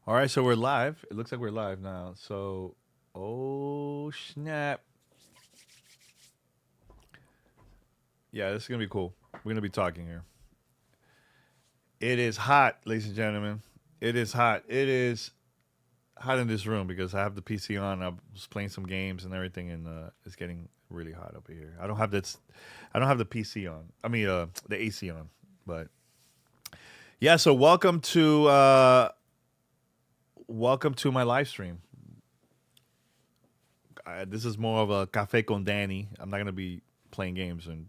All right, so we're live. It looks like we're live now. So, oh snap! Yeah, this is gonna be cool. We're gonna be talking here. It is hot, ladies and gentlemen. It is hot. It is hot in this room because I have the PC on. I was playing some games and everything, and it's getting really hot over here. I don't have this. I don't have the PC on. I mean, the AC on. But yeah, so welcome to my live stream. This is more of a cafe con Danny. I'm not gonna be playing games and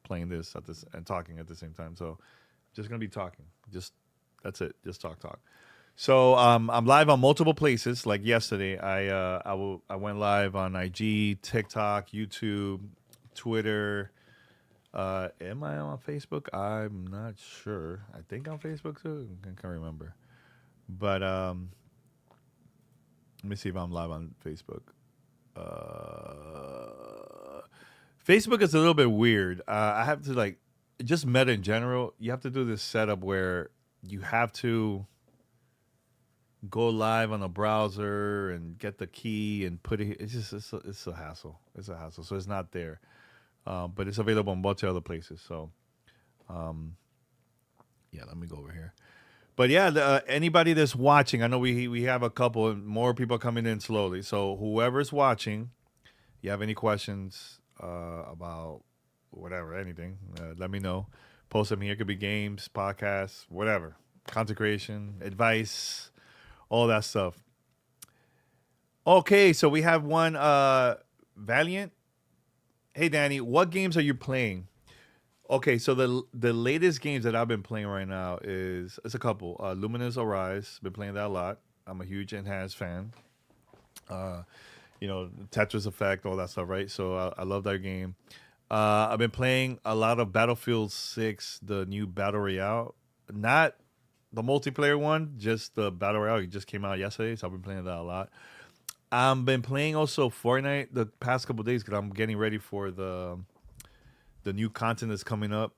playing this at this and talking at the same time. So just gonna be talking. Just that's it. Just talk. So I'm live on multiple places. Like yesterday, I went live on IG, TikTok, YouTube, Twitter. Am I on Facebook? I'm not sure. I think on Facebook too. I can't remember. But let me see if I'm live on Facebook. Facebook is a little bit weird. I have to like just Meta in general. You have to do this setup where you have to go live on a browser and get the key and put it. It's a hassle. It's a hassle. So it's not there, but it's available in a bunch of other places. So yeah, let me go over here. But yeah, anybody that's watching, I know we have a couple more people coming in slowly. So whoever's watching, you have any questions about whatever, anything, let me know. Post them here. It could be games, podcasts, whatever. Content creation, advice, all that stuff. Okay, so we have one Valiant. Hey Danny, what games are you playing? Okay, so the latest games that I've been playing right now is it's a couple. Luminous Arise, been playing that a lot. I'm a huge Enhanced fan. Uh, Tetris Effect, all that stuff, right? So I love that game. I've been playing a lot of Battlefield 6, the new Battle Royale. Not the multiplayer one, just the Battle Royale. It just came out yesterday, so I've been playing that a lot. I've been playing also Fortnite the past couple days because I'm getting ready for the new content that's coming up.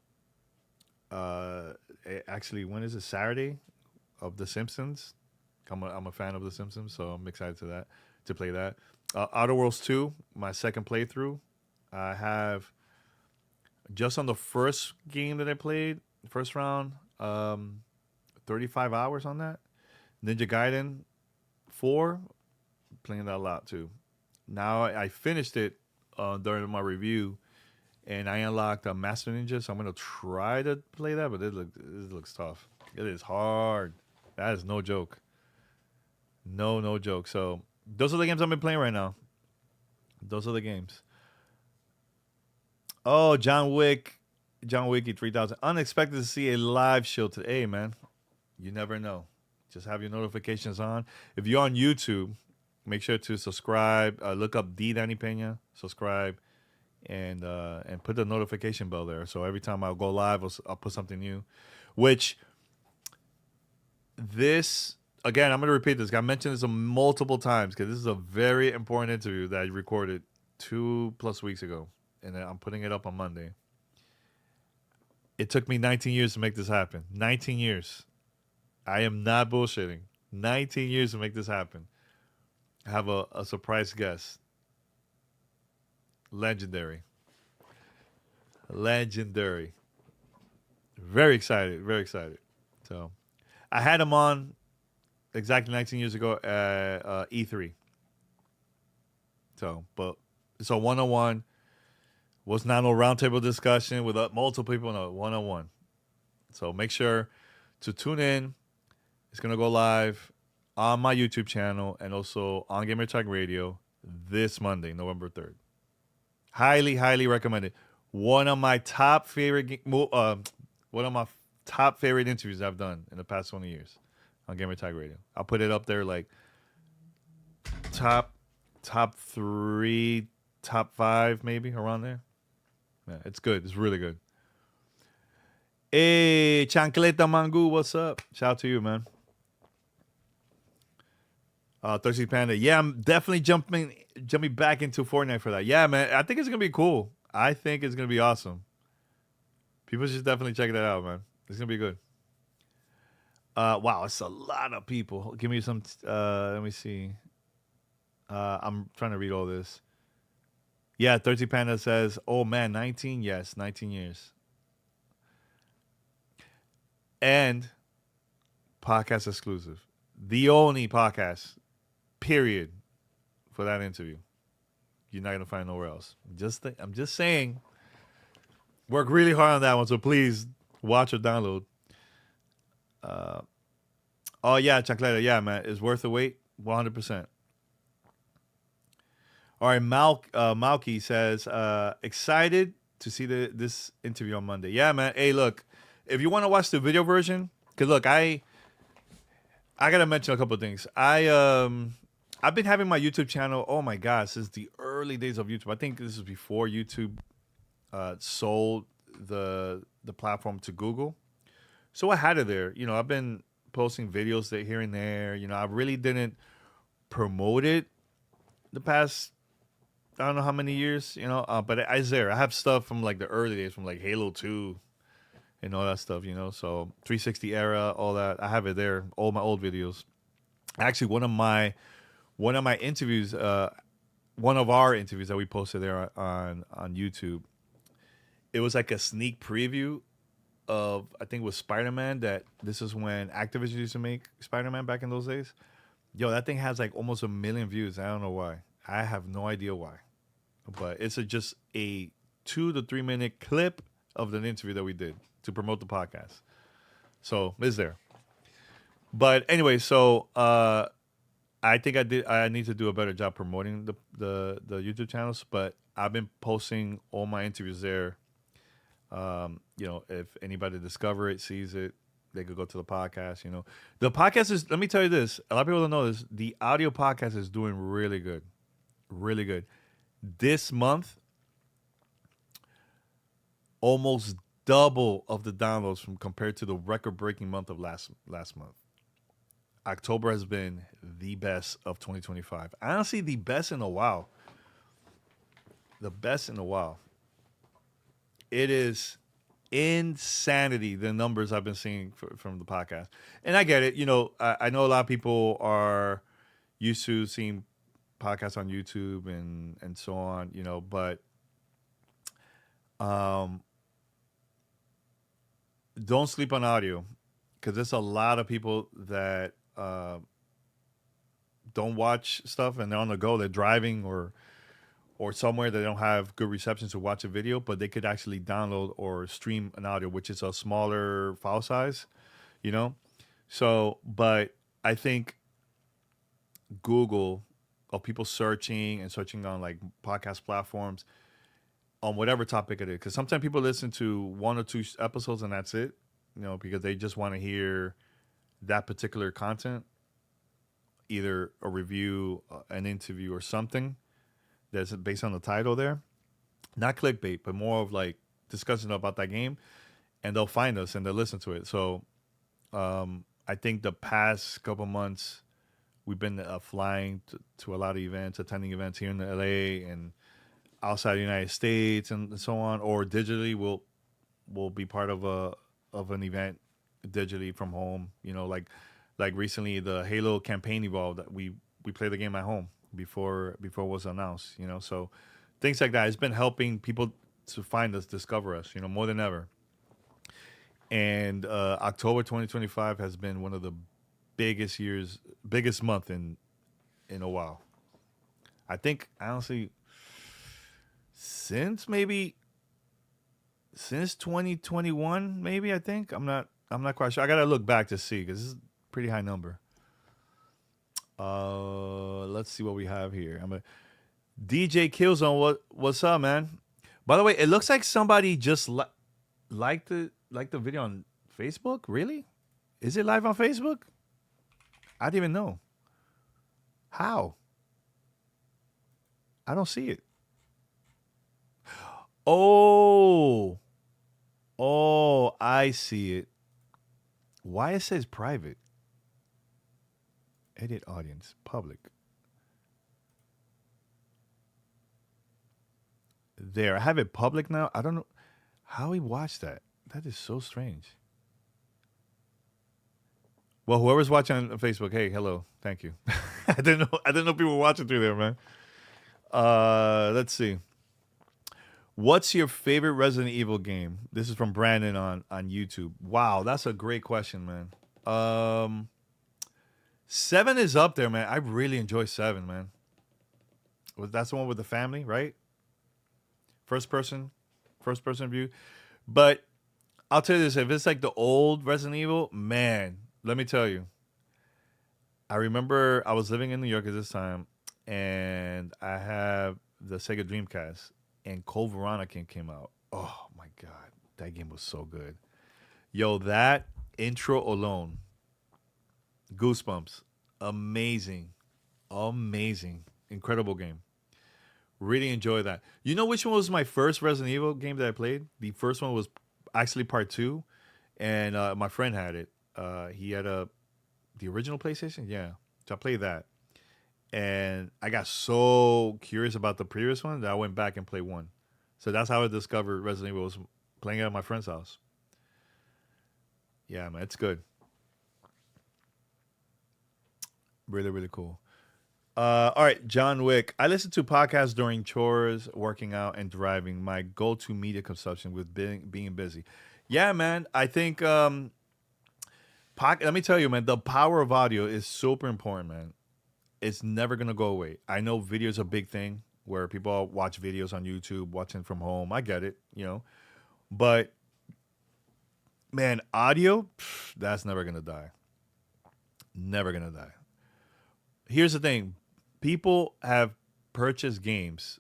Actually, when is it? Saturday of The Simpsons. I'm a fan of The Simpsons, so I'm excited to play that. Outer Worlds 2, my second playthrough. I have just on the first game that I played, first round, 35 hours on that. Ninja Gaiden 4, playing that a lot too. Now I finished it during my review, and I unlocked a Master Ninja, so I'm gonna try to play that, but it looks tough. It is hard. That is no joke. No joke. So those are the games I've been playing right now. Those are the games. Oh, John Wicky 3000. Unexpected to see a live show today. Hey, man. You never know. Just have your notifications on. If you're on YouTube, make sure to subscribe. Look up D Danny Pena. Subscribe and put the notification bell there. So every time I go live, I'll put something new. Which this again, I'm going to repeat this. I mentioned this multiple times because this is a very important interview that I recorded 2+ weeks ago, and I'm putting it up on Monday. It took me 19 years to make this happen. 19 years. I am not bullshitting. 19 years to make this happen. I have a surprise guest. Legendary. Legendary. Very excited. Very excited. So I had him on exactly 19 years ago at E3. So, but it's a one-on-one. Was not no roundtable discussion with multiple people. No, one-on-one. So make sure to tune in. It's gonna go live on my YouTube channel and also on Gamer Talk Radio this Monday, November 3rd. Highly recommended. One of my top favorite, one of my top favorite interviews I've done in the past 20 years on Gamer Tag Radio. I'll put it up there like top 3, top 5 maybe around there. Yeah, it's good. It's really good. Hey, Chancleta Mangu, what's up? Shout out to you, man. Thirsty Panda. Yeah, I'm definitely jumping back into Fortnite for that. Yeah, man. I think it's gonna be cool. I think it's gonna be awesome. People should definitely check that out, man. It's gonna be good. Wow, it's a lot of people. Give me some. Let me see. I'm trying to read all this. Yeah, 30 Panda says, "Oh man, 19. Yes, 19 years." And podcast exclusive, the only podcast, period, for that interview. You're not gonna find nowhere else. I'm just saying. Work really hard on that one, so please watch or download. Oh yeah, Chancleta, yeah, man, it's worth the wait, 100%. All right, Malky says, excited to see this interview on Monday. Yeah, man. Hey, look, if you want to watch the video version, cause look, I gotta mention a couple of things. I've been having my YouTube channel. Oh my god, since the early days of YouTube. I think this is before YouTube sold the platform to Google. So I had it there. You know, I've been posting videos there here and there. You know, I really didn't promote it the past I don't know how many years. You know, but it's there. I have stuff from like the early days, from like Halo 2 and all that stuff. You know, so 360 era, all that. I have it there. All my old videos. Actually, one of my interviews, one of our interviews that we posted there on YouTube, it was like a sneak preview of, I think it was Spider-Man. That this is when Activision used to make Spider-Man back in those days. Yo, that thing has like almost 1 million views. I don't know why. I have no idea why, but it's just a 2 to 3 minute clip of an interview that we did to promote the podcast. So it's there. But anyway, so I think I need to do a better job promoting the YouTube channels. But I've been posting all my interviews there. You know, if anybody discover it, sees it, they could go to the podcast. You know, the podcast is. Let me tell you this. A lot of people don't know this. The audio podcast is doing really good, really good. This month, almost double of the downloads from compared to the record-breaking month of last month. October has been the best of 2025. Honestly, the best in a while. The best in a while. It is insanity, the numbers I've been seeing from the podcast. And I get it. You know, I know a lot of people are used to seeing podcasts on YouTube and so on, you know, but don't sleep on audio, because there's a lot of people that don't watch stuff and they're on the go. They're driving or somewhere they don't have good reception to watch a video, but they could actually download or stream an audio, which is a smaller file size, you know? So, but I think Google, or people searching on like podcast platforms on whatever topic it is, because sometimes people listen to 1 or 2 episodes and that's it, you know, because they just want to hear that particular content, either a review, an interview, or something that's based on the title there. Not clickbait, but more of like discussion about that game. And they'll find us and they'll listen to it. So I think the past couple months, we've been flying to a lot of events, attending events here in the LA and outside the United States and so on. Or digitally, we'll be part of an event digitally from home. You know, like recently the Halo campaign evolved. That we played the game at home before it was announced, you know. So things like that. It's been helping people to find us, discover us, you know, more than ever. And October 2025 has been one of the biggest month in a while. I think honestly since 2021, maybe. I think I'm not quite sure. I gotta look back to see, because this is a pretty high number. Let's see what we have here. DJ Killzone. What's up, man? By the way, it looks like somebody just liked the video on Facebook. Really? Is it live on Facebook? I didn't even know. How? I don't see it. Oh, I see it. Why it says private? Edit audience, public. There, I have it public now. I don't know how he watched that. That is so strange. Well, whoever's watching on Facebook, hey, hello, thank you. I didn't know people were watching through there, man. Let's see. What's your favorite Resident Evil game? This is from Brandon on YouTube. Wow, that's a great question, man. Um, Seven is up there, man. I really enjoy Seven, man. That's the one with the family, right? First person, first person view. But I'll tell you this: if it's like the old Resident Evil, man, let me tell you. I remember I was living in New York at this time, and I have the Sega Dreamcast, and Code Veronica came out. Oh my god, that game was so good. Yo, that intro alone, goosebumps, amazing, amazing, incredible game. Really enjoy that. You know which one was my first Resident Evil game that I played? The first one was actually part two, and my friend had it. He had the original PlayStation, yeah. So I played that, and I got so curious about the previous one that I went back and played one. So that's how I discovered Resident Evil. Was playing it at my friend's house. Yeah, man, it's good. Really, really cool. All right, John Wick. I listen to podcasts during chores, working out, and driving. My go-to media consumption with being busy. Yeah, man. I think let me tell you, man, the power of audio is super important, man. It's never gonna go away. I know video is a big thing where people watch videos on YouTube, watching from home. I get it. But man, audio, that's never gonna die. Never gonna die. Here's the thing: people have purchased games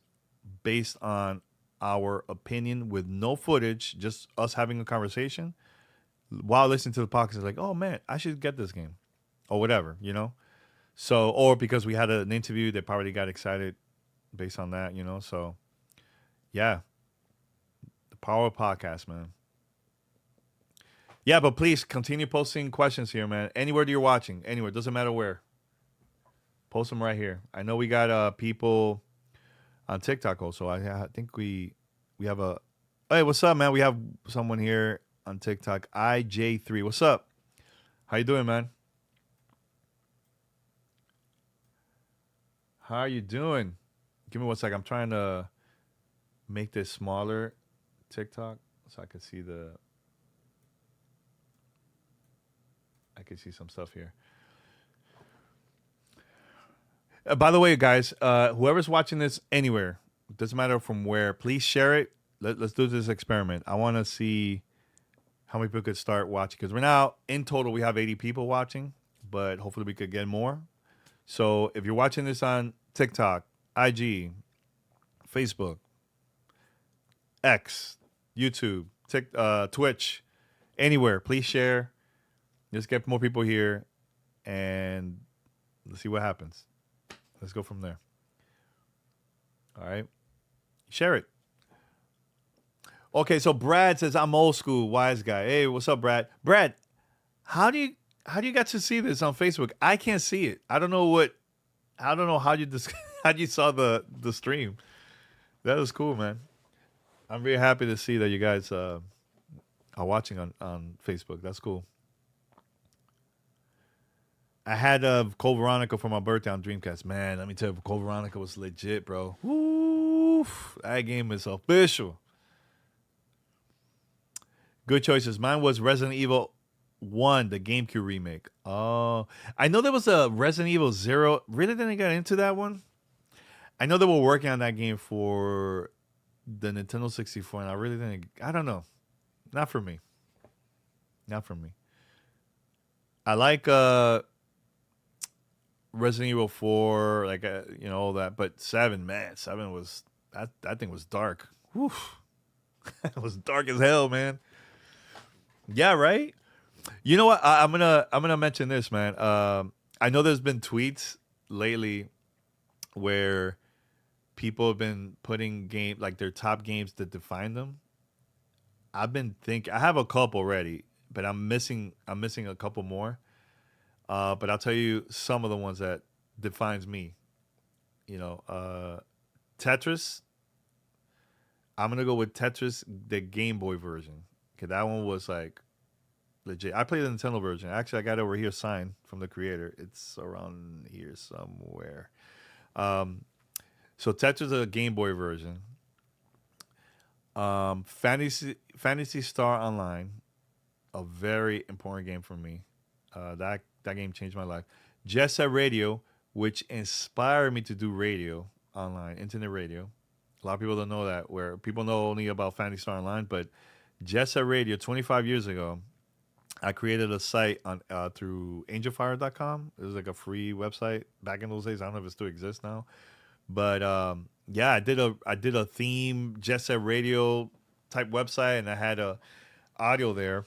based on our opinion with no footage, just us having a conversation while listening to the podcast. Like, oh man, I should get this game or whatever. So, or because we had an interview, they probably got excited based on that. So, yeah, the power of podcast, man. Yeah, but please continue posting questions here, man. Anywhere that you're watching, anywhere, doesn't matter where. Post them right here. I know we got people on TikTok also. I think we have a. Hey, what's up, man? We have someone here on TikTok. IJ3. What's up? How you doing, man? How are you doing? Give me one sec. I'm trying to make this smaller. TikTok, so I can see the. I can see some stuff here. By the way, guys, whoever's watching this anywhere, doesn't matter from where, please share it. Let's do this experiment. I want to see how many people could start watching because right now, in total, we have 80 people watching, but hopefully we could get more. So if you're watching this on TikTok, IG, Facebook, X, YouTube, Twitch, anywhere, please share. Just get more people here, and let's see what happens. Let's go from there. All right. Share it. Okay, so Brad says I'm old school, wise guy. Hey, what's up, Brad? Brad, how do you get to see this on Facebook? I can't see it. I don't know how you how you saw the stream. That was cool, man. I'm very happy to see that you guys are watching on Facebook. That's cool. I had Code Veronica for my birthday on Dreamcast. Man, let me tell you, Code Veronica was legit, bro. Woo! That game is official. Good choices. Mine was Resident Evil 1, the GameCube remake. Oh, I know there was a Resident Evil 0. Really didn't get into that one. I know they were working on that game for the Nintendo 64, and I really didn't. I don't know. Not for me. Not for me. I like Resident Evil 4, like all that. But 7, man, 7 was that thing was dark. Whew. It was dark as hell, man. Yeah, right. You know what? I'm gonna mention this, man. I know there's been tweets lately where people have been putting game like their top games to define them. I've been think I have a couple already, but I'm missing a couple more. But I'll tell you some of the ones that defines me. Tetris. I'm gonna go with Tetris, the Game Boy version. Cause that one was like legit. I played the Nintendo version. Actually, I got it over here signed from the creator. It's around here somewhere. Um, so Tetris the Game Boy version. Fantasy Star Online, a very important game for me. That game changed my life. Jet Set Radio, which inspired me to do radio online, internet radio. A lot of people don't know that. Where people know only about Fantasy Star Online, but Jet Set Radio, 25 years ago, I created a site on through angelfire.com. It was like a free website back in those days. I don't know if it still exists now. But yeah, I did a theme Jet Set Radio type website, and I had a audio there.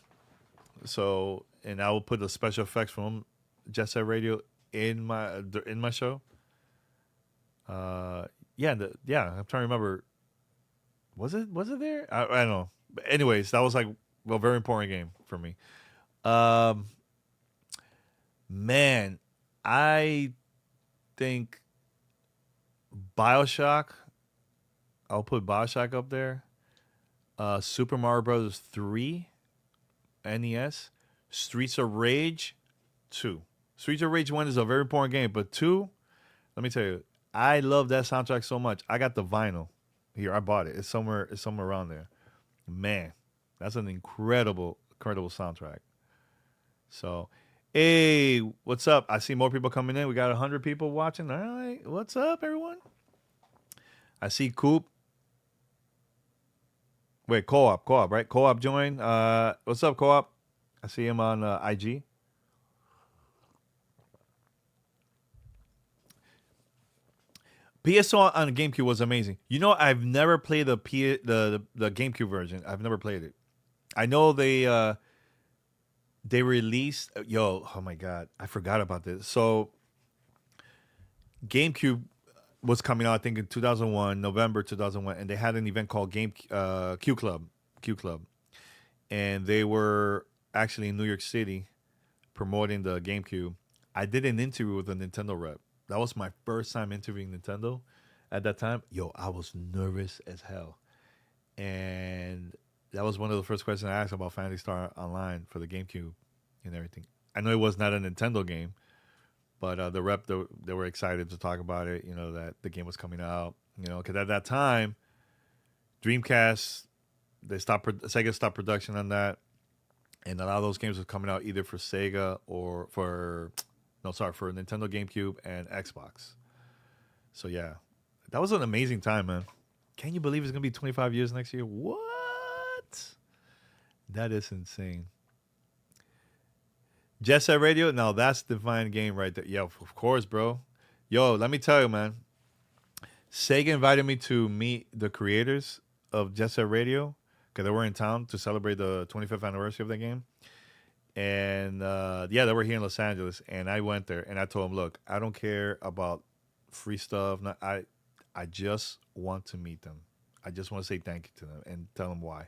So, and I will put the special effects from Jet Set Radio in my show. Yeah, yeah, I'm trying to remember. Was it there? I don't know. But anyways, that was like a very important game for me. Um, Man, I think Bioshock. I'll put Bioshock up there. Super Mario Brothers 3, NES. Streets of Rage 2. Streets of Rage 1 is a very important game, but 2, let me tell you, I love that soundtrack so much. I got the vinyl here. I bought it. It's somewhere around there. Man, that's an incredible soundtrack. So, hey, what's up? I see more people coming in. We got 100 people watching. All right, what's up, everyone? I see Coop. Wait, co-op, right? Co-op join. What's up, co-op? I see him on IG. PSO on GameCube was amazing. You know, I've never played the GameCube version. I've never played it. I know they released. Yo, oh my god, I forgot about this. So GameCube was coming out, I think, in 2001, November 2001, and they had an event called Q Club, and they were actually in New York City promoting the GameCube. I did an interview with a Nintendo rep. That was my first time interviewing Nintendo. At that time, yo, I was nervous as hell, and that was one of the first questions I asked about Phantasy Star Online for the GameCube and everything. I know it was not a Nintendo game, but the rep they were excited to talk about it. You know that the game was coming out. You know, because at that time, Dreamcast Sega stopped production on that, and a lot of those games were coming out either for Sega or for no, sorry, for Nintendo GameCube and Xbox. So yeah, that was an amazing time, man. Can you believe it's gonna be 25 years next year? What? That is insane. Jet Set Radio, now that's divine game right there. Yeah, of course, bro. Yo, let me tell you, man. Sega invited me to meet the creators of Jet Set Radio because they were in town to celebrate the 25th anniversary of the game. And yeah, they were here in Los Angeles, and I went there and I told them, look, I don't care about free stuff. I just want to meet them. I just want to say thank you to them and tell them why.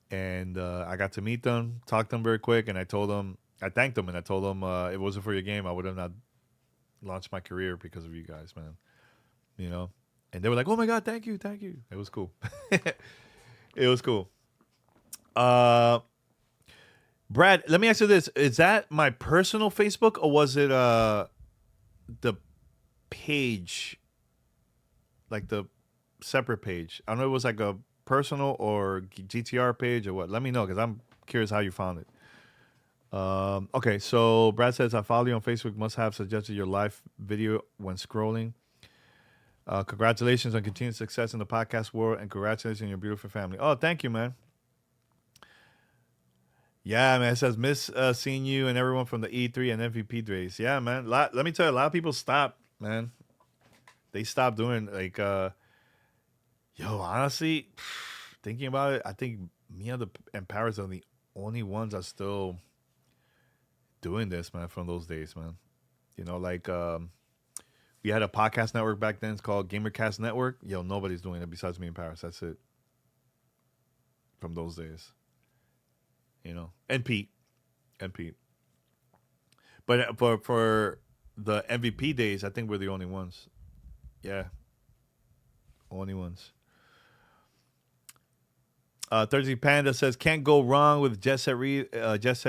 And I got to meet them, talk to them very quick, and I thanked them, and I told them if it wasn't for your game, I would have not launched my career because of you guys, man. You know, and they were like, "Oh my god, thank you, thank you." It was cool. It was cool. Uh, Brad, let me ask you this: is that my personal Facebook, or was it the page, like the separate page? I don't know if it was like a personal or GTR page or what. Let me know because I'm curious how you found it. Okay, so Brad says I follow you on Facebook. Must have suggested your live video when scrolling. Congratulations on continued success in the podcast world, and congratulations on your beautiful family. Oh, thank you, man. Yeah, man. It says miss seeing you and everyone from the E3 and MVP days. Yeah, man. Let me tell you, a lot of people stopped, man. They stopped doing like, yo. Honestly, thinking about it, I think me and Paris are the only ones that still doing this, man. From those days, man. You know, like we had a podcast network back then. It's called GamerCast Network. Yo, nobody's doing it besides me and Paris. That's it. From those days, you know, and Pete. But for the MVP days, I think we're the only ones. Yeah, only ones. Thursday Panda says can't go wrong with Jet Set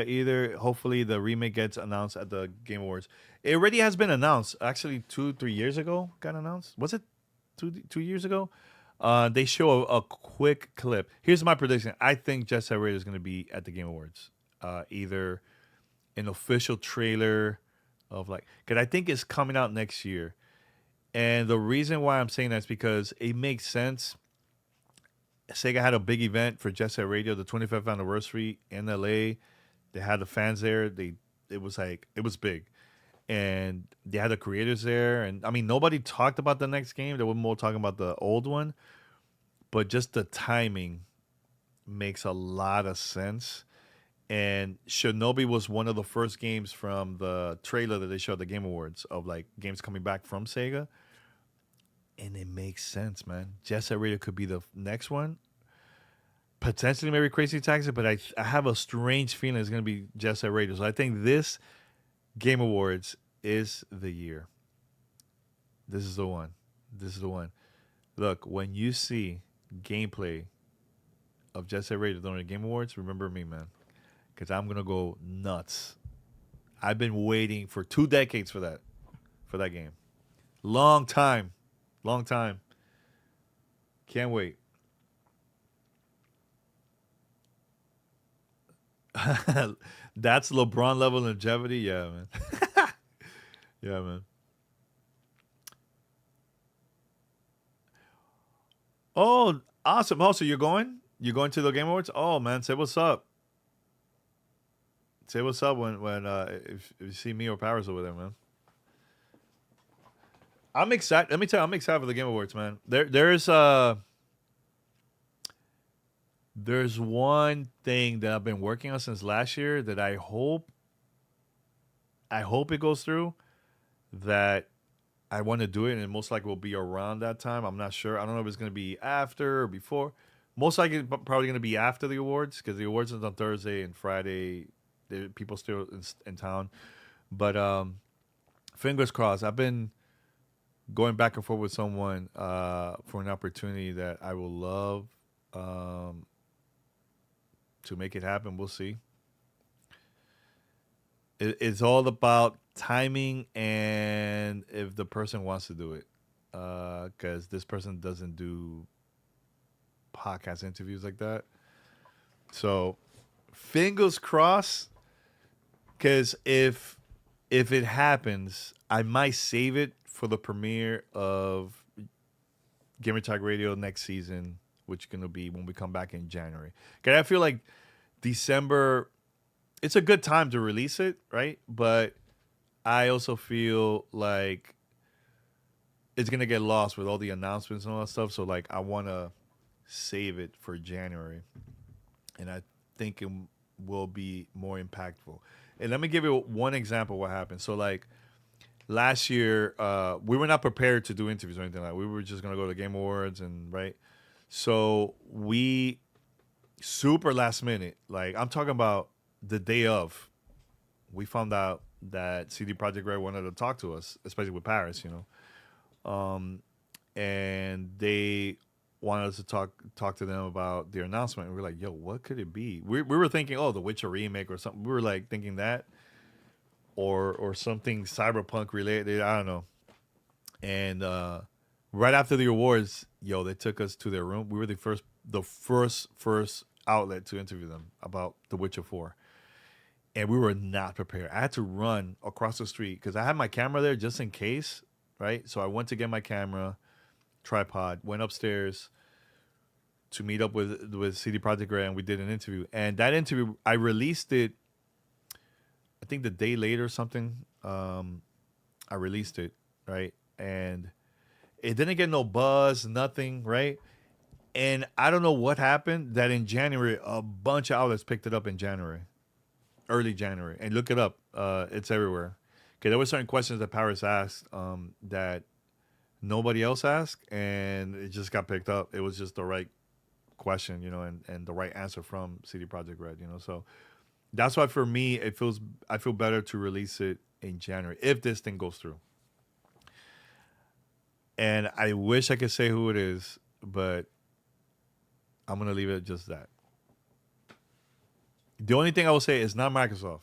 either. Hopefully the remake gets announced at the Game Awards. It already has been announced. Actually, 2 3 years ago got announced. Was it 2 years ago? They show a quick clip. Here's my prediction. I think Jet Set Radio is going to be at the Game Awards. Either an official trailer of like, because I think it's coming out next year. And the reason why I'm saying that is because it makes sense. Sega had a big event for Jet Set Radio, the 25th anniversary in LA. They had the fans there. It was like it was big, and they had the creators there. And I mean, nobody talked about the next game. They were more talking about the old one, but just the timing makes a lot of sense. And Shinobi was one of the first games from the trailer that they showed at the Game Awards of like games coming back from Sega. And it makes sense, man. Jet Set Radio could be the next one. Potentially maybe Crazy Taxi, but I have a strange feeling it's going to be Jet Set Radio. So I think this Game Awards is the year. This is the one. This is the one. Look, when you see gameplay of Jet Set Radio during the Game Awards, remember me, man. Because I'm going to go nuts. I've been waiting for 2 decades for that game. Long time. Long time. Can't wait. That's LeBron level longevity. Yeah, man. Yeah, man. Oh, awesome. Oh, so you're going? You're going to the Game Awards? Oh, man. Say what's up. Say what's up when if you see me or Powers over there, man. I'm excited. Let me tell you, I'm excited for the Game Awards, man. There's one thing that I've been working on since last year that I hope it goes through. That I want to do it, and it most likely will be around that time. I'm not sure. I don't know if it's going to be after or before. Most likely, probably going to be after the awards because the awards is on Thursday and Friday. People still in town, but fingers crossed. I've been going back and forth with someone for an opportunity that I will love um, to make it happen. We'll see. It's all about timing and if the person wants to do it. Because this person doesn't do podcast interviews like that. So fingers crossed. Because if it happens, I might save it for the premiere of Gamer Talk Radio next season, which is gonna be when we come back in January. Cause I feel like December, it's a good time to release it, right? But I also feel like it's gonna get lost with all the announcements and all that stuff. So like, I wanna save it for January, and I think it will be more impactful. And let me give you one example of what happened. So like last year, we were not prepared to do interviews or anything like that. We were just gonna go to the Game Awards and right. So we super last minute, like I'm talking about the day of, we found out that CD Projekt Red wanted to talk to us, especially with Paris, and they wanted us to talk to them about their announcement. And we are like, yo, what could it be? We were thinking, oh, the Witcher remake or something. We were like thinking that, or something cyberpunk related. I don't know. And right after the awards, yo, they took us to their room. We were the first outlet to interview them about The Witcher 4. And we were not prepared. I had to run across the street because I had my camera there just in case, right? So I went to get my camera, tripod, went upstairs to meet up with CD Projekt Red, and we did an interview. And that interview, I released it, I think the day later or something. I released it, right? And it didn't get no buzz, nothing, right? And I don't know what happened that in January, a bunch of outlets picked it up in January, early January. And look it up. It's everywhere. Okay, there were certain questions that Paris asked that nobody else asked, and it just got picked up. It was just the right question, and the right answer from CD Projekt Red, So that's why for me, I feel better to release it in January if this thing goes through. And I wish I could say who it is, but I'm gonna leave it just that. The only thing I will say is not Microsoft.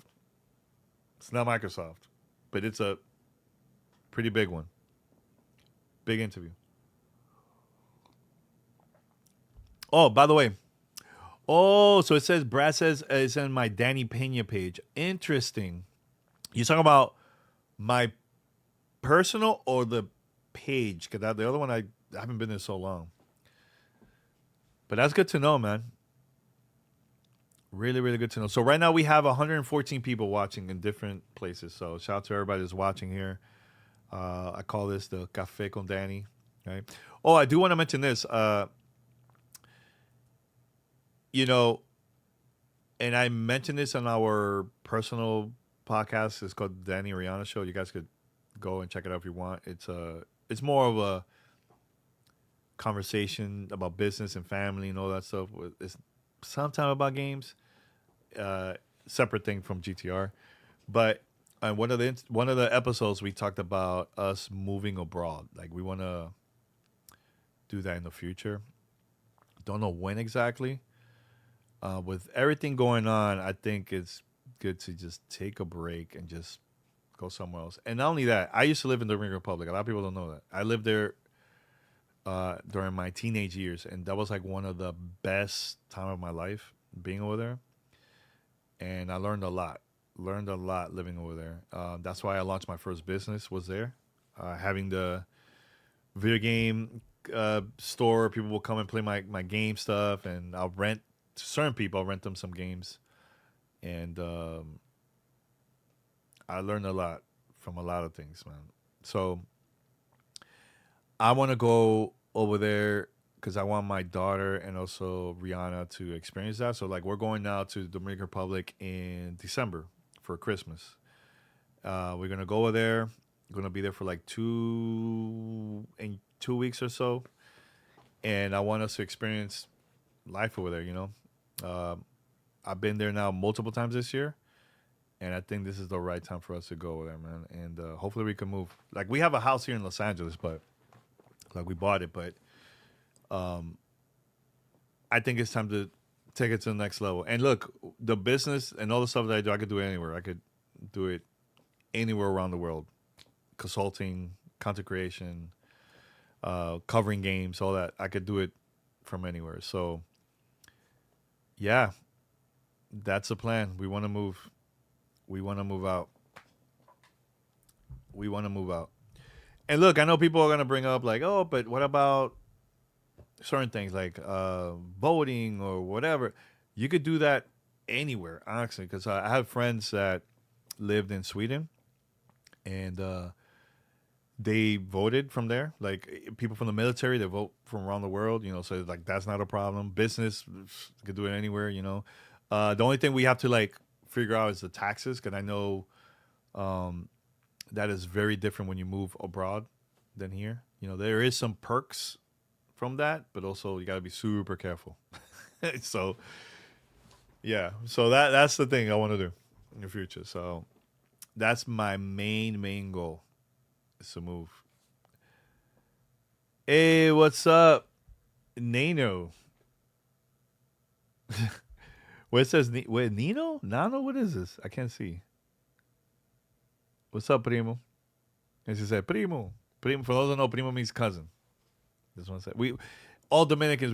It's not Microsoft, but it's a pretty big one. Big interview. Oh, by the way. Oh, so it says Brad says it's in my Danny Pena page. Interesting. You talking about my personal or the page? Because the other one I haven't been there so long. But that's good to know, man. Really, really good to know. So right now we have 114 people watching in different places. So shout out to everybody that's watching here. I call this the Café con Danny. Right. Oh, I do want to mention this. You know, and I mentioned this on our personal podcast. It's called the Danny Rihanna Show. You guys could go and check it out if you want. It's more of a conversation about business and family and all that stuff. It's sometimes about games. Separate thing from GTR, but one of the episodes we talked about us moving abroad. Like we want to do that in the future. Don't know when exactly. With everything going on, I think it's good to just take a break and just go somewhere else. And not only that, I used to live in the Dominican Republic. A lot of people don't know that. I lived there during my teenage years, and that was like one of the best time of my life being over there. And I learned a lot. Learned a lot living over there. That's why I launched my first business. Was there, having the video game store. People will come and play my game stuff, and I'll rent to certain people. I'll rent them some games, and I learned a lot from a lot of things, man. So I want to go over there because I want my daughter and also Rihanna to experience that. So like we're going now to the Dominican Republic in December for Christmas. We're gonna go over there. We're gonna be there for like 2 weeks or so, and I want us to experience life over there. I've been there now multiple times this year, and I think this is the right time for us to go over there, man. And hopefully we can move. Like we have a house here in Los Angeles, but like we bought it, but I think it's time to take it to the next level. And look, the business and all the stuff that I do, I could do it anywhere. I could do it anywhere around the world. Consulting, content creation, covering games, all that. I could do it from anywhere. So, yeah, that's the plan. We want to move. We want to move out. We want to move out. And look, I know people are going to bring up like, oh, but what about certain things like voting or whatever? You could do that anywhere, honestly, because I have friends that lived in Sweden, and they voted from there. Like people from the military, they vote from around the world. So like that's not a problem. Business could do it anywhere. The only thing we have to like figure out is the taxes, because I know that is very different when you move abroad than here. There is some perks from that, but also you got to be super careful. So yeah, so that's the thing I want to do in the future. So that's my main goal, is to move. Hey, what's up, Nano? Where it says wait, Nino? Nano? What is this? I can't see. What's up, primo? As you said, primo. Primo. For those who don't know, primo means cousin. This one said we all Dominicans.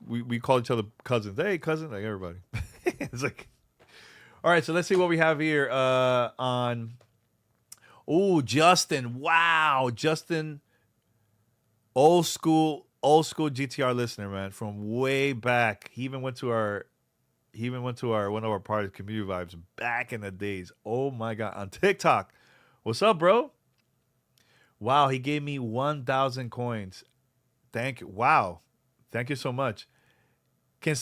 We call each other cousins. Hey, cousin, like everybody. It's like, all right. So let's see what we have here on. Oh, Justin! Wow, Justin, old school GTR listener, man, from way back. He even went to our one of our parties, Community Vibes, back in the days. Oh my God, on TikTok. What's up, bro? Wow, he gave me 1,000 coins. Thank you. Wow. Thank you so much. Can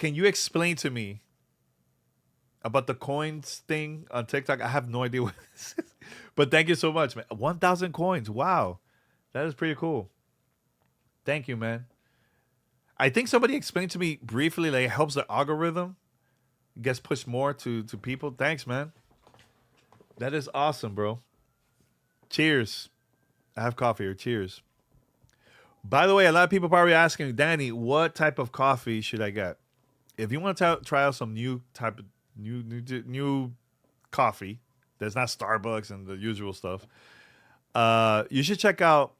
you explain to me about the coins thing on TikTok? I have no idea what this is. But thank you so much, man. 1,000 coins. Wow. That is pretty cool. Thank you, man. I think somebody explained to me briefly, like it helps the algorithm. It gets pushed more to people. Thanks, man. That is awesome, bro. Cheers. I have coffee here. Cheers. By the way, a lot of people probably asking, Danny, what type of coffee should I get? If you want to try out some new type of new coffee that's not Starbucks and the usual stuff, you should check out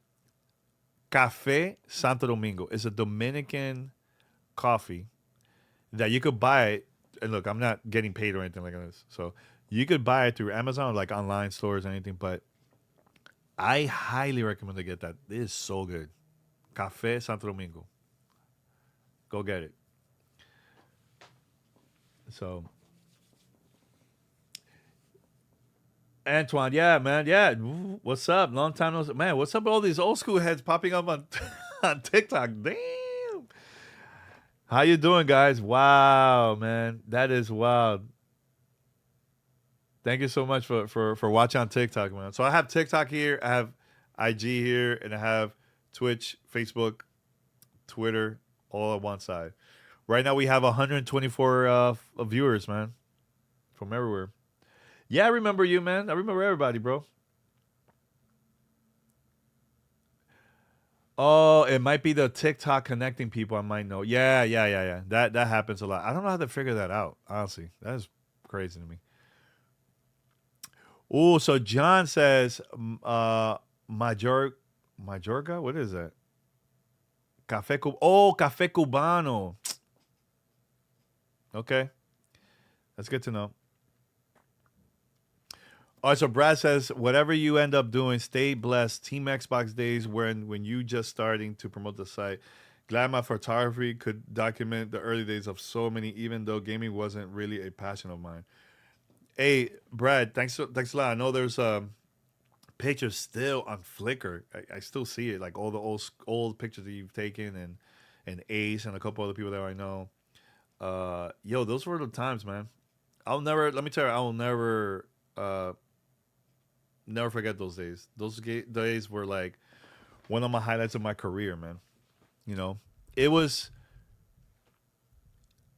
Café Santo Domingo. It's a Dominican coffee that you could buy it. And look, I'm not getting paid or anything like this. So you could buy it through Amazon or like online stores or anything. But I highly recommend to get that. It is so good. Café Santo Domingo. Go get it. So Antoine, yeah, man, yeah. What's up? Long time no see. Man, what's up with all these old school heads popping up on on TikTok? Damn. How you doing, guys? Wow, man. That is wild. Thank you so much for watching on TikTok, man. So I have TikTok here, I have IG here, and I have Twitch, Facebook, Twitter, all on one side. Right now we have 124 viewers, man, from everywhere. Yeah, I remember you, man. I remember everybody, bro. Oh, it might be the TikTok connecting people. I might know. Yeah, yeah, yeah, yeah. That happens a lot. I don't know how to figure that out. Honestly, that is crazy to me. Oh, so John says, Major, Majorca. What is that? Café Cubano. Okay, that's good to know. All right, so Brad says, whatever you end up doing, stay blessed. Team Xbox days when you just starting to promote the site. Glad my photography could document the early days of so many, even though gaming wasn't really a passion of mine. Hey, Brad, thanks a lot. I know there's pictures still on Flickr. I still see it, like all the old pictures that you've taken, and Ace and a couple other people that I know. Yo, those were the times, man. I'll never. Let me tell you, I will never forget those days. Days were like one of my highlights of my career, man. You know, it was.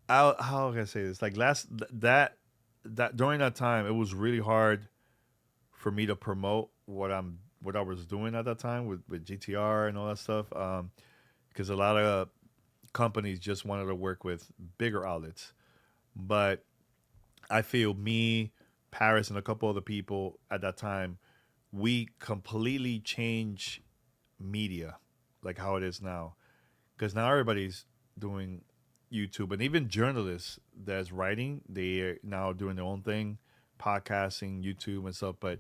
How can I say this? Like that during that time, it was really hard for me to promote what I was doing at that time with GTR and all that stuff. Because a lot of companies just wanted to work with bigger outlets, but I feel me, Paris, and a couple other people at that time, we completely changed media, like how it is now. Because now everybody's doing YouTube, and even journalists that's writing, they're now doing their own thing, podcasting, YouTube, and stuff. But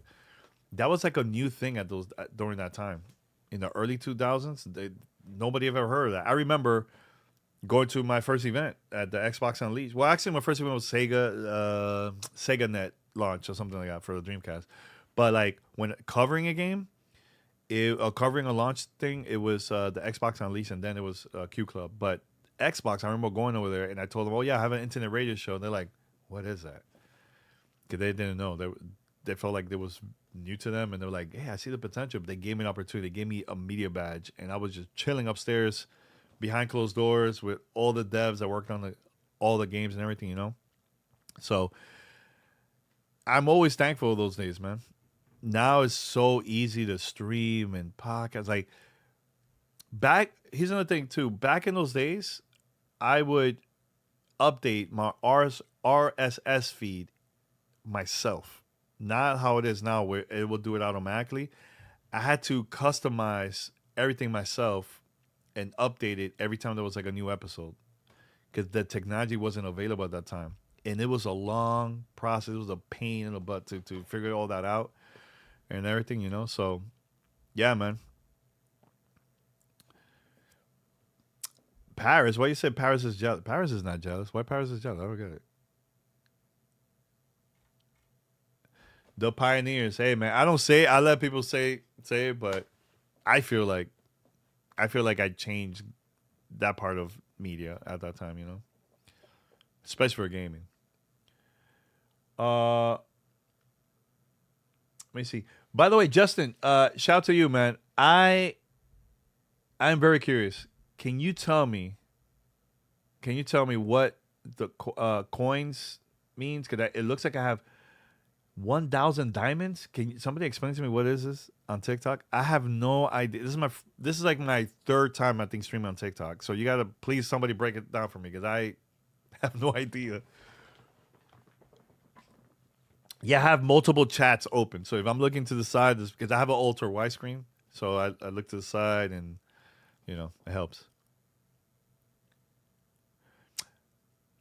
that was like a new thing during that time, in the early 2000s. Nobody ever heard of that. I remember going to my first event at the Xbox Unleashed. Well, actually, my first event was Sega Net launch or something like that for the Dreamcast. But like when covering a game, covering a launch thing, it was the Xbox Unleashed, and then it was Q Club. But Xbox, I remember going over there and I told them, "Oh yeah, I have an internet radio show." And they're like, "What is that?" Because they didn't know. They felt like it was new to them, and they're like, "Hey, I see the potential." But they gave me an opportunity. They gave me a media badge, and I was just chilling upstairs behind closed doors with all the devs that worked on all the games and everything, you know? So I'm always thankful of those days, man. Now it's so easy to stream and podcast. Like here's another thing too. Back in those days, I would update my RSS feed myself. Not how it is now where it will do it automatically. I had to customize everything myself and update it every time there was like a new episode because the technology wasn't available at that time. And it was a long process. It was a pain in the butt to figure all that out and everything, you know? So, yeah, man. Paris, why you said Paris is jealous? Paris is not jealous. Why Paris is jealous? I don't get it. The pioneers. Hey, man, I don't say it. I let people say it, but I feel like I changed that part of media at that time, you know? Especially for gaming. Let me see. By the way, Justin, shout to you, man. I'm very curious. Can you tell me? Can you tell me what the coins means? Because it looks like I have 1,000 diamonds? Can somebody explain to me what is this on TikTok? I have no idea. This is like my third time I think streaming on TikTok. So you gotta please somebody break it down for me because I have no idea. Yeah, I have multiple chats open. So if I'm looking to the side, because I have an ultra wide screen, so I look to the side and it helps.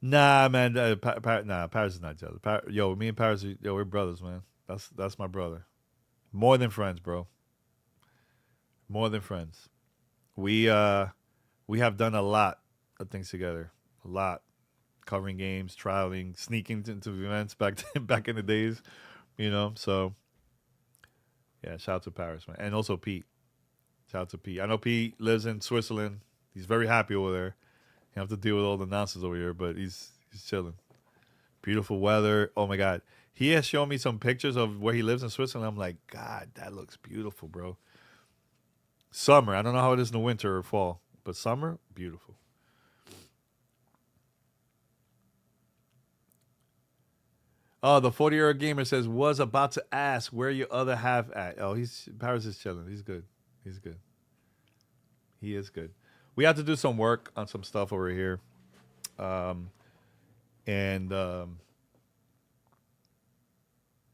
Nah, man. Paris is not jealous. Yo, me and Paris, we're brothers, man. That's my brother. More than friends, bro. More than friends. We have done a lot of things together. A lot, covering games, traveling, sneaking into events back in the days. So yeah. Shout out to Paris, man, and also Pete. Shout out to Pete. I know Pete lives in Switzerland. He's very happy over there. You have to deal with all the nonsense over here, but he's chilling. Beautiful weather. Oh my God. He has shown me some pictures of where he lives in Switzerland. I'm like, God, that looks beautiful, bro. Summer. I don't know how it is in the winter or fall, but summer, beautiful. Oh, the 40-year-old gamer says, was about to ask where your other half at. Oh, Paris is chilling. He's good. He's good. He is good. We have to do some work on some stuff over here. Um, and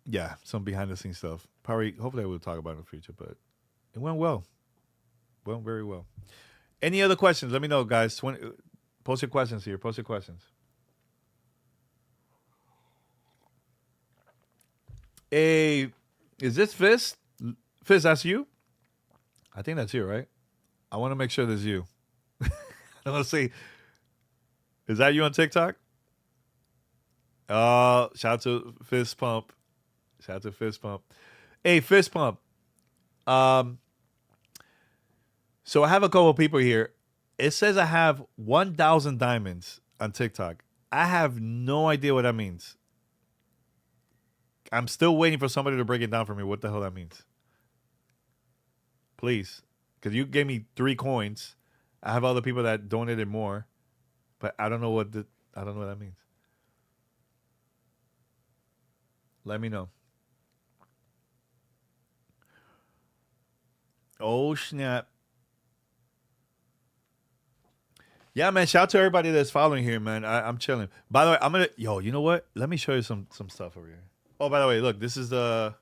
yeah, some behind the scenes stuff. Probably, hopefully, I will talk about it in the future, but it went well. Went very well. Any other questions? Let me know, guys. Post your questions here. Post your questions. Hey, is this Fist? Fist, that's you? I think that's you, right? I want to make sure that's you. I want to say, is that you on TikTok? Shout out to Fist Pump. Shout out to Fist Pump. Hey, Fist Pump. Um, so I have a couple of people here. It says I have 1,000 diamonds on TikTok. I have no idea what that means. I'm still waiting for somebody to break it down for me. What the hell that means? Please, because you gave me 3 coins. I have other people that donated more, but I don't know I don't know what that means. Let me know. Oh snap! Yeah, man. Shout out to everybody that's following here, man. I'm chilling. By the way, yo. You know what? Let me show you some stuff over here. Oh, by the way, look. This is the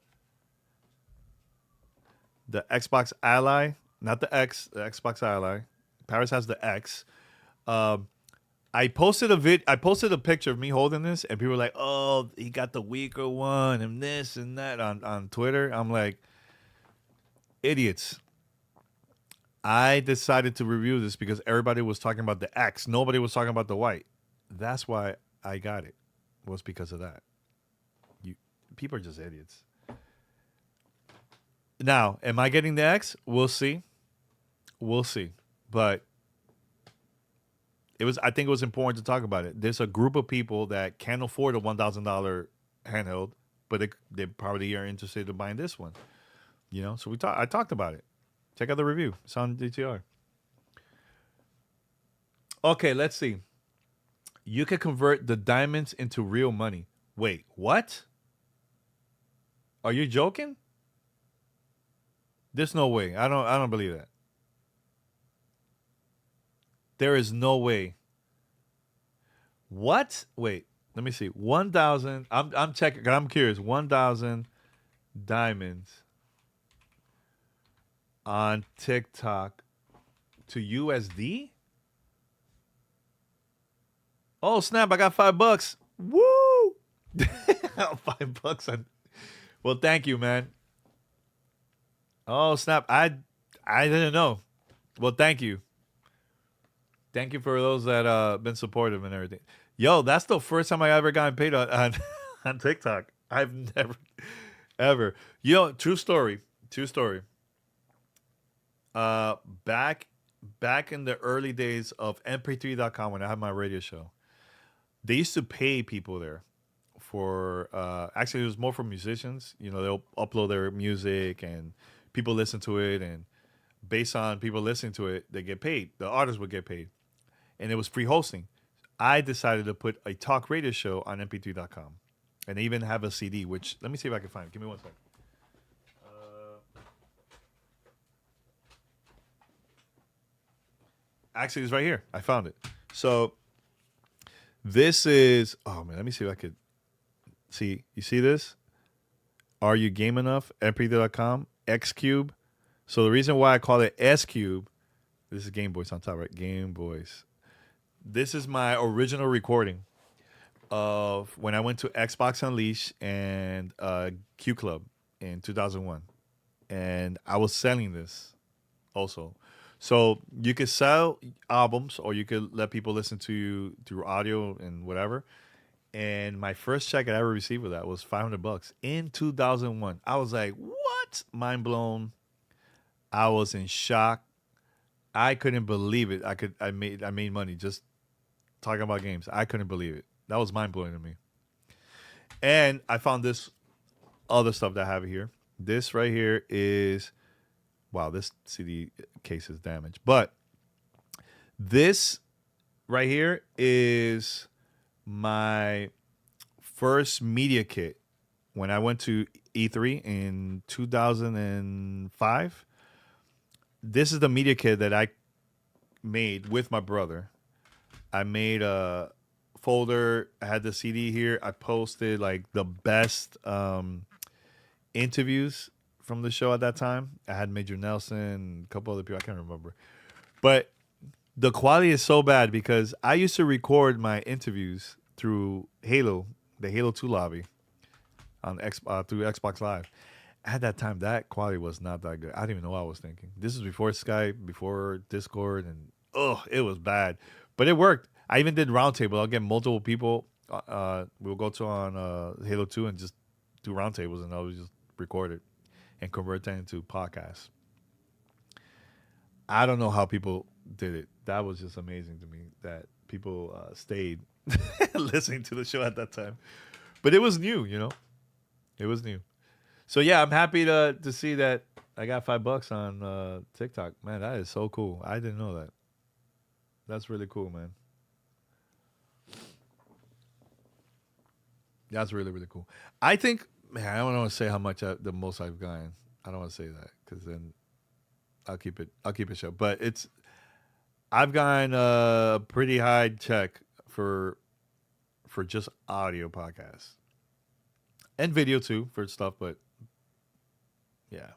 Xbox Ally, not the X. The Xbox Ally. Paris has the X. Um, I posted a picture of me holding this, and people were like, "Oh, he got the weaker one, and this and that" on Twitter. I'm like, idiots. I decided to review this because everybody was talking about the X. Nobody was talking about the white. That's why I got it. Was because of that. You People are just idiots. Now, am I getting the X? We'll see. We'll see. But I think it was important to talk about it. There's a group of people that can't afford a $1,000 handheld, but they probably are interested in buying this one. So I talked about it. Check out the review. It's on DTR. Okay, let's see. You can convert the diamonds into real money. Wait, what? Are you joking? There's no way. I don't believe that. There is no way. What? Wait, let me see. 1,000. I'm checking. 'Cause I'm curious. 1,000 diamonds on TikTok to USD. Oh snap! I got $5. Woo! $5 on. Well, thank you, man. Oh snap! I didn't know. Well, thank you. Thank you for those that been supportive and everything. Yo, that's the first time I ever got paid on TikTok. I've never ever. True story. True story. Uh, back back in the early days of mp3.com when I had my radio show, they used to pay people there for actually it was more for musicians. They'll upload their music and people listen to it, and based on people listening to it, they get paid. The artists would get paid, and it was free hosting. I decided to put a talk radio show on mp3.com. and they even have a CD. Which let me see if I can find it. Give me one second. Uh, Actually, it's right here. I found it. So this is. Oh man, let me see if I could see. You see this? Are you game enough? mp3.com X Cube. So the reason why I call it S Cube, this is Game Boys on top, right? Game Boys. This is my original recording of when I went to Xbox Unleashed and Q Club in 2001, and I was selling this also. So you could sell albums, or you could let people listen to you through audio and whatever. And my first check I ever received with that was $500 in 2001. I was like, "What?" Mind blown. I was in shock. I couldn't believe it. I made money just talking about games. I couldn't believe it. That was mind blowing to me. And I found this other stuff that I have here. This right here is wow. This CD case is damaged, but this right here is my first media kit when I went to E3 in 2005. This is the media kit that I made with my brother. I made a folder. I had the CD here. I posted like the best interviews from the show at that time. I had Major Nelson, a couple other people. I can't remember. But the quality is so bad because I used to record my interviews through Halo, the Halo 2 lobby on through Xbox Live. At that time, that quality was not that good. I didn't even know what I was thinking. This is before Skype, before Discord, and it was bad. But it worked. I even did roundtable. I'll get multiple people. We'll go to on Halo 2 and just do roundtables, and I'll just record it and convert that into podcasts. I don't know how people did it. That was just amazing to me that people stayed listening to the show at that time. But it was new, you know. It was new. So yeah, I'm happy to see that I got $5 on TikTok. Man, that is so cool. I didn't know that. That's really cool, man. That's really really cool. I think, man, I don't want to say how much the most I've gotten. I don't want to say that because then I'll keep it short. But I've gotten a pretty high check for just audio podcasts and video too for stuff. But yeah,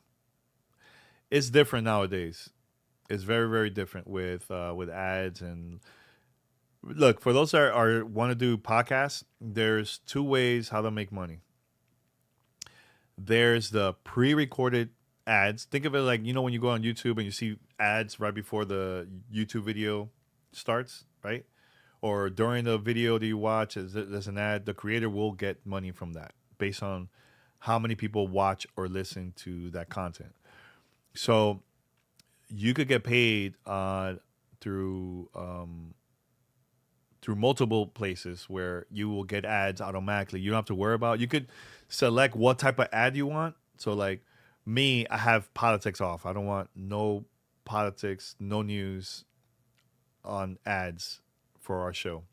it's different nowadays. It's very very different with ads and look for those that are want to do podcasts. There's two ways how to make money. There's the pre-recorded ads. Think of it like when you go on YouTube and you see ads right before the YouTube video starts, right? Or during the video that you watch, there's an ad. The creator will get money from that based on how many people watch or listen to that content. So you could get paid through through multiple places where you will get ads automatically. You don't have to worry about. You could select what type of ad you want. So like me, I have politics off. I don't want no politics, no news on ads for our show.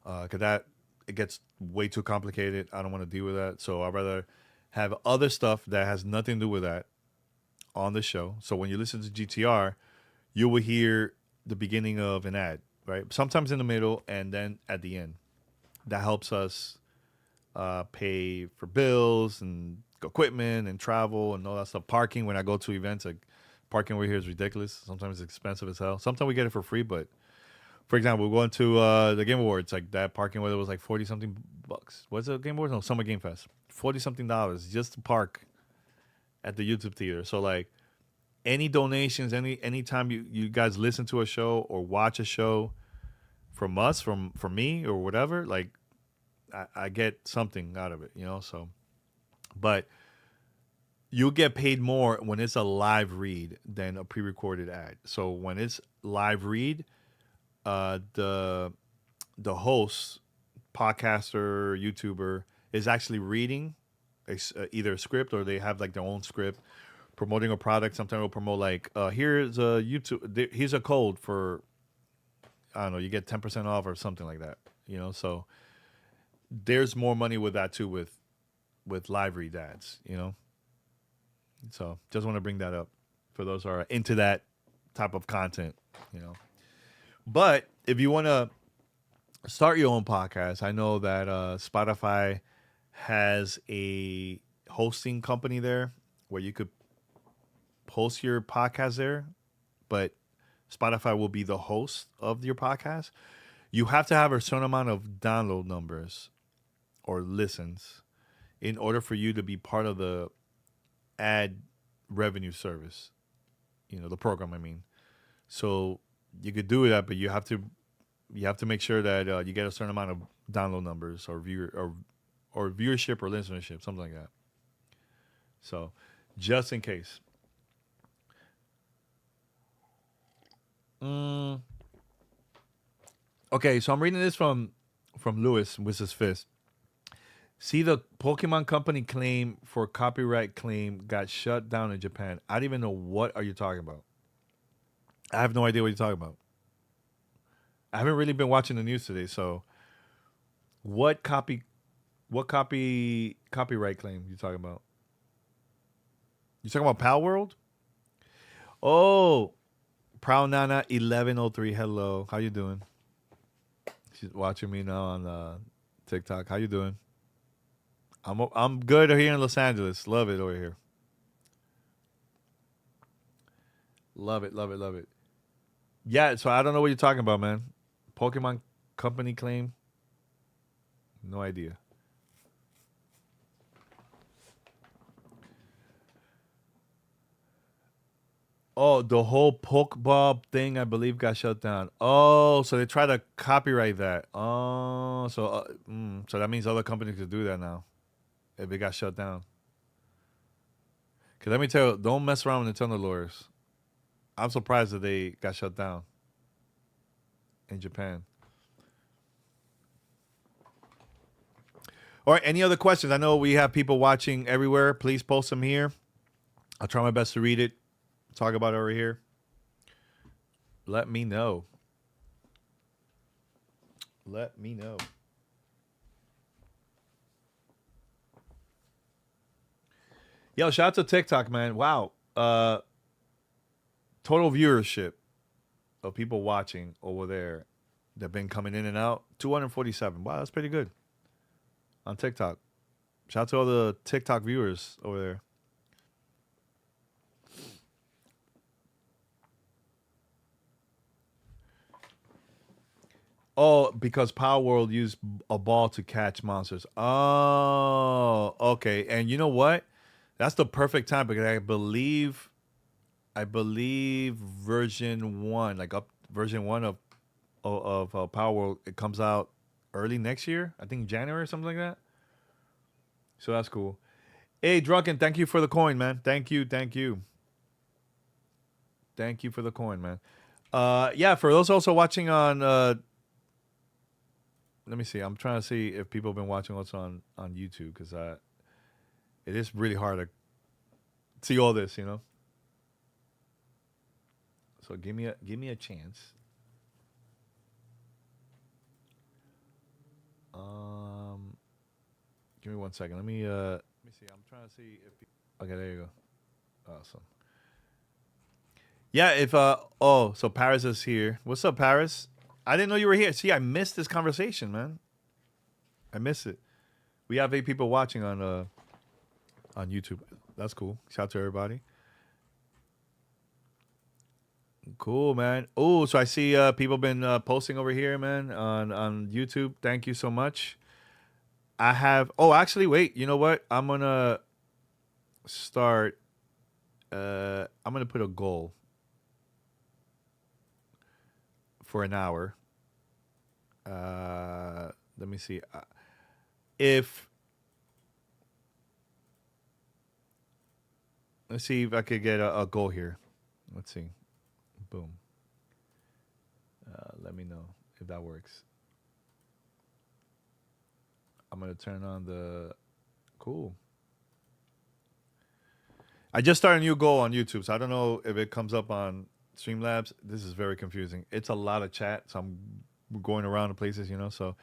Cause that it gets way too complicated. I don't want to deal with that. So I'd rather have other stuff that has nothing to do with that on the show. So when you listen to GTR, you will hear the beginning of an ad, right? Sometimes in the middle and then at the end. That helps us pay for bills and equipment and travel and all that stuff. Parking when I go to events, like parking over here is ridiculous. Sometimes it's expensive as hell. Sometimes we get it for free, but for example, we're going to the Game Awards. Like that parking weather was like 40 something bucks. What's the Game Awards? No, Summer Game Fest. 40 something dollars just to park at the YouTube theater. So like any donations, anytime you guys listen to a show or watch a show from us, from me or whatever, like I get something out of it, so but you'll get paid more when it's a live read than a pre-recorded ad. So when it's live read, the host, podcaster, YouTuber is actually reading either a script or they have like their own script promoting a product. Sometimes they'll promote like here's a here's a code for I don't know, you get 10% off or something like that. So there's more money with that too, with live read ads. So just want to bring that up for those who are into that type of content. But if you want to start your own podcast, I know that Spotify has a hosting company there where you could post your podcast there, but Spotify will be the host of your podcast. You have to have a certain amount of download numbers or listens in order for you to be part of the ad revenue service, the program, I mean. So you could do that, but you have to make sure that you get a certain amount of download numbers or viewership or listenership, something like that. So just in case. Okay, so I'm reading this from Lewis with his fist. See, the Pokemon Company claim for copyright claim got shut down in Japan. I don't even know what are you talking about. I have no idea what you're talking about. I haven't really been watching the news today, so what copyright claim you talking about? You talking about Pal World? Oh, Proud Nana 1103. Hello, how you doing? She's watching me now on TikTok. How you doing? I'm good here in Los Angeles. Love it over here. Love it, love it, love it. Yeah, so I don't know what you're talking about, man. Pokemon Company claim? No idea. Oh, the whole Pokeball thing, I believe, got shut down. Oh, so they try to copyright that. Oh, so that means other companies could do that now if it got shut down. Because let me tell you, don't mess around with Nintendo lawyers. I'm surprised that they got shut down in Japan. All right, any other questions? I know we have people watching everywhere. Please post them here. I'll try my best to read it. Talk about it over here. Let me know. Let me know. Yo, shout out to TikTok, man. Wow. Total viewership of people watching over there. They've been coming in and out. 247. Wow, that's pretty good. On TikTok. Shout out to all the TikTok viewers over there. Oh, because Power World used a ball to catch monsters. Oh, okay. And you know what? That's the perfect time because I believe version 1, like version 1 of Power World, it comes out early next year. I think January or something like that. So that's cool. Hey, Drunken, thank you for the coin, man. Thank you. Thank you for the coin, man. Yeah, for those also watching on let me see. I'm trying to see if people have been watching what's on YouTube because it is really hard to see all this, So give me a chance. Give me 1 second. Let me see. I'm trying to see if. Okay, there you go. Awesome. Yeah. If so Paris is here. What's up, Paris? I didn't know you were here. See, I missed this conversation, man. I missed it. We have 8 people watching on YouTube. That's cool. Shout out to everybody. Cool, man. Oh, so I see people been posting over here, man, on YouTube. Thank you so much. I have. Oh, actually, wait. You know what? I'm gonna start. I'm gonna put a goal for an hour. Let me see. Let's see if I could get a goal here. Let's see. Boom. Let me know if that works. I'm going to turn on the... Cool. I just started a new goal on YouTube, so I don't know if it comes up on Streamlabs. This is very confusing. It's a lot of chat, so I'm going around to places, So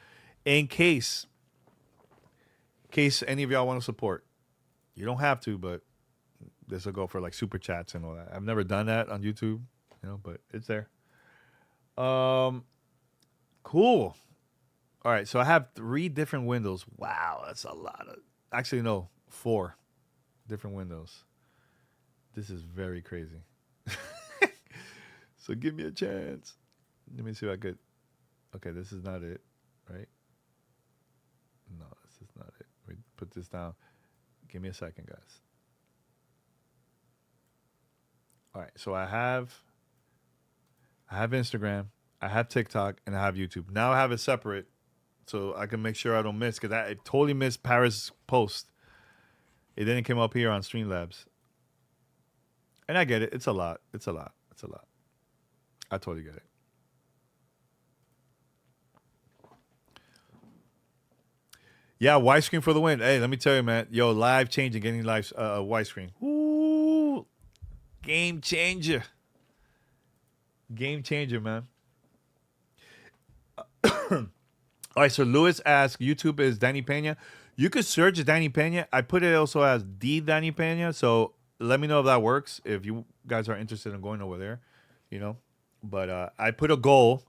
in case case any of y'all want to support. You don't have to, but this will go for like super chats and all that. I've never done that on YouTube, but it's there. Cool. All right, so I have 3 different windows. Wow, that's a lot of. Actually, no, 4 different windows. This is very crazy. So give me a chance. Let me see if I could. Okay, this is not it, right? No, this is not it. Let me put this down. Give me a second, guys. All right, so I have Instagram, I have TikTok, and I have YouTube. Now I have it separate so I can make sure I don't miss, because I totally missed Paris' post. It didn't come up here on Streamlabs. And I get it. It's a lot. It's a lot. It's a lot. I totally get it. Yeah, widescreen for the win. Hey, let me tell you, man. Yo, live changing, getting live widescreen. Ooh, game changer. Game changer, man. All right, so Lewis asks, YouTube is Danny Pena. You could search Danny Pena. I put it also as the Danny Pena. So let me know if that works. If you guys are interested in going over there, But I put a goal.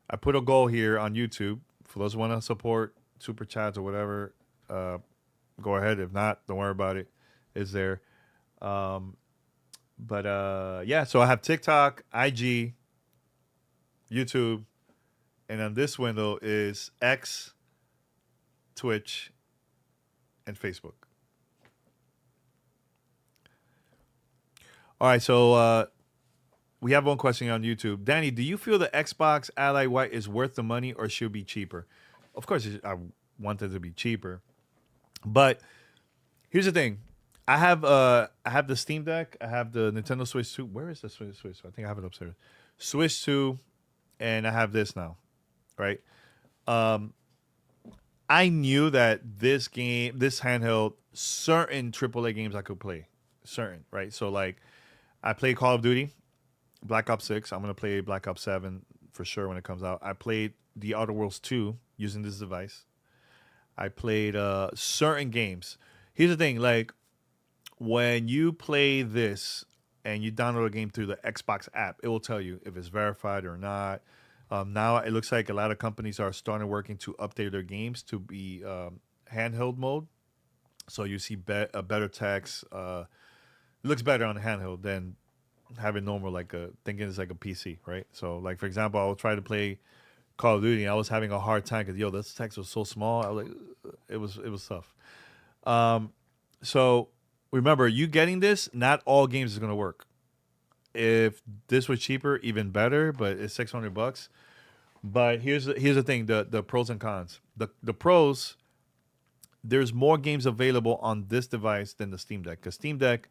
Here on YouTube for those who want to support super chats or whatever. Go ahead. If not, don't worry about it. It's there. Yeah. So I have TikTok, IG, YouTube, and then this window is X, Twitch, and Facebook. All right, so we have one question on YouTube. Danny, do you feel the Xbox Ally White is worth the money or should be cheaper? Of course, I want it to be cheaper. But here's the thing. I have the Steam Deck. I have the Nintendo Switch 2. Where is the Switch? I think I have it upstairs. Switch 2, and I have this now, right? I knew that this handheld, certain AAA games I could play. Certain, right? So, like, I play Call of Duty, Black Ops 6. I'm going to play Black Ops 7 for sure when it comes out. I played The Outer Worlds 2 using this device. I played certain games. Here's the thing, like, when you play this and you download a game through the Xbox app, it will tell you if it's verified or not. Now it looks like a lot of companies are starting working to update their games to be handheld mode. So you see a better text. It looks better on handheld than having normal, like thinking it's like a PC, right? So, like, for example, I will try to play Call of Duty. I was having a hard time because this text was so small. I was like, it was tough. So remember, you getting this, not all games is gonna work. If this was cheaper, even better. But it's $600. But here's the thing: the pros and cons. The pros, there's more games available on this device than the Steam Deck, because Steam Deck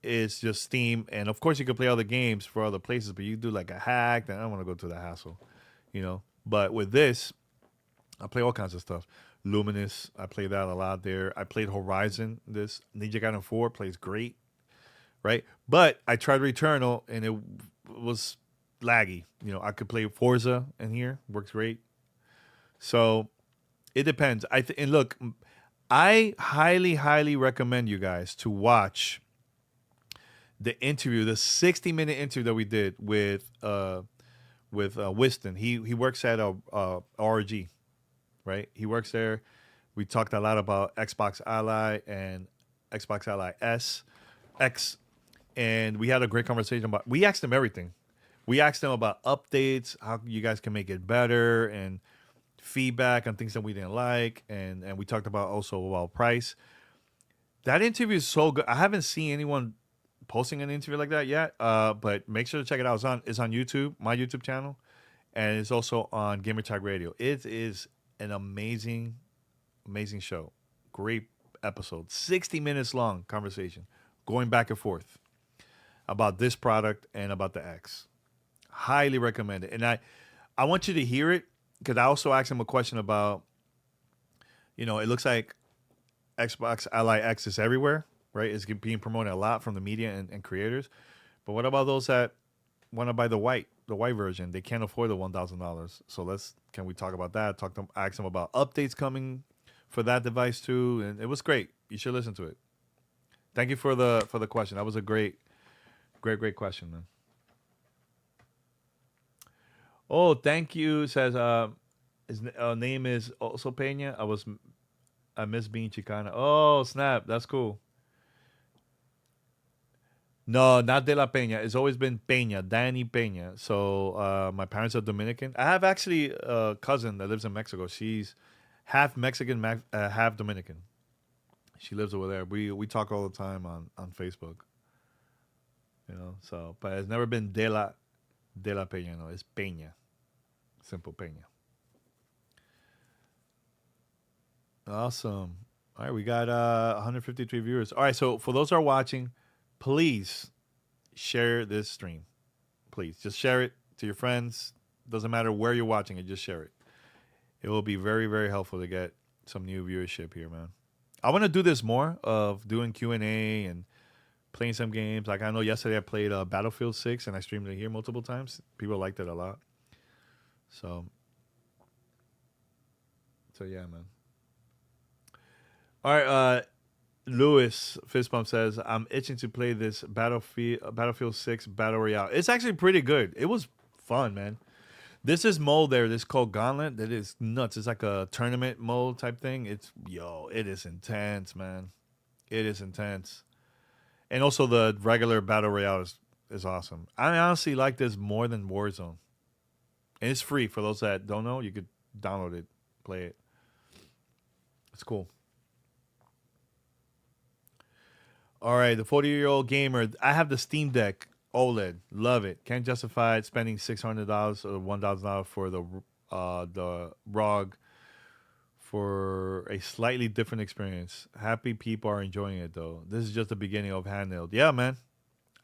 is just Steam, and of course you can play other games for other places, but you do like a hack, then I don't want to go through the hassle, But with this, I play all kinds of stuff. Luminous, I play that a lot there. I played Horizon. This Ninja Gaiden 4 plays great, right? But I tried Returnal, and it was laggy. I could play Forza in here, works great. So it depends. And look, I highly, highly recommend you guys to watch the interview, the 60-minute interview that we did with Whiston. He works at RG, right? He works there. We talked a lot about Xbox Ally and Xbox Ally X, and we had a great conversation about. We asked him everything. We asked him about updates, how you guys can make it better, and feedback on things that we didn't like, and we talked also about price. That interview is so good. I haven't seen anyone posting an interview like that yet, but make sure to check it out. It's on YouTube, my YouTube channel, and it's also on Gamertag Radio. It is an amazing show. Great episode. 60 minutes long conversation, going back and forth about this product and about the X. Highly recommend it. And I want you to hear it, because I also asked him a question about, it looks like Xbox Ally X is everywhere, right? It's being promoted a lot from the media and creators. But what about those that want to buy the white version? They can't afford the $1,000. So can we talk about that? Ask them about updates coming for that device too, and it was great. You should listen to it. Thank you for the question. That was a great question, man. Oh, thank you. Says his name is also Pena. I miss being Chicana. Oh snap, that's cool. No, not De La Peña. It's always been Peña, Danny Peña. So my parents are Dominican. I have actually a cousin that lives in Mexico. She's half Mexican, half Dominican. She lives over there. We talk all the time on Facebook. You know, so but it's never been De La Peña. No, it's Peña, simple Peña. Awesome. All right, we got 153 viewers. All right, so for those who are watching, please share this stream. Please just share it to your friends. Doesn't matter where you're watching it, just share it. It will be very, very helpful to get some new viewership here, man. I want to do this more of doing Q&A and playing some games. Like I know yesterday I played Battlefield 6 and I streamed it here multiple times. People liked it a lot. So yeah, man. All right, Lewis Fistbump says I'm itching to play this Battlefield 6 Battle Royale. It's actually pretty good. It was fun, man. This is mode there. This is called Gauntlet. That is nuts. It's like a tournament mode type thing. It is intense, man. It is intense. And also the regular Battle Royale is awesome. I honestly like this more than Warzone. And it's free for those that don't know. You could download it, play it. It's cool. All right, the 40-year-old gamer. I have the Steam Deck OLED. Love it. Can't justify it spending $600 or $1,000 for the ROG for a slightly different experience. Happy people are enjoying it though. This is just the beginning of handheld. Yeah, man.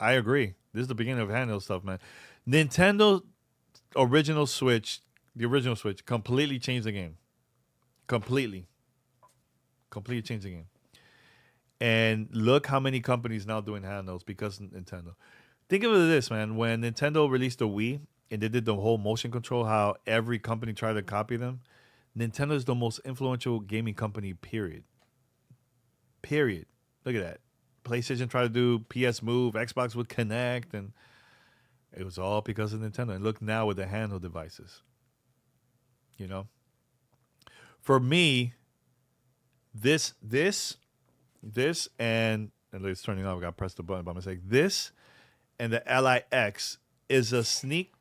I agree. This is the beginning of handheld stuff, man. Nintendo original Switch, the original Switch, completely changed the game. Completely changed the game. And look how many companies now doing handhelds because of Nintendo. Think of it this, man. When Nintendo released the Wii and they did the whole motion control, how every company tried to copy them. Nintendo is the most influential gaming company, period. Period. Look at that. PlayStation tried to do PS Move, Xbox would Connect, and it was all because of Nintendo. And look now with the handheld devices. You know? For me, this and it's turning off. I got to press the button by mistake. This and the LIX is a sneak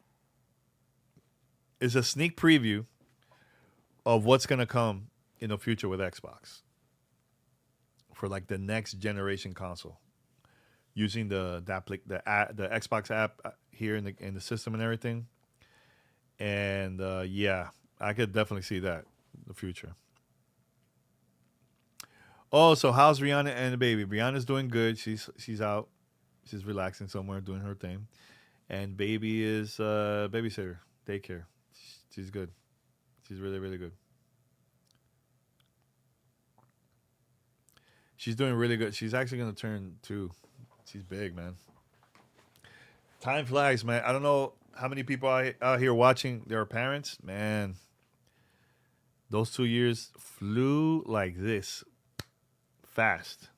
preview of what's gonna come in the future with Xbox for like the next generation console, using the Xbox app here in the system and everything. And yeah, I could definitely see that in the future. Oh, so how's Rihanna and the baby? Rihanna's doing good. She's out. She's relaxing somewhere, doing her thing. And baby is babysitter, daycare. She's good. She's really, really good. She's doing really good. She's actually gonna turn 2. She's big, man. Time flies, man. I don't know how many people out here watching their parents. Man, those 2 years flew like this. Fast.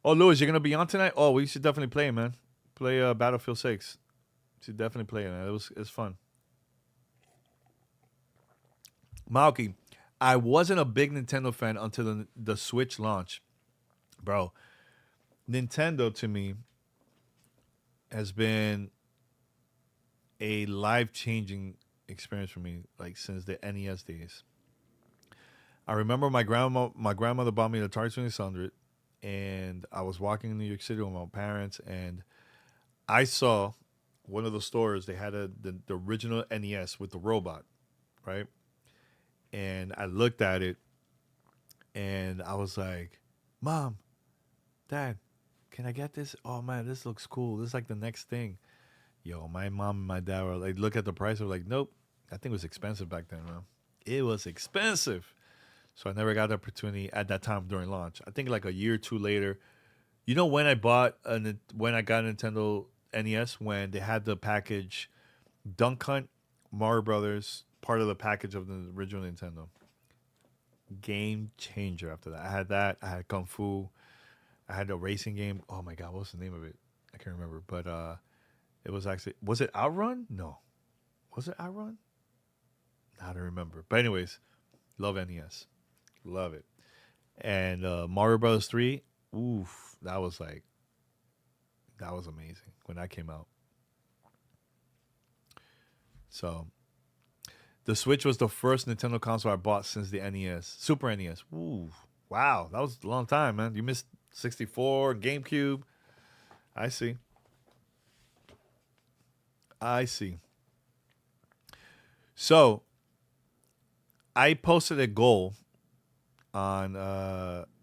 Oh, Louis, you're gonna be on tonight? Oh, we should definitely play, man. Play Battlefield 6. Should definitely play it, man. It's fun. Malky, I wasn't a big Nintendo fan until the Switch launch. Bro, Nintendo to me has been a life-changing experience for me, like since the NES days. I remember my grandmother bought me the Atari 2600, and I was walking in New York City with my parents, and I saw one of the stores. They had the original NES with the robot, right? And I looked at it, and I was like, "Mom, Dad, can I get this? Oh man, this looks cool. This is like the next thing." Yo, my mom and my dad were like, look at the price. They were like, "Nope." I think it was expensive back then, man. It was expensive. So I never got the opportunity at that time during launch. I think like a year or two later. You know when I when I got a Nintendo NES, when they had the package Dunk Hunt, Mario Brothers, part of the package of the original Nintendo. Game changer after that. I had that. I had Kung Fu. I had a racing game. Oh my god, what's the name of it? I can't remember. But it was actually, was it Outrun? No. Was it Outrun? I don't remember. But anyways, love NES. Love it. And Mario Brothers 3, oof, that was amazing when that came out. So the Switch was the first Nintendo console I bought since the NES. Super NES. Ooh, wow. That was a long time, man. You missed 64, GameCube. I see. I see. So I posted a goal on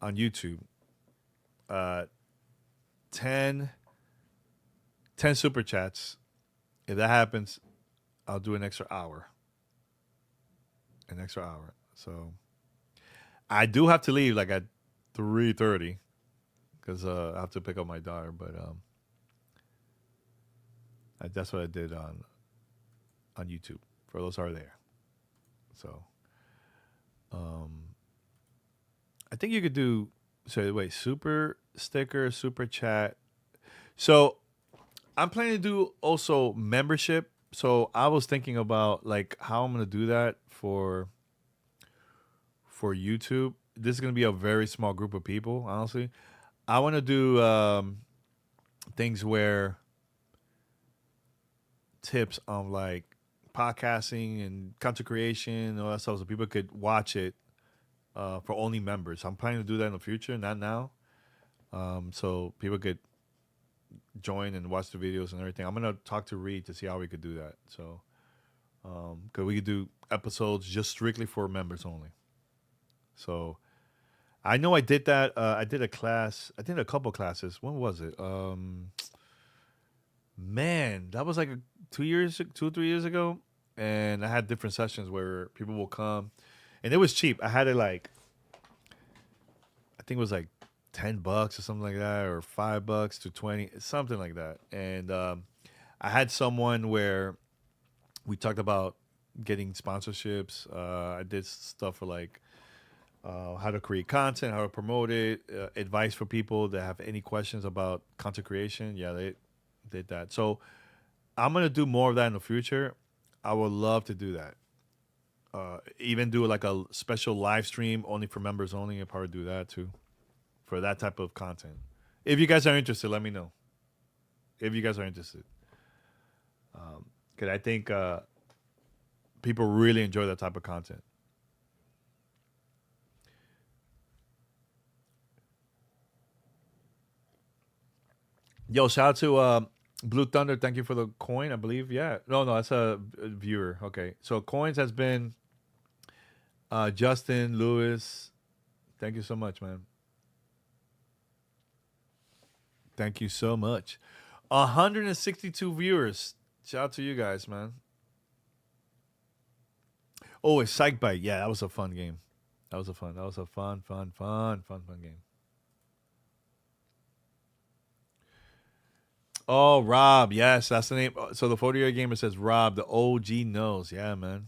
YouTube. 10 super chats. If that happens, I'll do an extra hour. So I do have to leave like at 3:30 because I have to pick up my daughter. But that's what I did on YouTube for those who are there. So I think you could do. So wait, super sticker, super chat. So I'm planning to do also membership. So I was thinking about like how I'm gonna do that for YouTube. This is gonna be a very small group of people. Honestly, I want to do things where tips on like podcasting and content creation and all that stuff, so people could watch it for only members. I'm planning to do that in the future, not now. So people could join and watch the videos and everything. I'm gonna talk to Reed to see how we could do that. So, cause we could do episodes just strictly for members only. So, I know I did that. I did a class. I did a couple classes. When was it? Man, that was like 2 or 3 years ago. And I had different sessions where people will come, and it was cheap. I had it like, I think it was like $10 or something like that, or $5 to 20, something like that. And I had someone where we talked about getting sponsorships. I did stuff for like how to create content, how to promote it, advice for people that have any questions about content creation. Yeah, they did that. So I'm gonna do more of that in the future. I would love to do that. Even do like a special live stream only for members only. I'll probably do that too, for that type of content. If you guys are interested, let me know. If you guys are interested, because I think people really enjoy that type of content. Yo, shout out to Blue Thunder. Thank you for the coin, I believe. Yeah. No, that's a viewer. Okay. So coins has been Justin, Lewis. Thank you so much, man. Thank you so much. 162 viewers. Shout out to you guys, man. Oh, it's Psych Bite. Yeah, that was a fun game. That was a fun game. Oh, Rob. Yes, that's the name. So the 40-year gamer says Rob, the OG knows. Yeah, man.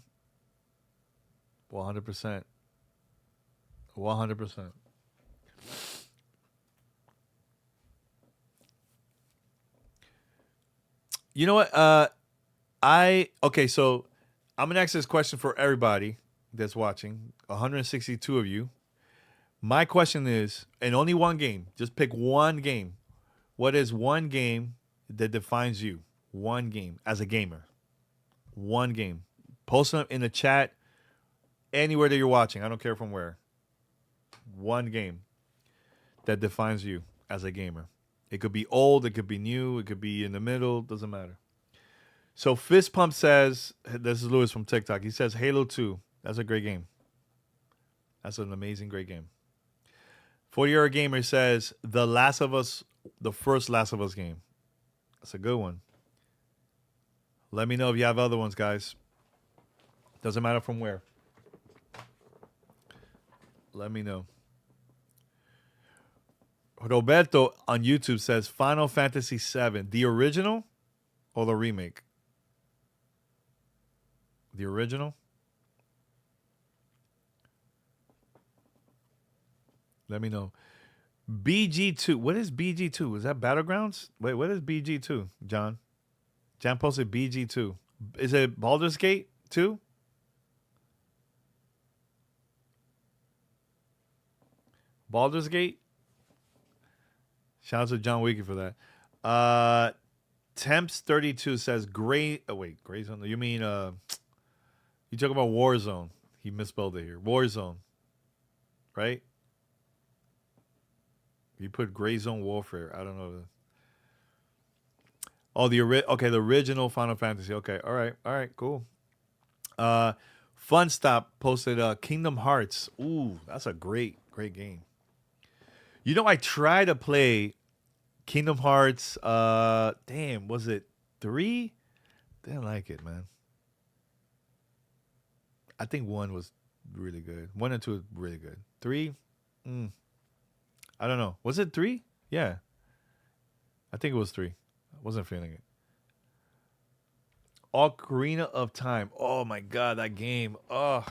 100%. 100%. You know what? Okay, so I'm gonna ask this question for everybody that's watching. 162 of you. My question is, and only one game. Just pick one game. What is one game that defines you? One game as a gamer. One game. Post them in the chat anywhere that you're watching. I don't care from where. One game that defines you as a gamer. It could be old, it could be new, it could be in the middle, doesn't matter. So Fist Pump says, this is Lewis from TikTok. He says Halo 2. That's a great game. That's an amazing, great game. 40-year gamer says The Last of Us, the first Last of Us game. That's a good one. Let me know if you have other ones, guys. Doesn't matter from where. Let me know. Roberto on YouTube says Final Fantasy VII, the original or the remake? The original? Let me know. BG2. What is BG2? Is that Battlegrounds? Wait, what is BG2, John? John posted BG2. Is it Baldur's Gate 2? Baldur's Gate? Shout out to John Wicky for that. Temps32 says Gray. Oh, wait. Gray Zone. You mean, you talk about Warzone. He misspelled it here. Warzone. Right? You put Gray Zone Warfare. I don't know. Oh, okay, the original Final Fantasy. Okay, all right, cool. Fun Stop posted Kingdom Hearts. Ooh, that's a great game. You know, I tried to play Kingdom Hearts. Damn, was it 3? Didn't like it, man. I think 1 was really good. 1 and 2 was really good. 3, I don't know. Was it 3? Yeah, I think it was 3. I wasn't feeling it. Ocarina of Time. Oh my god, that game. Oh,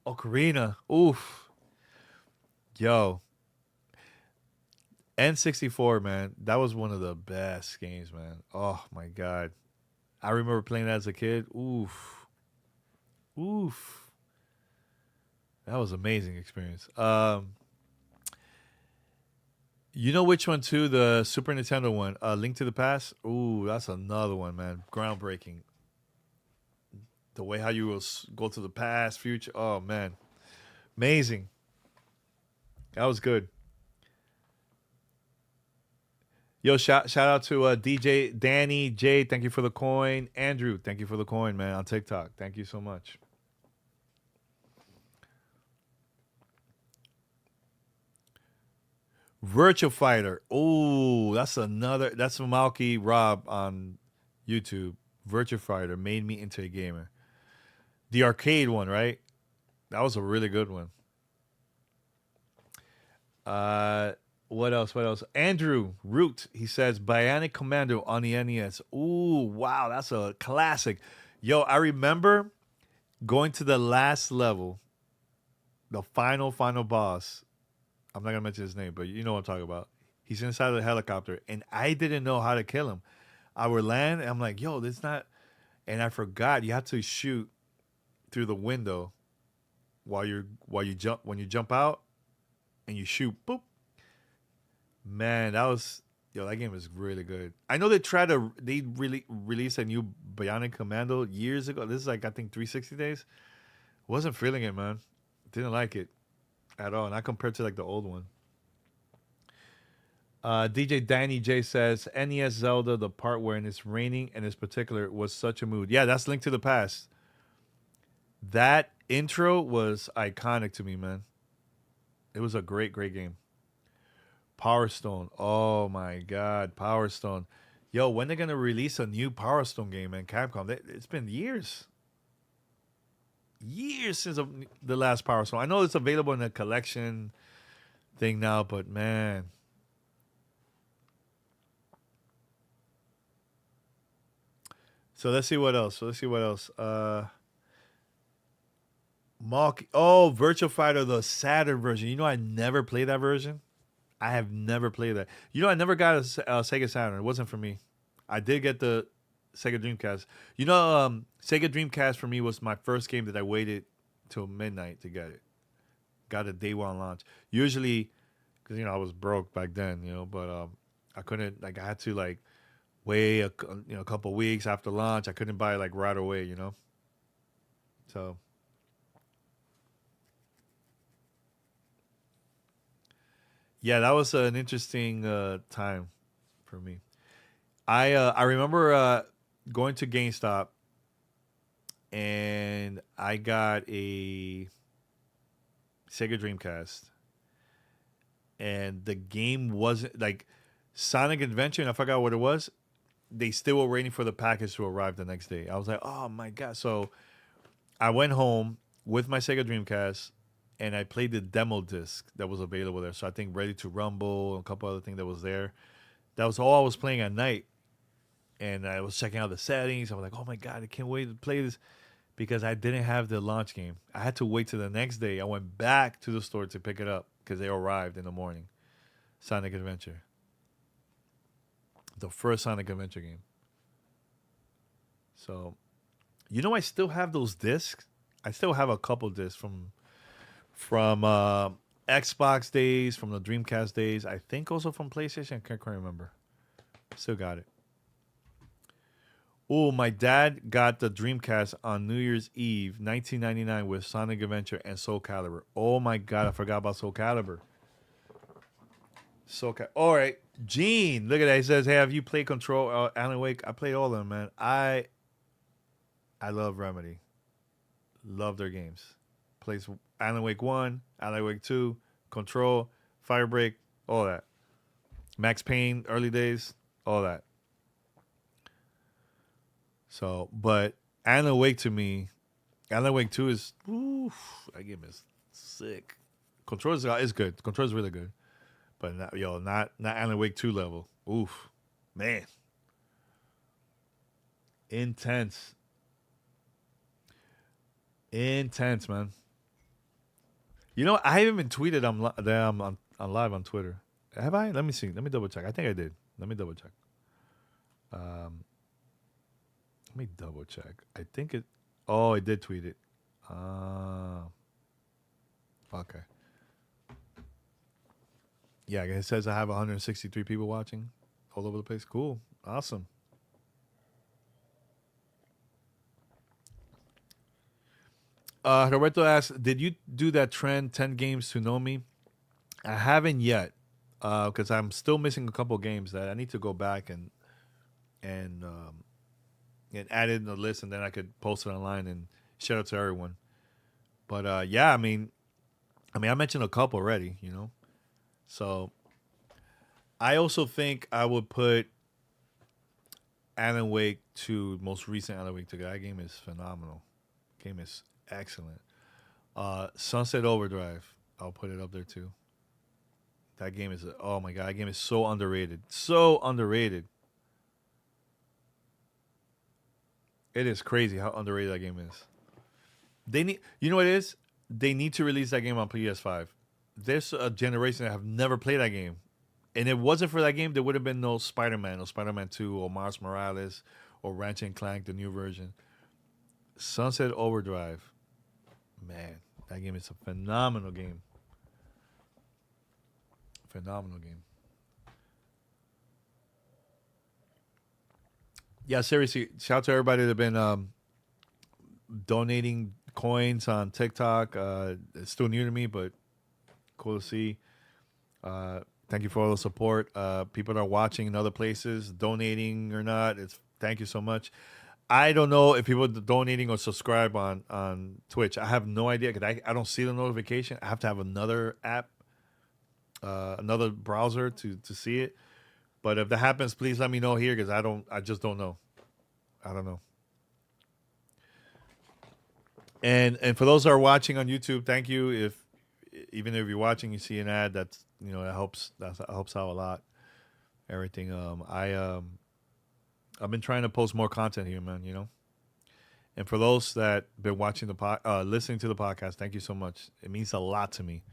Ocarina. Oof. Yo. N64, man. That was one of the best games, man. Oh my god. I remember playing that as a kid. Oof. Oof. That was an amazing experience. You know which one too? The Super Nintendo one. Link to the Past. Ooh, that's another one, man. Groundbreaking. The way how you will go to the past, future. Oh man, amazing. That was good. Yo, shout out to DJ Danny J. Thank you for the coin. Andrew, thank you for the coin, man, on TikTok. Thank you so much. Virtual Fighter. Oh, that's another. That's Malky Rob on YouTube. Virtual Fighter made me into a gamer. The arcade one, right? That was a really good one. What else? What else? Andrew Root. He says Bionic Commando on the NES. Ooh, wow, that's a classic. Yo, I remember going to the last level, the final boss. I'm not gonna mention his name, but you know what I'm talking about. He's inside of the helicopter, and I didn't know how to kill him. I would land, and I'm like, yo, this not. And I forgot you have to shoot through the window while you jump when you jump out, and you shoot. Boop. Man, that game was really good. I know they really released a new Bionic Commando years ago. This is like I think 360 days. Wasn't feeling it, man. Didn't like it at all, not compared to like the old one. DJ Danny J says NES Zelda, the part where it's raining and it's particular was such a mood. Yeah, that's Link to the Past. That intro was iconic to me, man. It was a great game. Power Stone. Oh my God, Power Stone. Yo, when they gonna release a new Power Stone game, man? Capcom. It's been years since the last Power Stone. I know it's available in a collection thing now, but man. So let's see what else. Virtual Fighter, the Saturn version. You know, I never played that version. I have never played that. You know, I never got a Sega Saturn. It wasn't for me. I did get the Sega Dreamcast. You know, Sega Dreamcast for me was my first game that I waited till midnight to get it. Got it day one launch. Usually, because I was broke back then, but I couldn't I had to wait a couple weeks after launch. I couldn't buy it right away, So yeah, that was an interesting time for me. I remember going to GameStop and I got a Sega Dreamcast, and the game wasn't Sonic Adventure, and I forgot what it was. They still were waiting for the package to arrive the next day. I was like, oh my God. So I went home with my Sega Dreamcast and I played the demo disc that was available there. So I think Ready to Rumble and a couple other things that was there. That was all I was playing at night. And I was checking out the settings. I was like, oh my God, I can't wait to play this. because I didn't have the launch game. I had to wait till the next day. I went back to the store to pick it up because they arrived in the morning. Sonic Adventure. The first Sonic Adventure game. So, I still have those discs. I still have a couple discs from Xbox days, from the Dreamcast days. I think also from PlayStation. I can't quite remember. Still got it. Oh, my dad got the Dreamcast on New Year's Eve, 1999, with Sonic Adventure and Soul Calibur. Oh my God, I forgot about Soul Calibur. All right, Gene, look at that. He says, "Hey, have you played Control, Alan Wake?" I played all of them, man. I love Remedy. Love their games. Plays Alan Wake 1, Alan Wake 2, Control, Firebreak, all that. Max Payne, early days, all that. So, but Alan Wake to me, Alan Wake 2 is, that game is sick. Control is good. Control is really good. But not Alan Wake 2 level. Oof. Man. Intense. Intense, man. I haven't been tweeted that I'm on live on Twitter. Have I? Let me see. Let me double check. I think I did. Let me double check. Let me double check. I think it. Oh, I did tweet it. Okay. Yeah, it says I have 163 people watching all over the place. Cool. Awesome. Roberto asks, did you do that trend 10 games to know me? I haven't yet because I'm still missing a couple games that I need to go back and add it in the list, and then I could post it online and shout out to everyone. But yeah, I mean, I mentioned a couple already, So I also think I would put Alan Wake 2, most recent Alan Wake 2. That game is phenomenal. Game is excellent. Sunset Overdrive, I'll put it up there too. That game is, oh my God, that game is so underrated. So underrated. It is crazy how underrated that game is. They need, what it is? They need to release that game on PS5. There's a generation that have never played that game. And if it wasn't for that game, there would have been no Spider-Man, or Spider-Man 2, or Miles Morales, or Ratchet and Clank, the new version. Sunset Overdrive. Man, that game is a phenomenal game. Phenomenal game. Yeah, seriously, shout out to everybody that have been donating coins on TikTok. It's still new to me, but cool to see. Thank you for all the support. People that are watching in other places, donating or not, thank you so much. I don't know if people are donating or subscribe on Twitch. I have no idea because I don't see the notification. I have to have another app, another browser to see it. But if that happens, please let me know here because I just don't know. I don't know. And for those that are watching on YouTube, thank you. Even if you're watching, you see an ad, that helps out a lot. Everything. I've been trying to post more content here, man. And for those that been watching listening to the podcast, thank you so much. It means a lot to me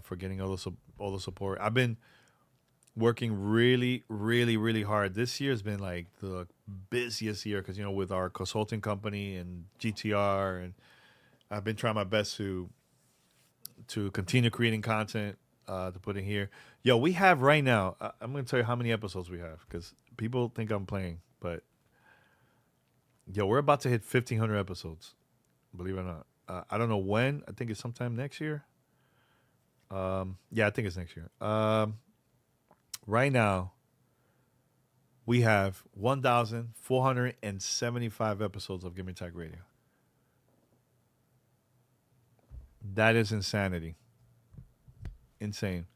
for getting all the support. I've been working really, really, really hard. This year has been like the busiest year because with our consulting company and GTR, and I've been trying my best to continue creating content to put in here. Yo, we have right now. I'm going to tell you how many episodes we have because people think I'm playing, but yo, we're about to hit 1,500 episodes. Believe it or not. I don't know when. I think it's sometime next year. Yeah, I think it's next year. Right now, we have 1,475 episodes of Give Me Tech Radio. That is insanity. Insane.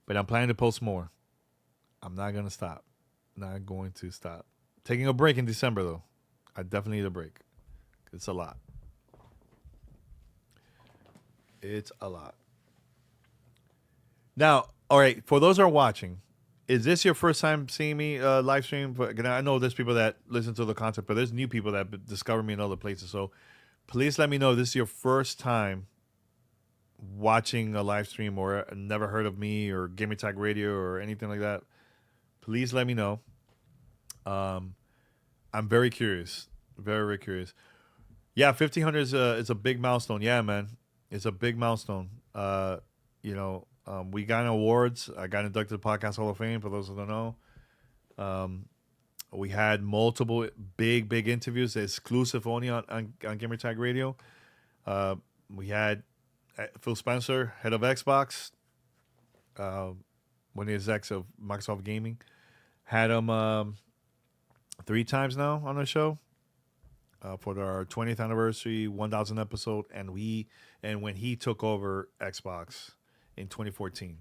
But I'm planning to post more. I'm not going to stop. Not going to stop. Taking a break in December, though. I definitely need a break. It's a lot. It's a lot. Now, all right, for those who are watching, Is this your first time seeing me live stream? But I know there's people that listen to the content, but there's new people that discover me in other places. So please let me know if this is your first time watching a live stream or never heard of me or Gamer Tag Radio or anything like that. Please let me know. Um, I'm very curious, very very curious. Yeah, 1,500 is a big milestone. Yeah, man, it's a big milestone. We got awards. I got inducted to the Podcast Hall of Fame. For those who don't know, um, we had multiple big interviews, exclusive only on Gamer Tag Radio. We had Phil Spencer, head of Xbox, uh, one of the execs of Microsoft Gaming, had him three times now on the show for our 20th anniversary, 1,000 episode, and when he took over Xbox in 2014,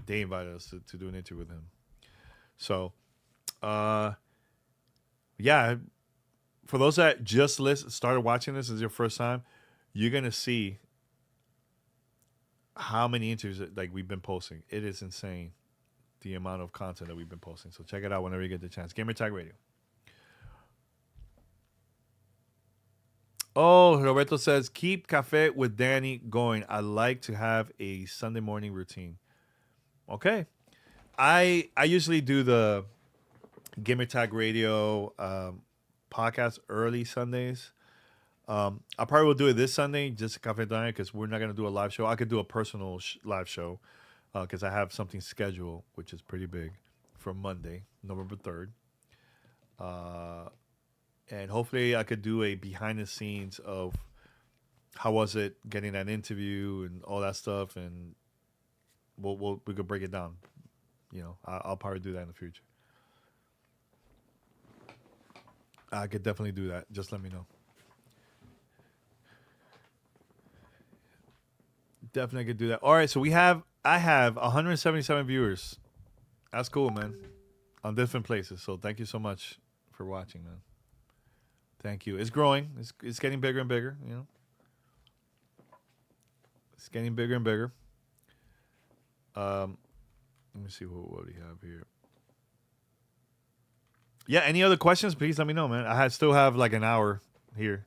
they invited us to do an interview with him. So, yeah, for those that just started watching this is your first time, you're gonna see how many interviews like we've been posting. It is insane the amount of content that we've been posting. So check it out whenever you get the chance. Gamer Tag Radio. Oh, Roberto says, keep Cafe with Danny going. I like to have a Sunday morning routine. Okay. I usually do the Gamer Tag Radio podcast early Sundays. I probably will do it this Sunday, just Cafe Danny, because we're not going to do a live show. I could do a personal live show because I have something scheduled, which is pretty big, for Monday, November 3rd. And hopefully I could do a behind the scenes of how was it getting that interview and all that stuff, and we could break it down. I'll probably do that in the future. I could definitely do that. Just let me know. Definitely could do that. All right, so I have 177 viewers. That's cool, man. On different places. So thank you so much for watching, man. Thank you. It's growing. It's getting bigger and bigger. It's getting bigger and bigger. Let me see what we have here. Yeah. Any other questions? Please let me know, man. Still have like an hour here.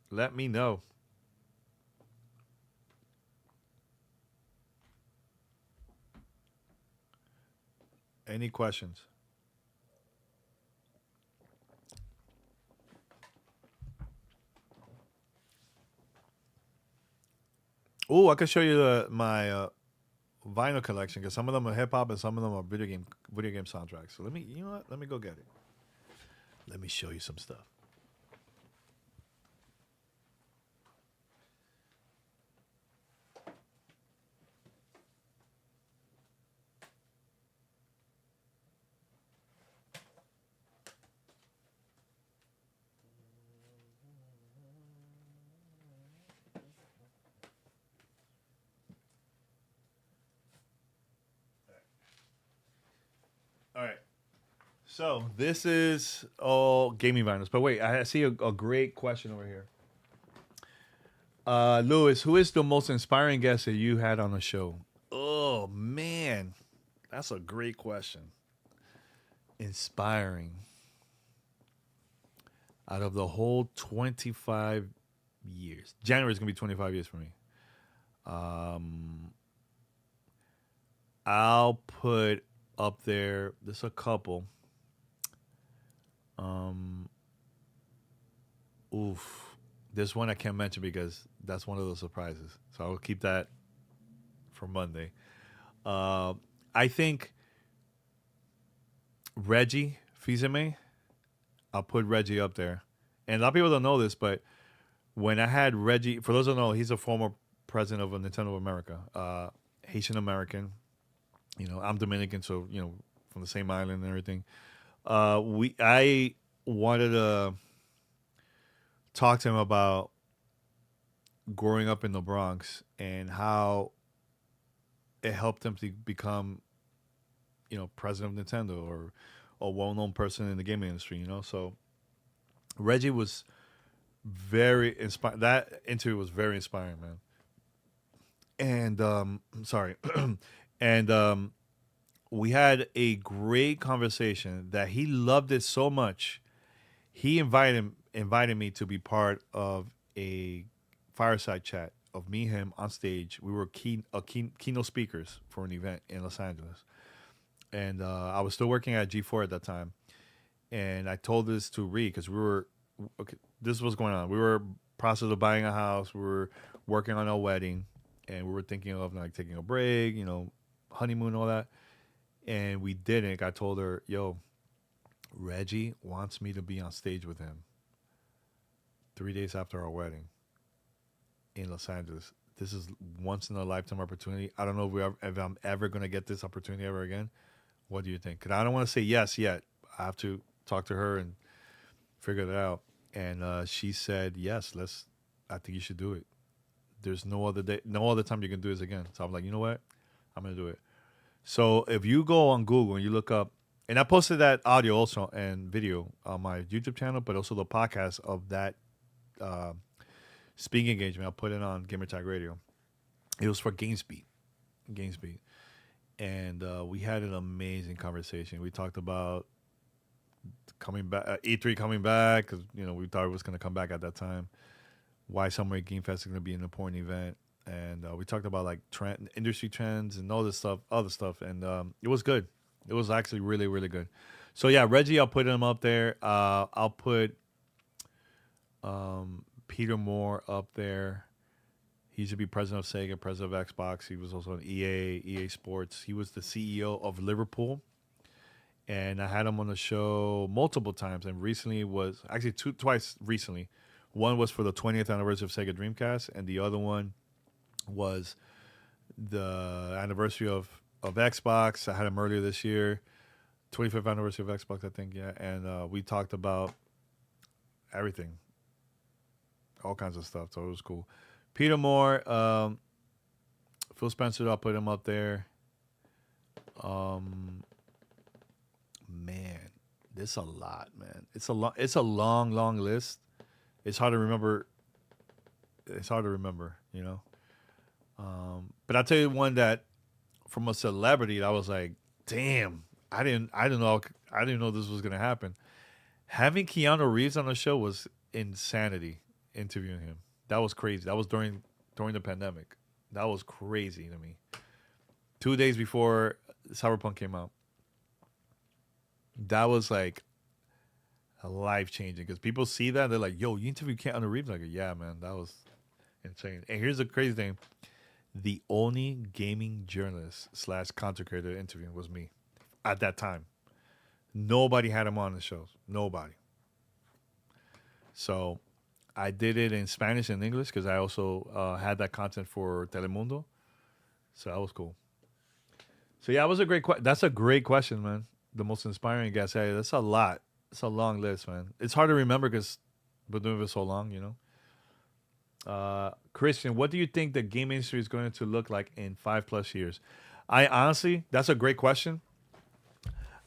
Let me know. Any questions? Oh, I could show you my vinyl collection because some of them are hip hop and some of them are video game soundtracks. So you know what? Let me go get it. Let me show you some stuff. All right. So this is all gaming vinyls. But wait, I see a great question over here. Lewis, who is the most inspiring guest that you had on the show? Oh man, that's a great question. Inspiring. Out of the whole 25 years, January is gonna be 25 years for me. I'll put up there. There's a couple. Oof. There's one I can't mention because that's one of those surprises. So I'll keep that for Monday. I think Reggie Fils-Aimé. I'll put Reggie up there. And a lot of people don't know this, but when I had Reggie, for those who don't know, he's a former president of Nintendo of America, Haitian American. I'm Dominican, so from the same island and everything. I wanted to talk to him about growing up in the Bronx and how it helped him to become, president of Nintendo or a well-known person in the gaming industry. So Reggie was very inspired. That interview was very inspiring, man. and sorry, and we had a great conversation that he loved it so much. He invited me to be part of a fireside chat of me and him on stage. We were keynote speakers for an event in Los Angeles, and I was still working at G4 at that time. And I told this to Reed because we were okay. This was going on. We were process of buying a house. We were working on our wedding, and we were thinking of like taking a break, honeymoon, all that. And we didn't. I told her, "Yo, Reggie wants me to be on stage with him 3 days after our wedding in Los Angeles. This is once in a lifetime opportunity. I don't know if I'm ever gonna get this opportunity ever again. What do you think? Because I don't want to say yes yet. I have to talk to her and figure it out." And she said, "Yes, let's. I think you should do it. There's no other day, no other time you can do this again." So I'm like, you know what? I'm gonna do it. So if you go on Google and you look up, and I posted that audio also and video on my YouTube channel, but also the podcast of that uh, speaking engagement. I'll put it on Gamer Tag Radio. It was for GamesBeat, and we had an amazing conversation. We talked about coming back, E3 coming back, because we thought it was going to come back at that time. Why Summer Game Fest is going to be an important event, and we talked about like industry trends and all this stuff, other stuff, and it was good. It was actually really, really good. So yeah, Reggie, I'll put him up there. I'll put Peter Moore up there. He used to be president of Sega, president of Xbox. He was also on EA Sports. He was the CEO of Liverpool, and I had him on the show multiple times. And recently was actually twice recently. One was for the 20th anniversary of Sega Dreamcast, and the other one was the anniversary of Xbox. I had him earlier this year, 25th anniversary of Xbox, I think. Yeah, and we talked about everything, all kinds of stuff. So it was cool. Peter Moore, Phil Spencer. I'll put him up there. Man, this a lot, man. It's a long, long list. It's hard to remember. It's hard to remember, But I'll tell you one that from a celebrity that I was like, damn, I didn't know this was gonna happen. Having Keanu Reeves on the show was insanity. Interviewing him, that was crazy. That was during the pandemic. That was crazy to me. 2 days before Cyberpunk came out, that was like life changing because people see that they're like, "Yo, you interviewed Keanu Reeves?" Like, yeah, man, that was insane. And here's the crazy thing: the only gaming journalist slash content creator interviewing was me at that time. Nobody had him on the shows. Nobody. So I did it in Spanish and English because I also had that content for Telemundo. So that was cool. So yeah, it was a great. That's a great question, man. The most inspiring guest. Hey, that's a lot. It's a long list, man. It's hard to remember because we're doing it so long. Christian, what do you think the game industry is going to look like in 5+ years? I honestly, that's a great question.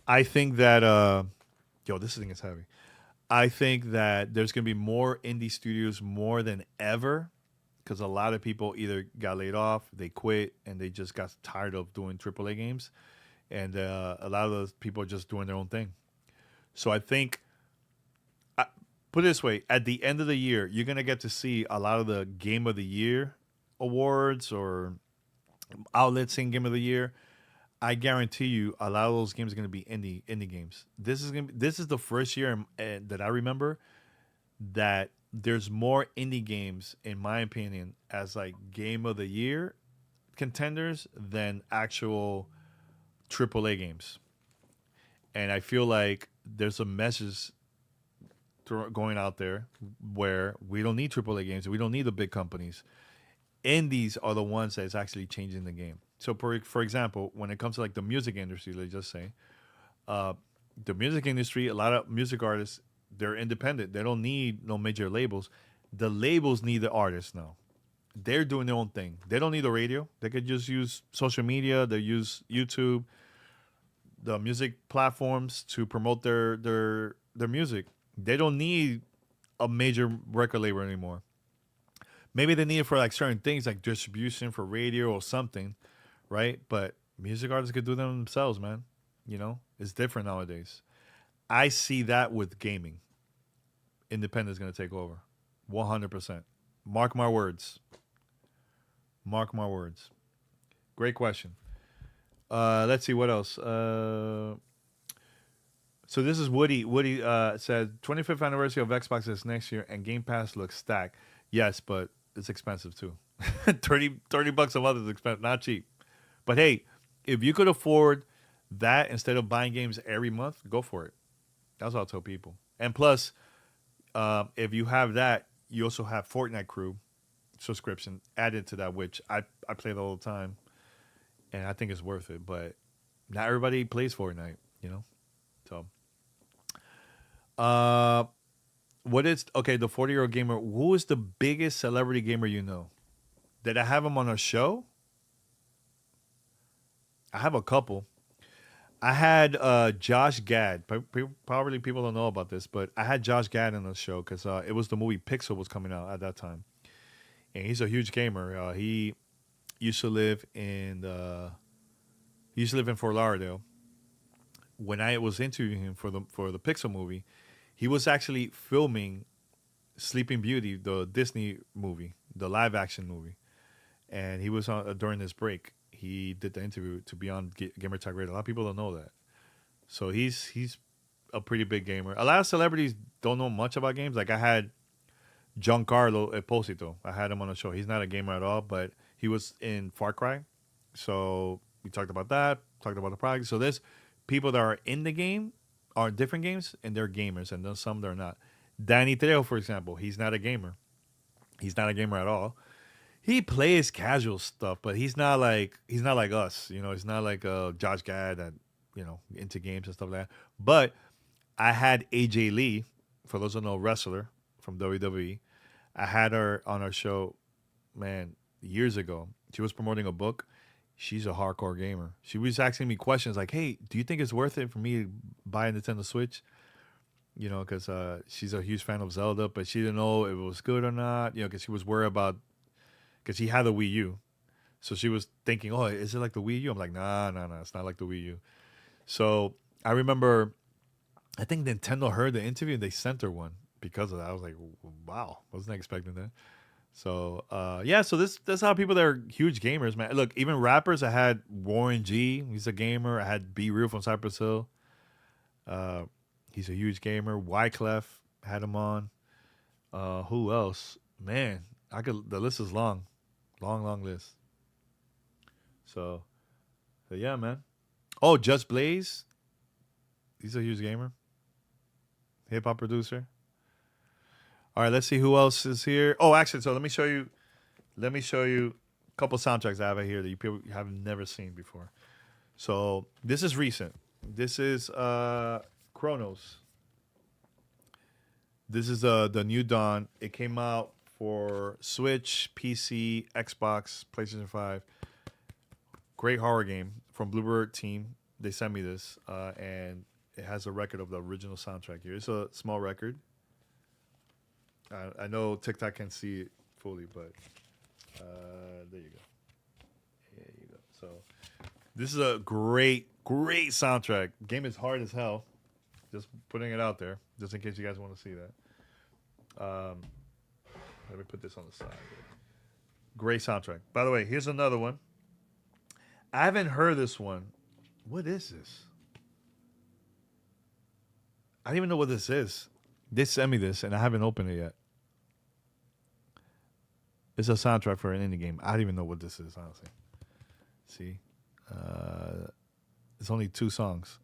I think that, this thing is heavy. I think that there's going to be more indie studios more than ever because a lot of people either got laid off, they quit, and they just got tired of doing AAA games. And a lot of those people are just doing their own thing. So I think, put it this way, at the end of the year, you're going to get to see a lot of the Game of the Year awards or outlets in Game of the Year. I guarantee you, a lot of those games are going to be indie games. This is the first year that I remember that there's more indie games, in my opinion, as like Game of the Year contenders than actual AAA games. And I feel like there's a message going out there where we don't need AAA games. We don't need the big companies. Indies are the ones that's actually changing the game. So, for example, when it comes to like the music industry, let's just say, the music industry, a lot of music artists, they're independent. They don't need no major labels. The labels need the artists now. They're doing their own thing. They don't need the radio. They could just use social media. They use YouTube, the music platforms to promote their music. They don't need a major record label anymore Maybe they need it for like certain things, like distribution for radio or something, right? But music artists could do them themselves, man. You know, it's different nowadays. I see that with gaming. Independent is going to take over, 100%. Mark my words. Mark my words. Great question. Let's see what else. So this is Woody. Woody said 25th anniversary of Xbox is next year, and Game Pass looks stacked. Yes, but it's expensive too. 30 bucks a month is expensive, not cheap. But hey, if you could afford that instead of buying games every month, go for it. That's what I'll tell people. And plus, if you have that, you also have Fortnite Crew subscription added to that, which I play it all the time, and I think it's worth it. But not everybody plays Fortnite, you know. So, uh, what is okay? The 40-year-old gamer. Who is the biggest celebrity gamer you know? Did I have him on a show? I have a couple. I had Josh Gad. Probably people don't know about this, but I had Josh Gad on the show because it was the movie Pixel was coming out at that time, and he's a huge gamer. He used to live in Fort Lauderdale. When I was interviewing him for the Pixel movie, he was actually filming Sleeping Beauty, the Disney movie, the live action movie, and he was on during this break. He did the interview to be on Gamer Tag Radio. A lot of people don't know that. So he's a pretty big gamer. A lot of celebrities don't know much about games. Like I had Giancarlo Esposito. I had him on the show. He's not a gamer at all, but he was in Far Cry. So we talked about that, talked about the product. So there's people that are in the game, are in different games, and they're gamers, and then some they're not. Danny Trejo, for example, he's not a gamer. He's not a gamer at all. He plays casual stuff, but he's not like us. You know, he's not like Josh Gad that into games and stuff like that. But I had AJ Lee, for those who know, wrestler from WWE. I had her on our show, man, years ago. She was promoting a book. She's a hardcore gamer. She was asking me questions like, "Hey, do you think it's worth it for me to buy a Nintendo Switch?" You know, because she's a huge fan of Zelda, but she didn't know if it was good or not. You know, because she was worried about because she had a Wii U, so she was thinking, "Oh, is it like the Wii U?" I'm like, "Nah, nah, nah, it's not like the Wii U." So I remember, I think Nintendo heard the interview and they sent her one because of that. I was like, "Wow, wasn't expecting that." So yeah, so that's how people that are huge gamers, man. Look, even rappers. I had Warren G. He's a gamer. I had B Real from Cypress Hill. Uh, he's a huge gamer. Wyclef had him on. Who else? Man, I could. The list is long, long, long list. So yeah, man. Oh, Just Blaze. He's a huge gamer. Hip hop producer. All right, let's see who else is here. Oh, actually, so let me show you. Let me show you a couple soundtracks I have here that you people have never seen before. So this is recent. This is Chronos. This is the New Dawn. It came out for Switch, PC, Xbox, PlayStation 5. Great horror game from Bluebird Team. They sent me this, and it has a record of the original soundtrack here. It's a small record. I know TikTok can't see it fully, but there you go. There you go. So this is a great, great soundtrack. Game is hard as hell. Just putting it out there, just in case you guys want to see that. Let me put this on the side. Great soundtrack. By the way, here's another one. I haven't heard this one. What is this? I don't even know what this is. They sent me this, and I haven't opened it yet. It's a soundtrack for an indie game. I don't even know what this is, honestly. See? It's only 2 songs.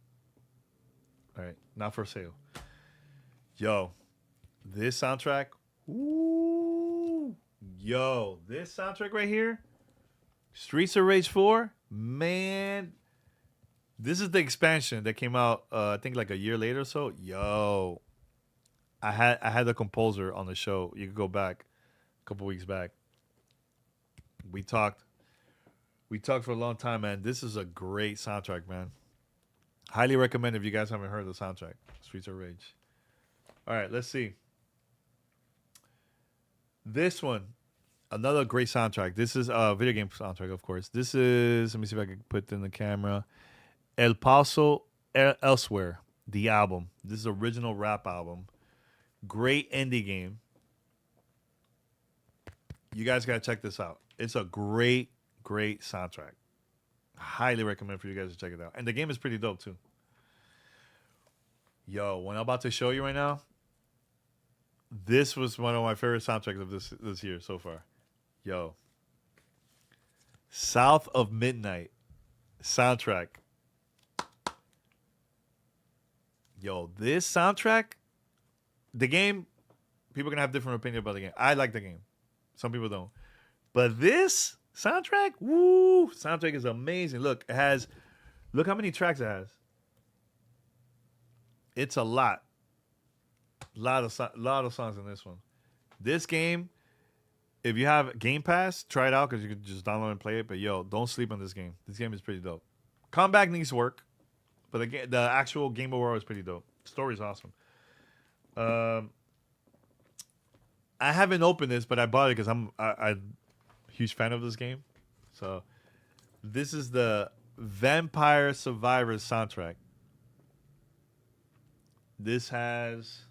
All right. Not for sale. Yo. This soundtrack. Ooh. Yo. This soundtrack right here. Streets of Rage 4. Man. This is the expansion that came out, I think, like a year later or so. Yo. I had the composer on the show. You could go back a couple weeks back. We talked for a long time, man. This is a great soundtrack, man. Highly recommend if you guys haven't heard the soundtrack. Streets of Rage. All right, let's see. This one. Another great soundtrack. This is a video game soundtrack, of course. This is, let me see if I can put it in the camera. El Paso Elsewhere, the album. This is original rap album. Great indie game. You guys gotta check this out. It's a great, great soundtrack. Highly recommend for you guys to check it out. And the game is pretty dope too. Yo, what I'm about to show you right now, this was one of my favorite soundtracks of this year so far. Yo, South of Midnight soundtrack. Yo, this soundtrack, the game, people can have different opinion about the game. I like the game. Some people don't. But this soundtrack, woo, soundtrack is amazing. Look how many tracks it has. It's a lot. Lot of songs in this one. This game, if you have Game Pass, try it out because you can just download and play it. But yo, don't sleep on this game. This game is pretty dope. Comeback needs work, but the actual game overall is pretty dope. Story's awesome. I haven't opened this, but I bought it because I'm a huge fan of this game. So this is the Vampire Survivors soundtrack. This has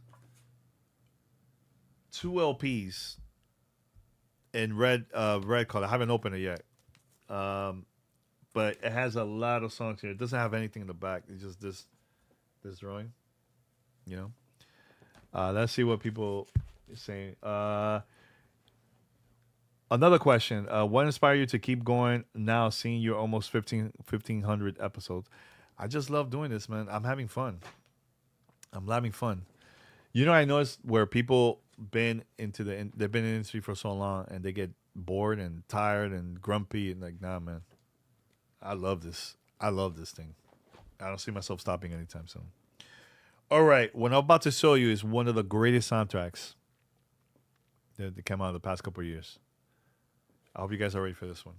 2 LPs in red color. I haven't opened it yet. But it has a lot of songs here. It doesn't have anything in the back. It's just this drawing. You know? Let's see what people are saying. Another question. What inspired you to keep going now, seeing your almost 1,500 episodes? I just love doing this, man. I'm having fun. You know, I noticed where people they've been in the industry for so long and they get bored and tired and grumpy and like, nah, man. I love this thing. I don't see myself stopping anytime soon. All right, what I'm about to show you is one of the greatest soundtracks that came out in the past couple of years. I hope you guys are ready for this one.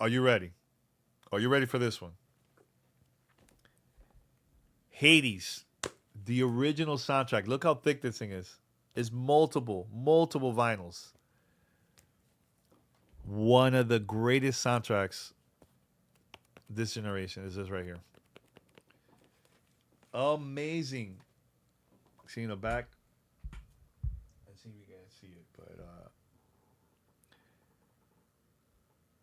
Are you ready? Are you ready for this one? Hades, the original soundtrack. Look how thick this thing is. It's multiple vinyls. One of the greatest soundtracks this generation is this right here. Amazing. See in the back? I think you guys see it, but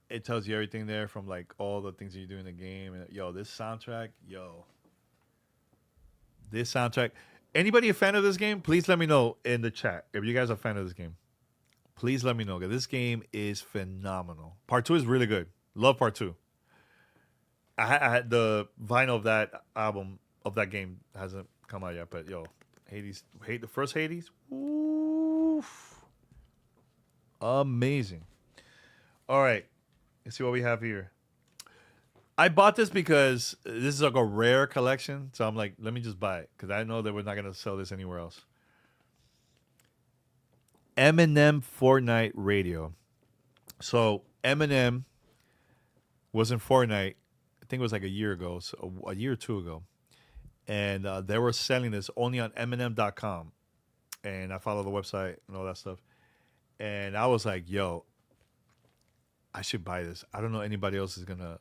it tells you everything there from like all the things that you do in the game. And yo, this soundtrack, this soundtrack. Anybody a fan of this game? Please let me know in the chat if you guys are a fan of this game. Please let me know because this game is phenomenal. Part 2 is really good. Love Part 2. I had the vinyl of that album of that game hasn't come out yet, but yo, the first Hades, oof, amazing. All right, let's see what we have here. I bought this because this is like a rare collection, so I'm like, let me just buy it because I know that we're not gonna sell this anywhere else. Eminem Fortnite Radio. So Eminem was in Fortnite. I think it was like a year ago, so a year or two ago, and they were selling this only on Eminem.com, and I follow the website and all that stuff, and I was like, yo, I should buy this. I don't know anybody else is gonna.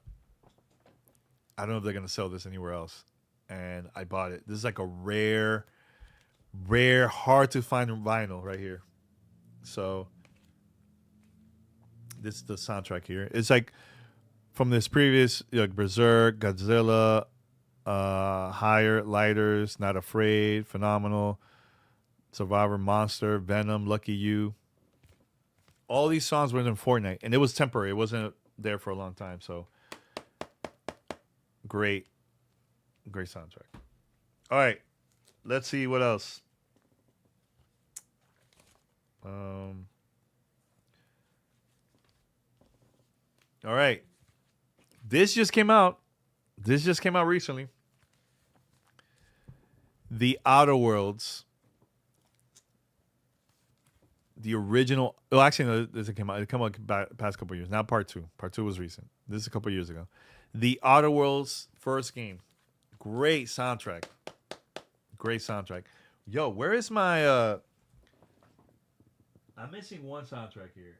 I don't know if they're gonna sell this anywhere else, and I bought it. This is like a rare, hard to find vinyl right here. So this is the soundtrack here. It's like from this previous like Berserk, Godzilla, Higher, Lighters, Not Afraid, Phenomenal, Survivor, Monster, Venom, Lucky You. All these songs were in Fortnite, and it was temporary. It wasn't there for a long time. So great soundtrack. All right, let's see what else. All right. This just came out. This just came out recently. The Outer Worlds. The original. Well, actually, no, this came out. It came out past couple years. Now part 2. Part 2 was recent. This is a couple years ago. The Outer Worlds first game. Great soundtrack. Great soundtrack. Yo, where is my I'm missing one soundtrack here.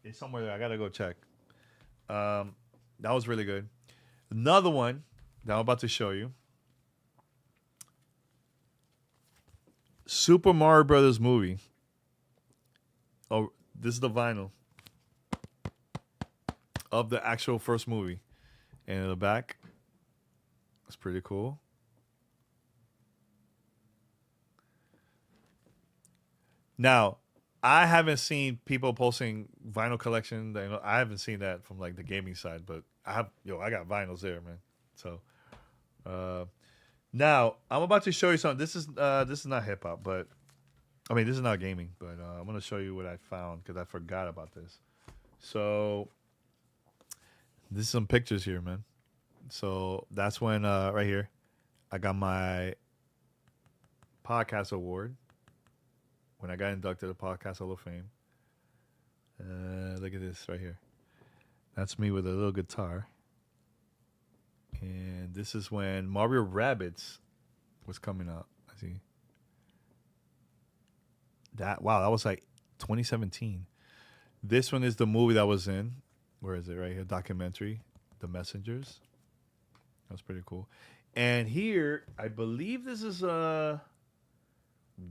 It's somewhere there. I gotta go check. That was really good. Another one that I'm about to show you. Super Mario Brothers movie. Oh, this is the vinyl of the actual first movie. And in the back, it's pretty cool. Now, I haven't seen people posting vinyl collection. I haven't seen that from like the gaming side, but I got vinyls there, man. So, uh, now I'm about to show you something. This is not hip hop, but I mean this is not gaming, but I'm gonna show you what I found because I forgot about this. So, this is some pictures here, man. So that's when right here, I got my podcast award when I got inducted to the Podcast Hall of Fame. Look at this right here. That's me with a little guitar. And this is when Mario Rabbids was coming out. I see. Wow, that was like 2017. This one is the movie that was in. Where is it? Right here, documentary, The Messengers. That's pretty cool. And here, I believe this is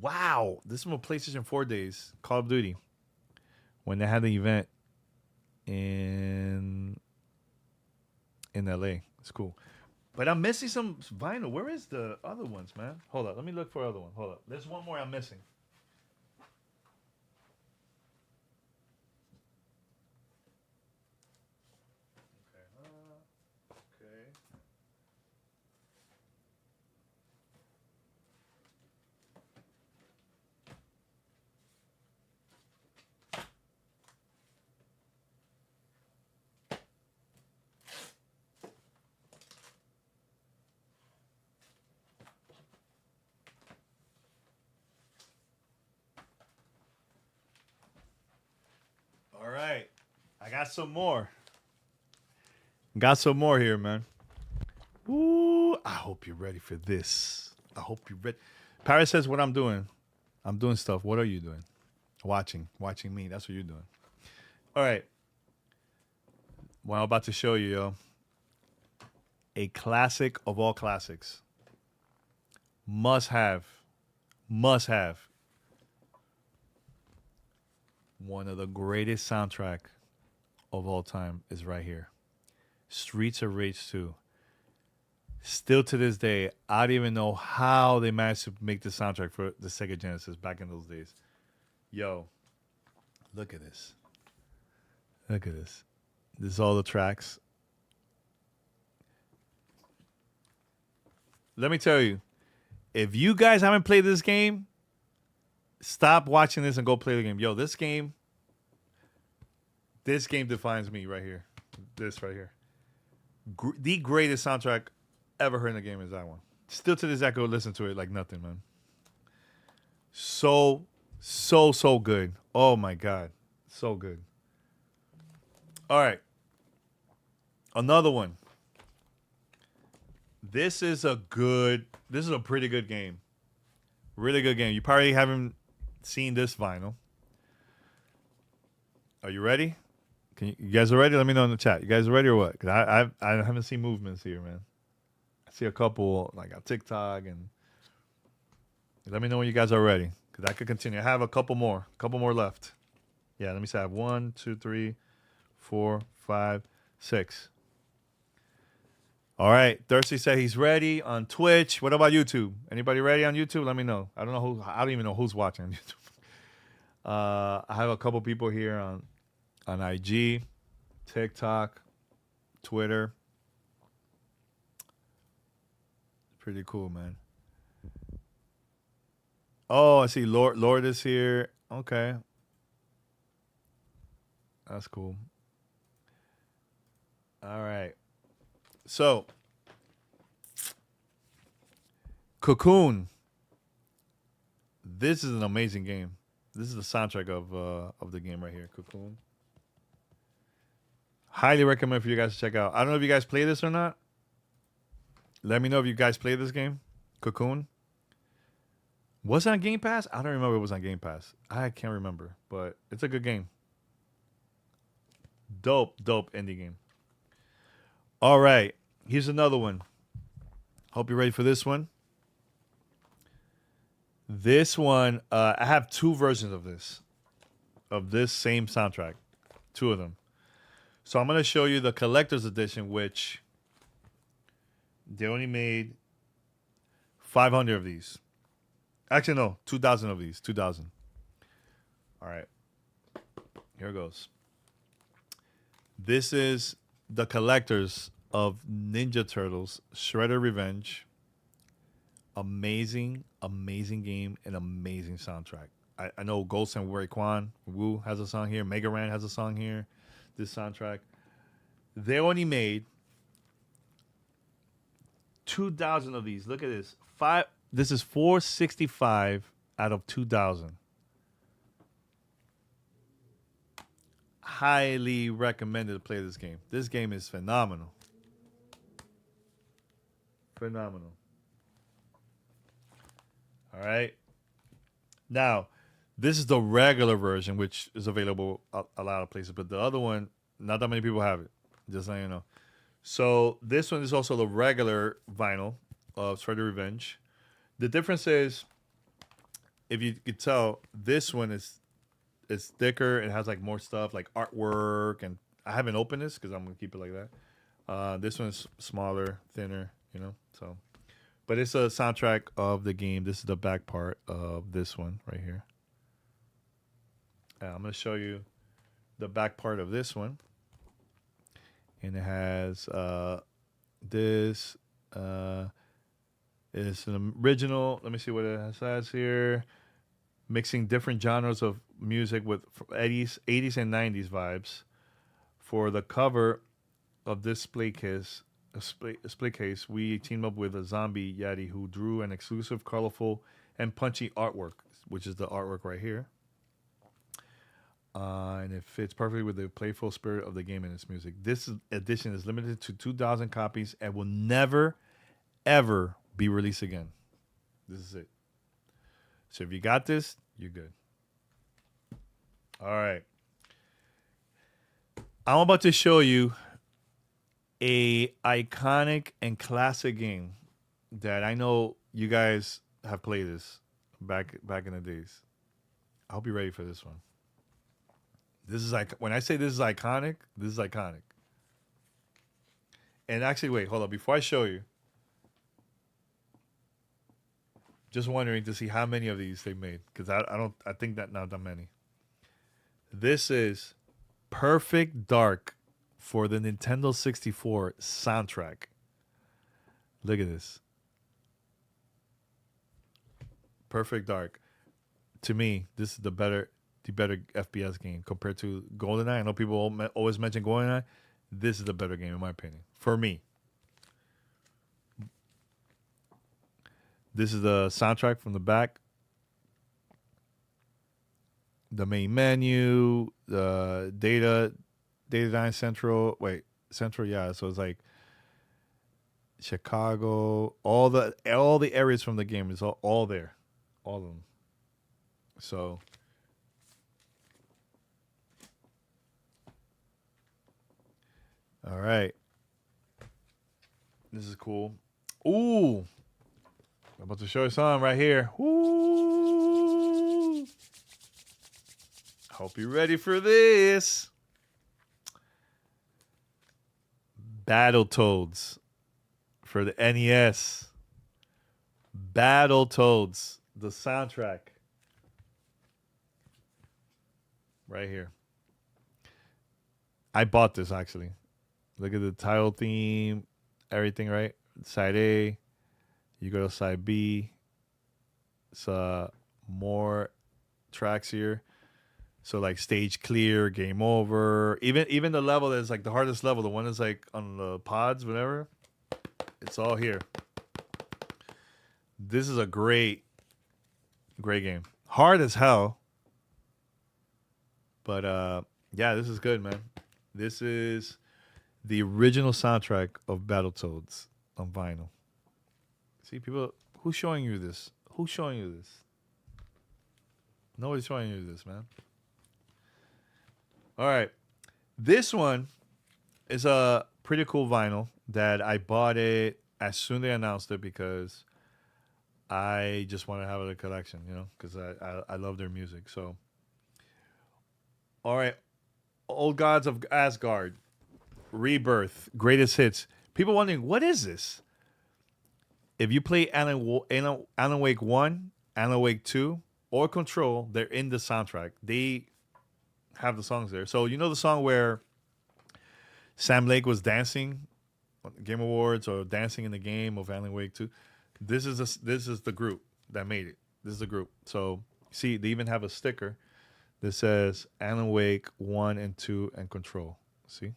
wow, this is from PlayStation 4 days, Call of Duty, when they had the event in LA. It's cool. But I'm missing some vinyl. Where is the other ones, man? Hold up. Let me look for other one. Hold up. There's one more I'm missing. Okay. Okay. All right. I got some more. Got some more here, man. Ooh, I hope you're ready for this. I hope you're ready. Paris says what I'm doing. I'm doing stuff. What are you doing? Watching me. That's what you're doing. All right. What I'm about to show you, yo. A classic of all classics. Must have. Must have. One of the greatest soundtrack of all time is right here. Streets of Rage 2. Still to this day, I don't even know how they managed to make the soundtrack for the Sega Genesis back in those days. Yo, look at this. Look at this. This is all the tracks. Let me tell you, if you guys haven't played this game, stop watching this and go play the game. Yo, this game defines me right here. This right here. The greatest soundtrack ever heard in the game is that one. Still to this day, I go listen to it like nothing, man. So good. Oh my God. So good. All right. Another one. This is a pretty good game. Really good game. You probably haven't seen this vinyl. Are you ready? You guys are ready? Let me know in the chat. You guys are ready or what? Because I haven't seen movements here, man. I see a couple like on TikTok, and let me know when you guys are ready. Because I could continue. I have a couple more left. Yeah, let me see. I have 1, 2, 3, 4, 5, 6. All right. Thirsty said he's ready on Twitch. What about YouTube? Anybody ready on YouTube? Let me know. I don't even know who's watching on YouTube. I have a couple people here on IG, TikTok, Twitter. Pretty cool, man. Oh, I see Lord is here. Okay. That's cool. All right. So, Cocoon. This is an amazing game. This is the soundtrack of the game right here, Cocoon. Highly recommend for you guys to check out. I don't know if you guys play this or not. Let me know if you guys play this game, Cocoon. Was it on Game Pass? I don't remember if it was on Game Pass. I can't remember, but it's a good game. Dope, dope indie game. All right, here's another one. Hope you're ready for this one. This one, I have two versions of this same soundtrack, two of them. So I'm gonna show you the collector's edition, which they only made 500 of these. Actually, no, 2,000 of these. 2,000. All right, here it goes. This is the collectors of Ninja Turtles: Shredder Revenge. Amazing, amazing game and amazing soundtrack. I know Ghost and Raekwon Wu has a song here. Mega Ran has a song here. This soundtrack. They only made 2,000 of these. Look at this. This is 465 out of 2,000. Highly recommended to play this game. This game is phenomenal. Phenomenal. All right. Now, this is the regular version, which is available a lot of places, but the other one, not that many people have it. Just letting you know. So this one is also the regular vinyl of Shredder Revenge. The difference is, if you could tell, this one is thicker. It has like more stuff, like artwork, and I haven't opened this because I'm gonna keep it like that. This one's smaller, thinner, So, but it's a soundtrack of the game. This is the back part of this one right here. I'm gonna show you the back part of this one, and it has this. It's an original. Let me see what it says here. Mixing different genres of music with 80s and 90s vibes. For the cover of this display case, we teamed up with a zombie Yeti who drew an exclusive, colorful, and punchy artwork, which is the artwork right here. And it fits perfectly with the playful spirit of the game and its music. This edition is limited to 2,000 copies and will never, ever be released again. This is it. So if you got this, you're good. All right. I'm about to show you a iconic and classic game that I know you guys have played this back in the days. I hope you're ready for this one. This is like when I say this is iconic, this is iconic. And actually, wait, hold on. Before I show you, just wondering to see how many of these they made, because I think that not that many. This is Perfect Dark for the Nintendo 64 soundtrack. Look at this. Perfect Dark. To me, this is the better FPS game compared to GoldenEye. I know people always mention GoldenEye. This is the better game in my opinion. For me. This is the soundtrack from the back. The main menu, the Data Central. Wait, Central, yeah. So it's like Chicago. All the areas from the game is all there. All of them. So all right. This is cool. Ooh. I'm about to show you something right here. Ooh. Hope you're ready for this. Battletoads for the NES. Battletoads, the soundtrack. Right here. I bought this actually. Look at the title theme, everything, right? Side A. You go to side B. It's more tracks here. So like stage clear, game over. Even the level that's like the hardest level, the one that's like on the pods, whatever. It's all here. This is a great game. Hard as hell. But yeah, this is good, man. This is the original soundtrack of Battletoads on vinyl. See, people, who's showing you this? Who's showing you this? Nobody's showing you this, man. All right. This one is a pretty cool vinyl that I bought it as soon as they announced it because I just want to have it in a collection, because I love their music. So, all right, Old Gods of Asgard, Rebirth, Greatest Hits. People wondering, what is this? If you play Alan Wake 1, Alan Wake 2, or Control, they're in the soundtrack. They have the songs there. So, you know the song where Sam Lake was dancing on the Game Awards or dancing in the game of Alan Wake 2? This is the group that made it. This is the group. So, see, they even have a sticker that says Alan Wake 1 and 2 and Control. See?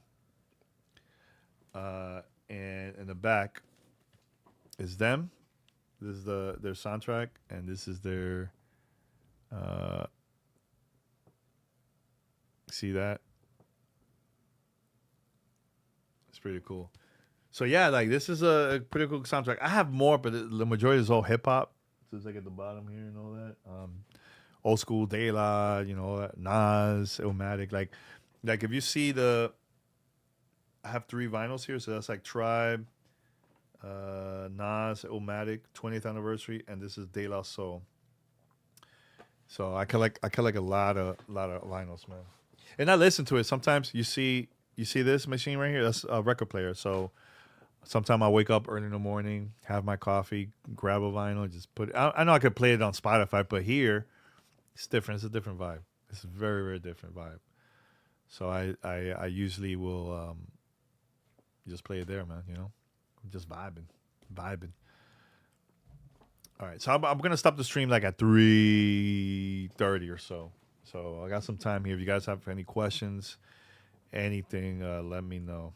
And in the back is them. This is their soundtrack, and this is their. See that? It's pretty cool. So yeah, like this is a pretty cool soundtrack. I have more, but the majority is all hip hop. So it's like at the bottom here and all that. Old school De La, all that. Nas, Illmatic. Like if you see I have 3 vinyls here, so that's like Tribe, Nas, Illmatic, 20th anniversary, and this is De La Soul. So I collect a lot of vinyls, man. And I listen to it. Sometimes you see this machine right here. That's a record player. So sometimes I wake up early in the morning, have my coffee, grab a vinyl, just put it. I know I could play it on Spotify, but here it's different. It's a different vibe. It's a very, very different vibe. So I usually will just play it there, man. Just vibing. All right, so I'm gonna stop the stream like at 3:30 or so. So I got some time here. If you guys have any questions, anything, let me know.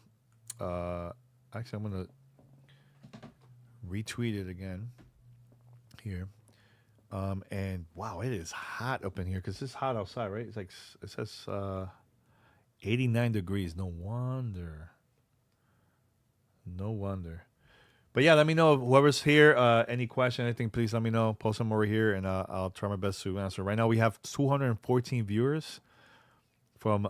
Actually, I'm gonna retweet it again here. And wow, it is hot up in here because it's hot outside, right? It's like it says 89 degrees. No wonder. No wonder. But yeah, let me know if whoever's here. Any question, anything, please let me know. Post them over here, and I'll try my best to answer. Right now, we have 214 viewers from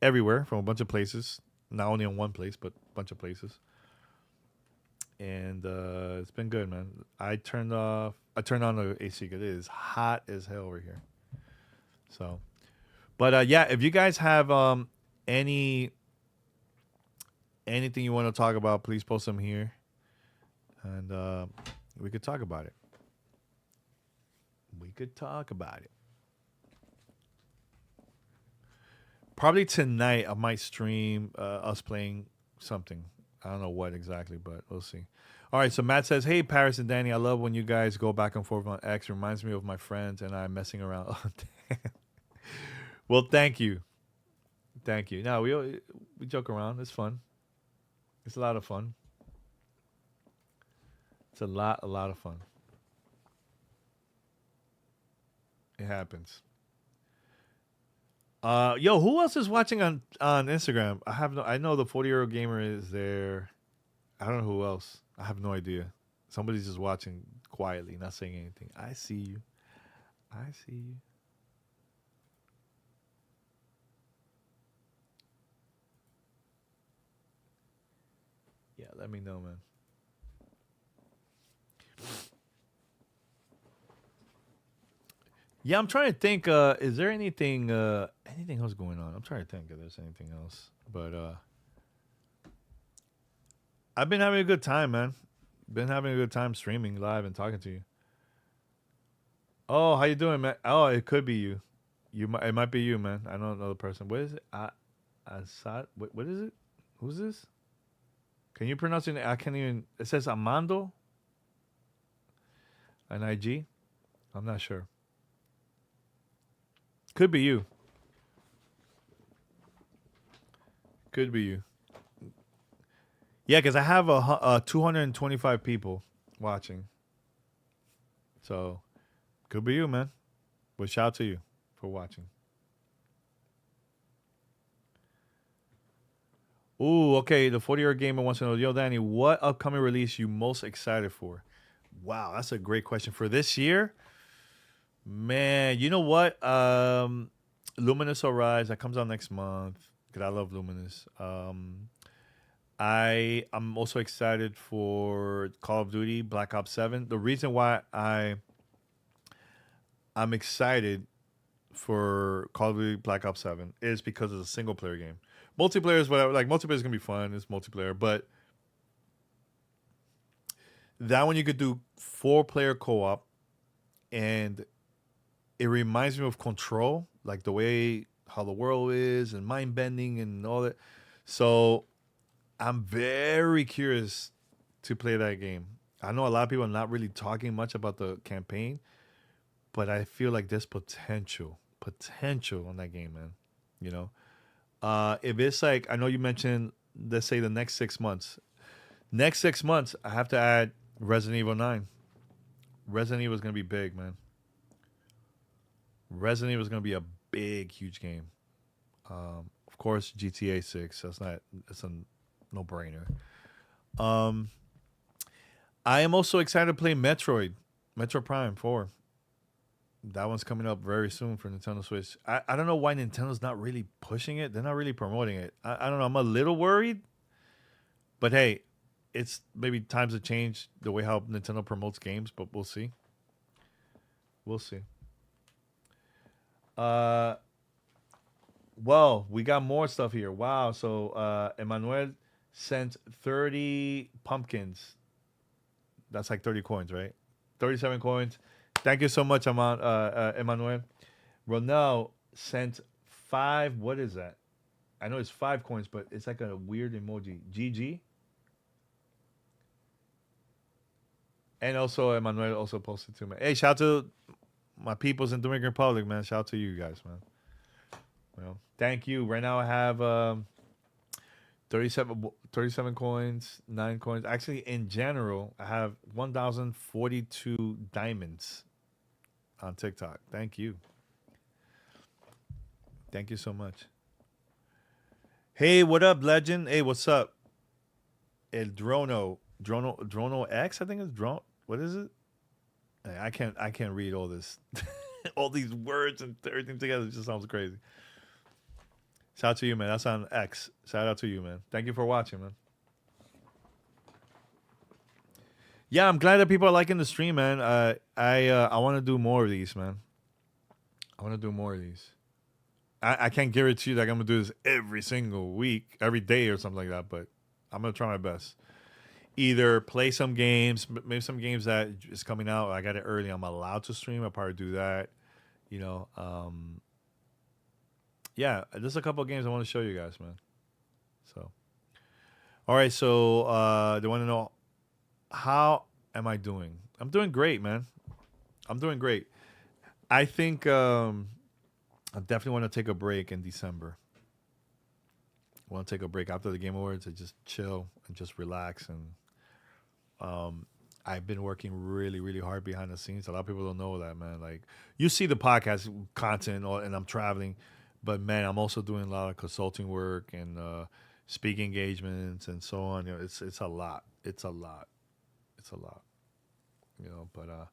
everywhere, from a bunch of places. Not only in one place, but a bunch of places. And it's been good, man. I turned on the AC because it is hot as hell over here. So, but yeah, if you guys have anything you want to talk about, please post them here. And we could talk about it. Probably tonight I might stream us playing something. I don't know what exactly, but we'll see. All right, so Matt says, "Hey, Paris and Danny, I love when you guys go back and forth on X. Reminds me of my friends and I messing around." Oh, damn. Well, thank you. Thank you. No, we joke around. It's fun. It's a lot of fun. It's a lot of fun. It happens. Yo, who else is watching on Instagram? I know the 40-year-old gamer is there. I don't know who else. I have no idea. Somebody's just watching quietly, not saying anything. I see you. I see you. Yeah, let me know, man. Yeah, I'm trying to think. Is there anything else going on? I'm trying to think if there's anything else. But I've been having a good time, man. Been having a good time streaming live and talking to you. Oh, how you doing, man? Oh, it could be you. It might be you, man. I don't know the person. What is it? Assad. What is it? Who's this? Can you pronounce it? I can't even. It says Amando. An IG. I'm not sure. Could be you. Could be you. Yeah, because I have a 225 people watching. So, could be you, man. But shout out to you for watching. Ooh, okay. The 40-year gamer wants to know, yo, Danny, what upcoming release you most excited for? Wow, that's a great question. For this year, man, you know what? Luminous Horizon, that comes out next month. because I love Luminous. I'm also excited for Call of Duty Black Ops 7. The reason why I'm excited for Call of Duty Black Ops 7 is because it's a single player game. Multiplayer is whatever. Like multiplayer is gonna be fun. It's multiplayer, but that one you could do 4-player co-op, and it reminds me of Control, like the way how the world is and mind bending and all that. So I'm very curious to play that game. I know a lot of people are not really talking much about the campaign, but I feel like there's potential on that game, man. You know, if it's like I know you mentioned, let's say the next 6 months. Next 6 months, I have to add Resident Evil 9. Resident Evil is gonna be big, man. Resident Evil is gonna be a big, huge game. Of course, GTA 6. That's a no brainer. Um, I am also excited to play Metroid Prime 4. That one's coming up very soon for Nintendo Switch. I don't know why Nintendo's not really pushing it. They're not really promoting it. I don't know. I'm a little worried. But hey, it's maybe times have changed the way how Nintendo promotes games, but we'll see. We'll see. Uh well, we got more stuff here. Wow. So Emmanuel sent 30 pumpkins. That's like 30 coins, right? 37 coins. Thank you so much, Emmanuel. Ronel sent 5. What is that? I know it's 5 coins, but it's like a weird emoji. GG. And also, Emmanuel also posted to me. Hey, shout out to my peoples in Dominican Republic, man. Shout out to you guys, man. Well, thank you. Right now, I have 37 coins, 9 coins. Actually, in general, I have 1,042 diamonds on TikTok. Thank you. Thank you so much. Hey, what up, legend? Hey, what's up? El Drono X, I think it's Drone. What is it? I can't read all this, all these words and everything together. It just sounds crazy. Shout out to you, man. That's on X. Shout out to you, man. Thank you for watching, man. Yeah, I'm glad that people are liking the stream, man. I want to do more of these, man. I want to do more of these. I can't guarantee you that I'm gonna do this every single week, every day, or something like that. But I'm gonna try my best. Either play some games, maybe some games that is coming out. I got it early. I'm allowed to stream. I'll probably do that. You know, yeah. There's a couple of games I want to show you guys, man. So, all right. So, they want to know how am I doing? I'm doing great, man. I'm doing great. I think I definitely want to take a break in December. I want to take a break after the Game Awards and just chill and just relax. And I've been working really, really hard behind the scenes. A lot of people don't know that, man. Like you see the podcast content, and I'm traveling, but man, I'm also doing a lot of consulting work and speaking engagements and so on. You know, it's a lot. It's a lot. It's a lot. You know, but I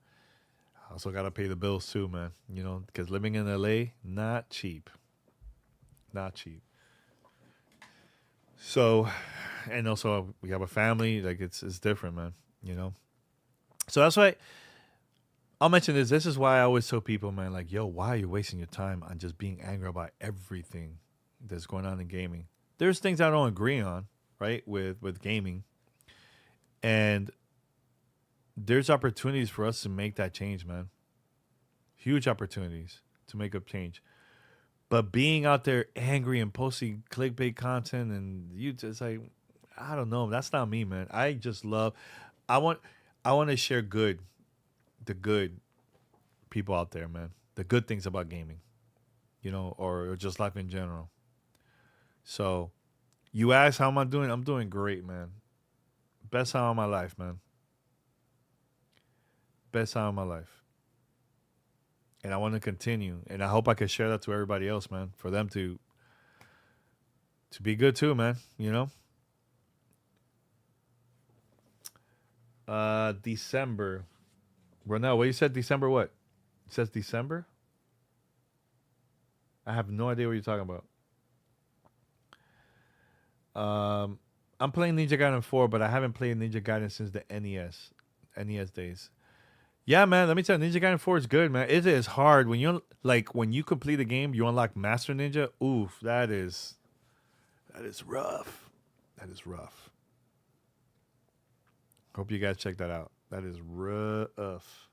also gotta pay the bills too, man. You know, because living in LA, not cheap. Not cheap. So, and also we have a family. Like it's different, man. You know. So that's why I'll mention this. This is why I always tell people, man, like, yo, why are you wasting your time on just being angry about everything that's going on in gaming? There's things I don't agree on, right? With gaming, and there's opportunities for us to make that change, man. Huge opportunities to make a change. But being out there angry and posting clickbait content and you just like, I don't know. That's not me, man. I just love. I want. I want to share the good people out there, man. The good things about gaming, you know, or just life in general. So, you ask how am I doing? I'm doing great, man. Best time of my life, man. Best time of my life. And I want to continue. And I hope I can share that to everybody else, man. For them to be good too, man. You know? December. Ronell, what you said December what? It says December? I have no idea what you're talking about. Um, I'm playing Ninja Gaiden 4, but I haven't played Ninja Gaiden since the NES days. Yeah, man. Let me tell you, Ninja Gaiden 4 is good, man. It is hard when you complete a game, you unlock Master Ninja. Oof, that is rough. That is rough. Hope you guys check that out. That is rough.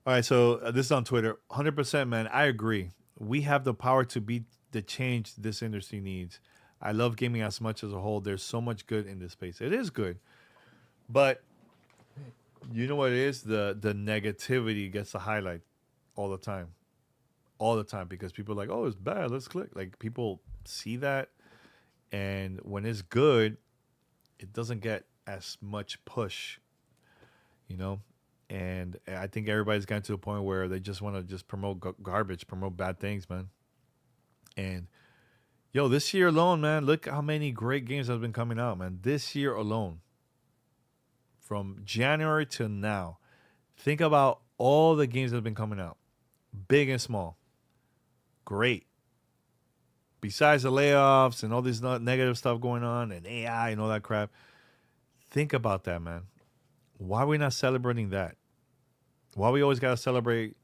All right, so this is on Twitter. 100%, man. I agree. We have the power to be the change this industry needs. I love gaming as much as a whole. There's so much good in this space. It is good, but you know what it is? The negativity gets the highlight all the time, all the time because people are like, oh, it's bad. Let's click. Like people see that, and when it's good, it doesn't get as much push, you know. And I think everybody's gotten to a point where they just want to just promote garbage, promote bad things, man. And yo, this year alone, man, look how many great games have been coming out, man. This year alone, from January to now, think about all the games that have been coming out, big and small. Great. Besides the layoffs and all this negative stuff going on and AI and all that crap, think about that, man. Why are we not celebrating that? Why we always gotta celebrate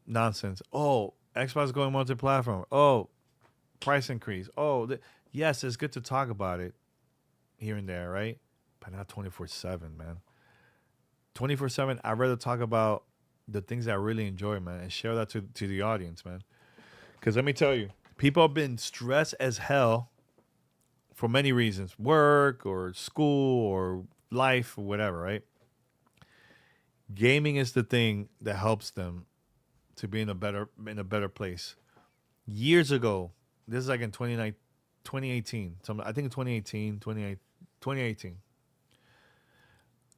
nonsense? Oh, Xbox going multi-platform. Oh, price increase. Oh, yes, it's good to talk about it here and there, right? But not 24/7, man. 24/7. I'd rather talk about the things I really enjoy, man, and share that to the audience, man. Because let me tell you, people have been stressed as hell for many reasons, work or school or life or whatever, right? Gaming is the thing that helps them to be in a better place. Years ago, this is like in 2018. I think in 2018, 2018,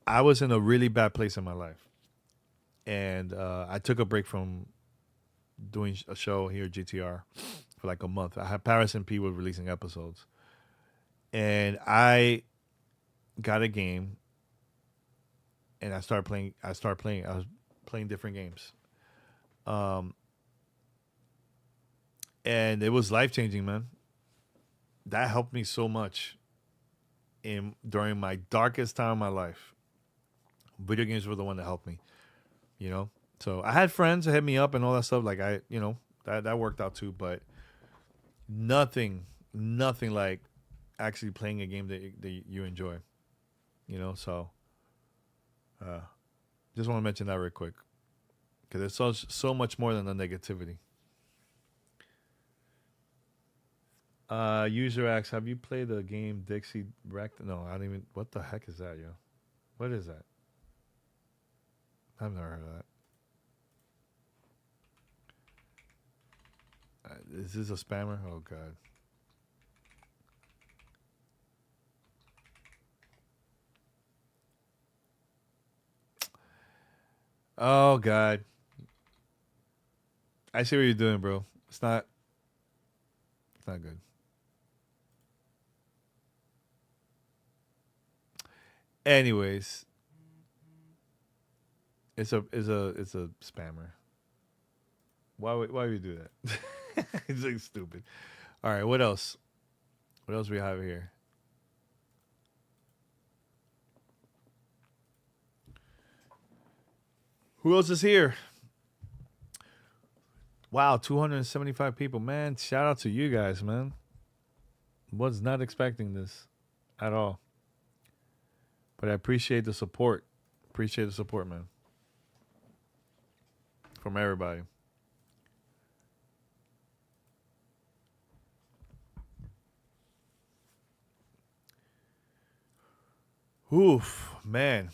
I was in a really bad place in my life. And I took a break from doing a show here at GTR for like a month. I had Paris and P were releasing episodes. And I got a game and I started playing. I was playing different games. Um, and it was life changing, man. That helped me so much in during my darkest time of my life. Video games were the one that helped me, you know. So I had friends that hit me up and all that stuff. Like that worked out too. But nothing like actually playing a game that you enjoy, you know. So uh, just want to mention that real quick because it's so much more than the negativity. User asks, have you played the game Dixie Wrecked? No, I don't even. What the heck is that, yo? What is that? I've never heard of that. Is this a spammer? Oh god. Oh god. I see what you're doing, bro. It's not. It's not good. Anyways, it's a spammer. Why would you do that? It's like stupid. All right, what else? What else we have here? Who else is here? Wow, 275 people. Man, shout out to you guys, man. Was not expecting this at all. But I appreciate the support. Appreciate the support, man. From everybody. Oof, man.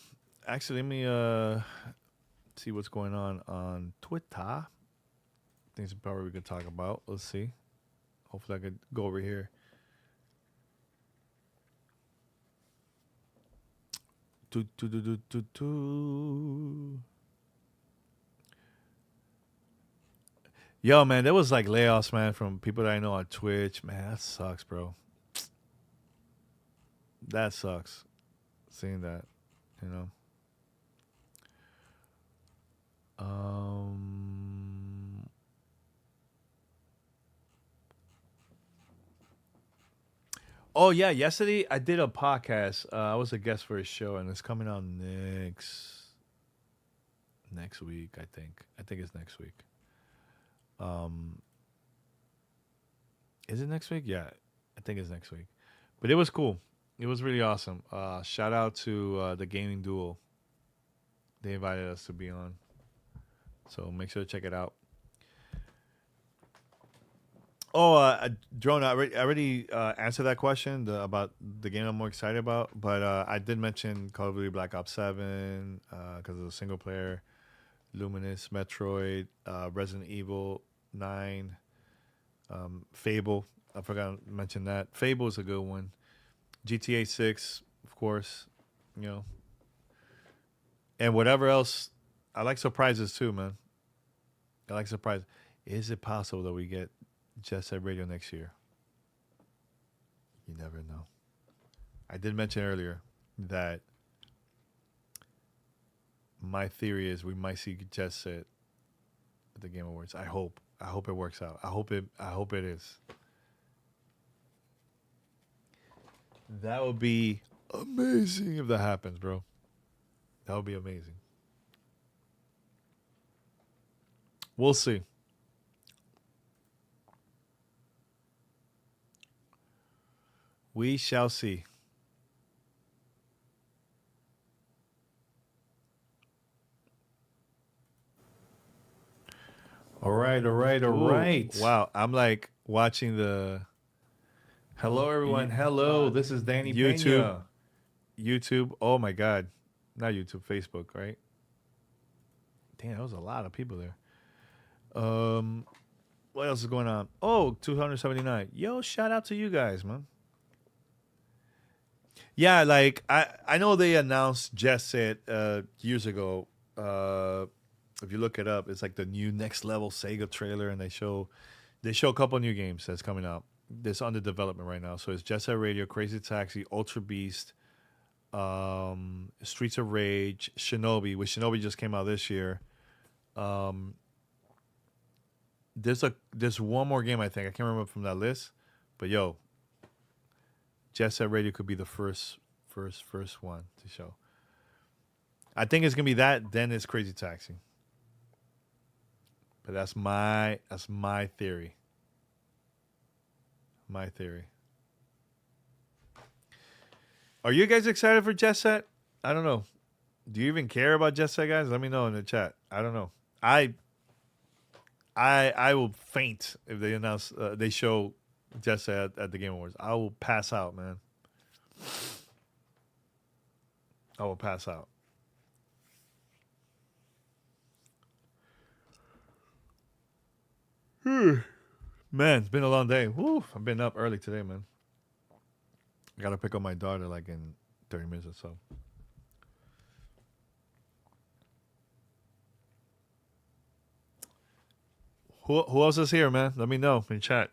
Actually, let me see what's going on Twitter. Things probably we could talk about. Let's see. Hopefully, I could go over here. Do, do, do, do, do, do. Yo, man, there was like layoffs, man, from people that I know on Twitch. Man, that sucks, bro. That sucks. Seeing that, you know. Um, Oh yeah, yesterday I did a podcast. I was a guest for a show, and it's coming out next week. I think it's next week. Um, is it next week? Yeah, I think it's next week. But it was cool. It was really awesome. Shout out to the Gaming Duel. They invited us to be on, so make sure to check it out. Oh, Drone, I already answered that question about the game I'm more excited about, but I did mention Call of Duty Black Ops 7 because of the single player, Luminous, Metroid, Resident Evil 9, Fable. I forgot to mention that. Fable is a good one. GTA 6, of course, you know, and whatever else. I like surprises too, man. I like surprises. Is it possible that we get Jet Set Radio next year? You never know. I did mention earlier that my theory is we might see Jet Set at the Game Awards. I hope. I hope it works out. I hope it is. That would be amazing if that happens, bro. That would be amazing. We'll see. We shall see. All right, all right, all Ooh, right. wow. I'm like watching the Hello, everyone. Hello, this is Danny YouTube. Pena. YouTube. Oh my God. Not YouTube, Facebook, right? Damn, that was a lot of people there. What else is going on? Oh, 279. Yo, shout out to you guys, man. Yeah, like I know they announced Jet Set years ago. If you look it up, it's like the new next level Sega trailer, and they show a couple new games that's coming out. That's under development right now. So it's Jet Set Radio, Crazy Taxi, Ultra Beast, Streets of Rage, Shinobi, which Shinobi just came out this year. Um, there's one more game I think I can't remember from that list, but yo, Jet Set Radio could be the first one to show. I think it's gonna be that. Then it's Crazy Taxi, but that's my theory. My theory. Are you guys excited for Jet Set? I don't know. Do you even care about Jet Set, guys? Let me know in the chat. I don't know. I will faint if they show Jet Set at the Game Awards. I will pass out, man. I will pass out. Man, it's been a long day. Woo, I've been up early today, man. I gotta pick up my daughter like in 30 minutes or so. Who else is here, man? Let me know in chat.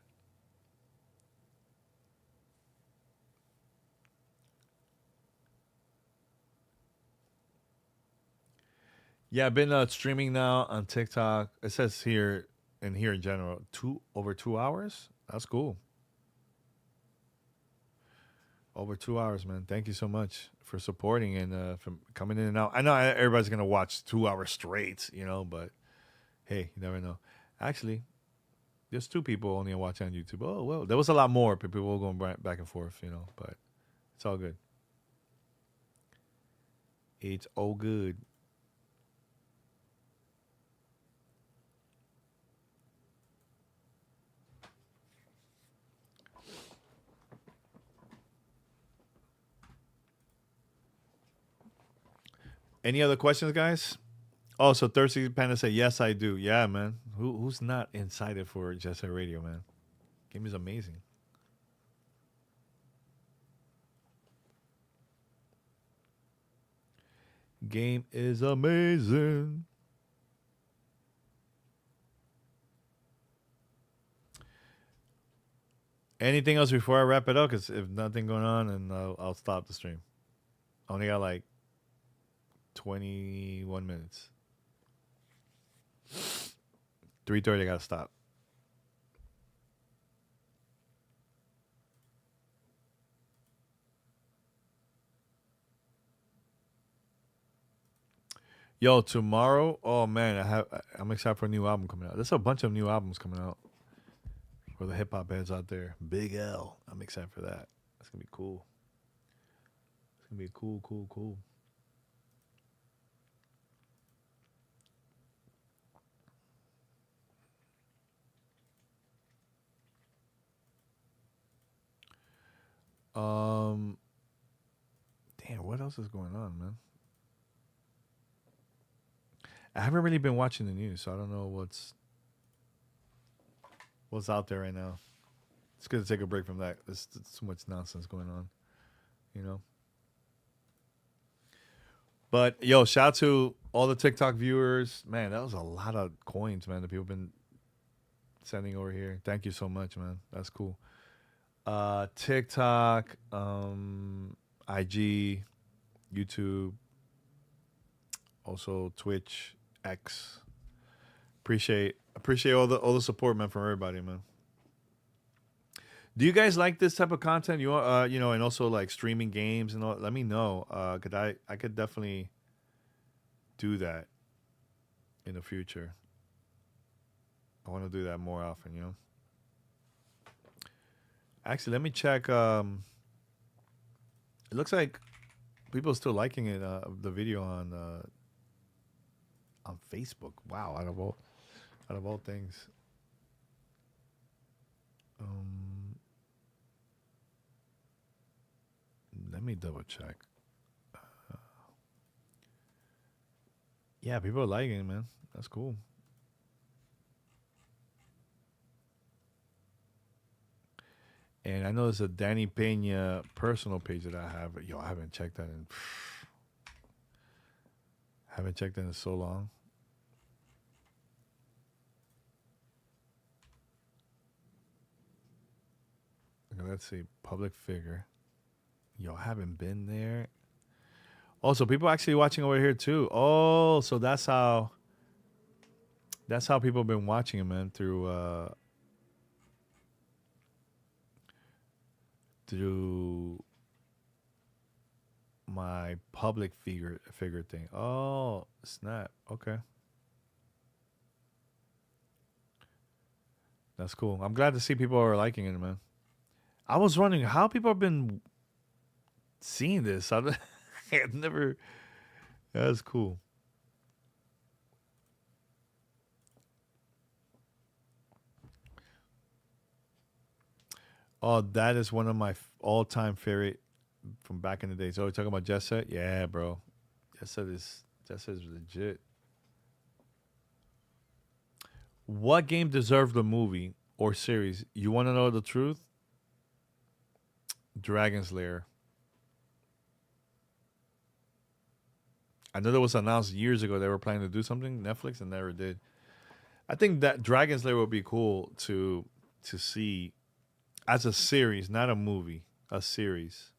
Yeah, I've been streaming now on TikTok. It says here and here in general, over 2 hours. That's cool. Over 2 hours, man. Thank you so much for supporting and for coming in and out. I know everybody's gonna watch 2 hours straight, but hey, you never know. Actually, there's two people only watching on YouTube. Oh well, there was a lot more people were going back and forth, but it's all good. It's all good. Any other questions, guys? Oh, so Thirsty Panda said, yes, I do. Yeah, man. Who's not excited for Jet Set Radio, man? Game is amazing. Game is amazing. Anything else before I wrap it up? Because if nothing going on, and I'll stop the stream. I only got like 21 minutes. 3:30, I gotta stop. Yo, tomorrow. Oh man, I'm excited for a new album coming out. There's a bunch of new albums coming out for the hip hop heads out there. Big L. I'm excited for that. That's gonna be cool. It's gonna be cool, cool, cool. Um, damn, what else is going on, man? I haven't really been watching the news, so I don't know what's out there right now. It's good to take a break from that. There's too much nonsense going on, you know. But yo, shout out to all the TikTok viewers. Man, that was a lot of coins, man. That people been sending over here. Thank you so much, man. That's cool. TikTok, IG, YouTube, also Twitch, X. Appreciate all the support, man, from everybody, man. Do you guys like this type of content? And also like streaming games and all. Let me know. Cause I could definitely do that in the future. I want to do that more often, you know. Actually, let me check. It looks like people are still liking it. The video on Facebook. Wow, out of all things. Um, Let me double check. Yeah, people are liking it, man. That's cool. And I know there's a Danny Pena personal page that I have. Yo, I haven't checked that in haven't checked that in so long. Okay, let's see, public figure. Yo, I haven't been there. Also, people actually watching over here too. Oh, so that's how people have been watching him, man, through my public figure thing. Oh, snap. Okay. That's cool. I'm glad to see people are liking it, man. I was wondering how people have been seeing this. I've never. That's cool. Oh, that is one of my all-time favorite from back in the days. Oh, you talking about Jet Set? Yeah, bro. Jet Set is legit. What game deserved a movie or series? You want to know the truth? Dragon's Lair. I know that was announced years ago they were planning to do something. Netflix and never did. I think that Dragon's Lair would be cool to see as a series, not a movie, a series,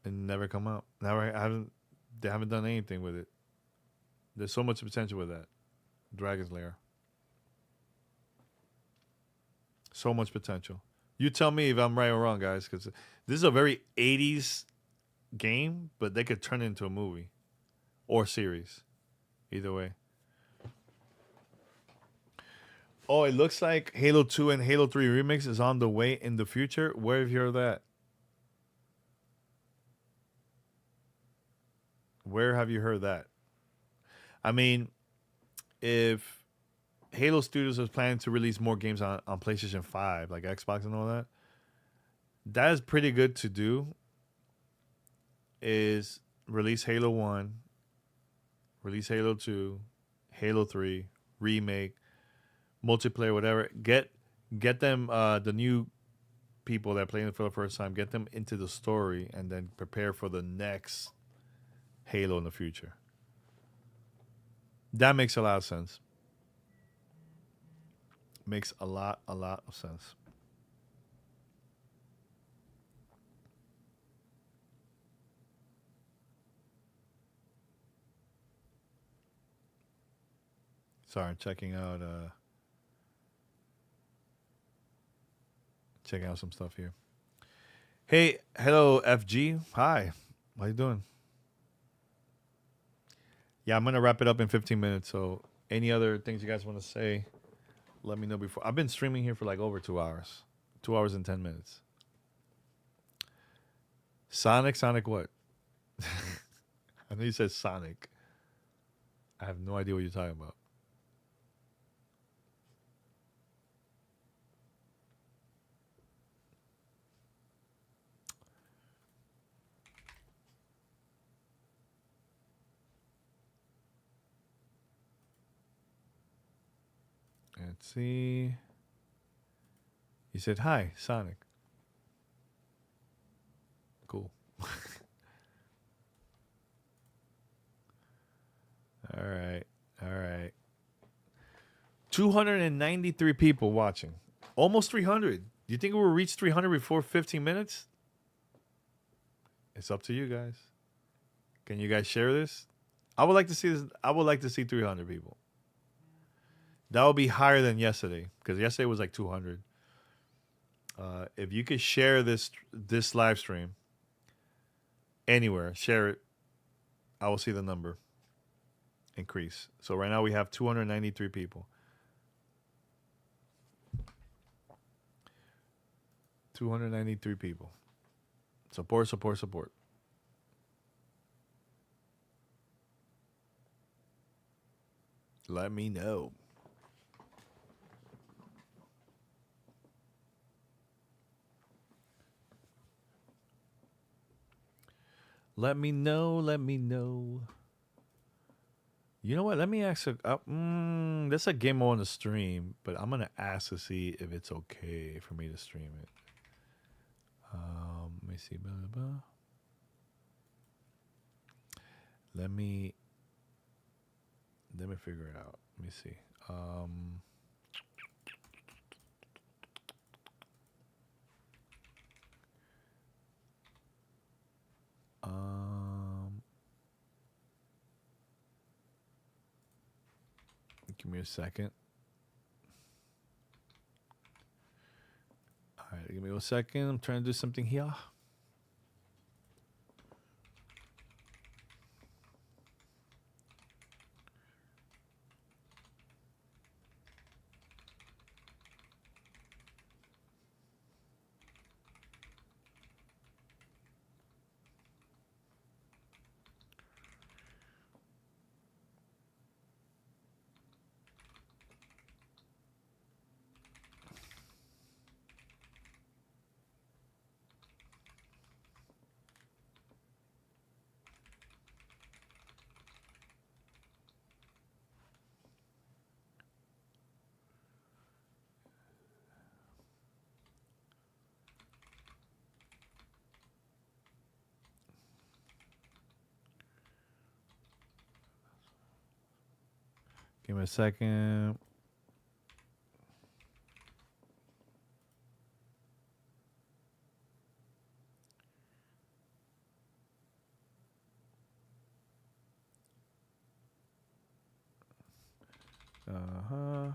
and never come out. Never I haven't they haven't done anything with it. There's so much potential with that Dragon's Lair. So much potential. You tell me if I'm right or wrong, guys, because this is a very '80s game, but they could turn it into a movie or series. Either way. Oh, it looks like Halo 2 and Halo 3 Remix is on the way in the future. Where have you heard that? Where have you heard that? I mean, if Halo Studios is planning to release more games on PlayStation 5, like Xbox and all that, that is pretty good to do. Is release Halo 1, release Halo 2, Halo 3, remake, multiplayer, whatever. Get them the new people that are playing it for the first time, get them into the story and then prepare for the next Halo in the future. That makes a lot of sense. Makes a lot of sense. Sorry, I'm checking out some stuff here. Hey, hello FG. Hi. How you doing? Yeah, I'm gonna wrap it up in 15 minutes. So, any other things you guys want to say? Let me know before. I've been streaming here for like over 2 hours, 2 hours and 10 minutes. Sonic what? I know you said Sonic. I have no idea what you're talking about. Let's see. You said hi, Sonic. Cool. All right. All right. 293 people watching. Almost 300. Do you think we will reach 300 before 15 minutes? It's up to you guys. Can you guys share this? I would like to see this. I would like to see 300 people. That would be higher than yesterday because yesterday was like 200. If you could share this live stream anywhere, share it. I will see the number increase. So right now we have 293 people. 293 people. Support, support, support. Let me know. Let me know. Let me know. You know what? Let me ask that's a game I want to stream, but I'm gonna ask to see if it's okay for me to stream it. Let me see. Blah, blah, blah. Let me figure it out. Let me see. Give me a second. All right, give me 1 second. I'm trying to do something here. Give me a second. Uh-huh. All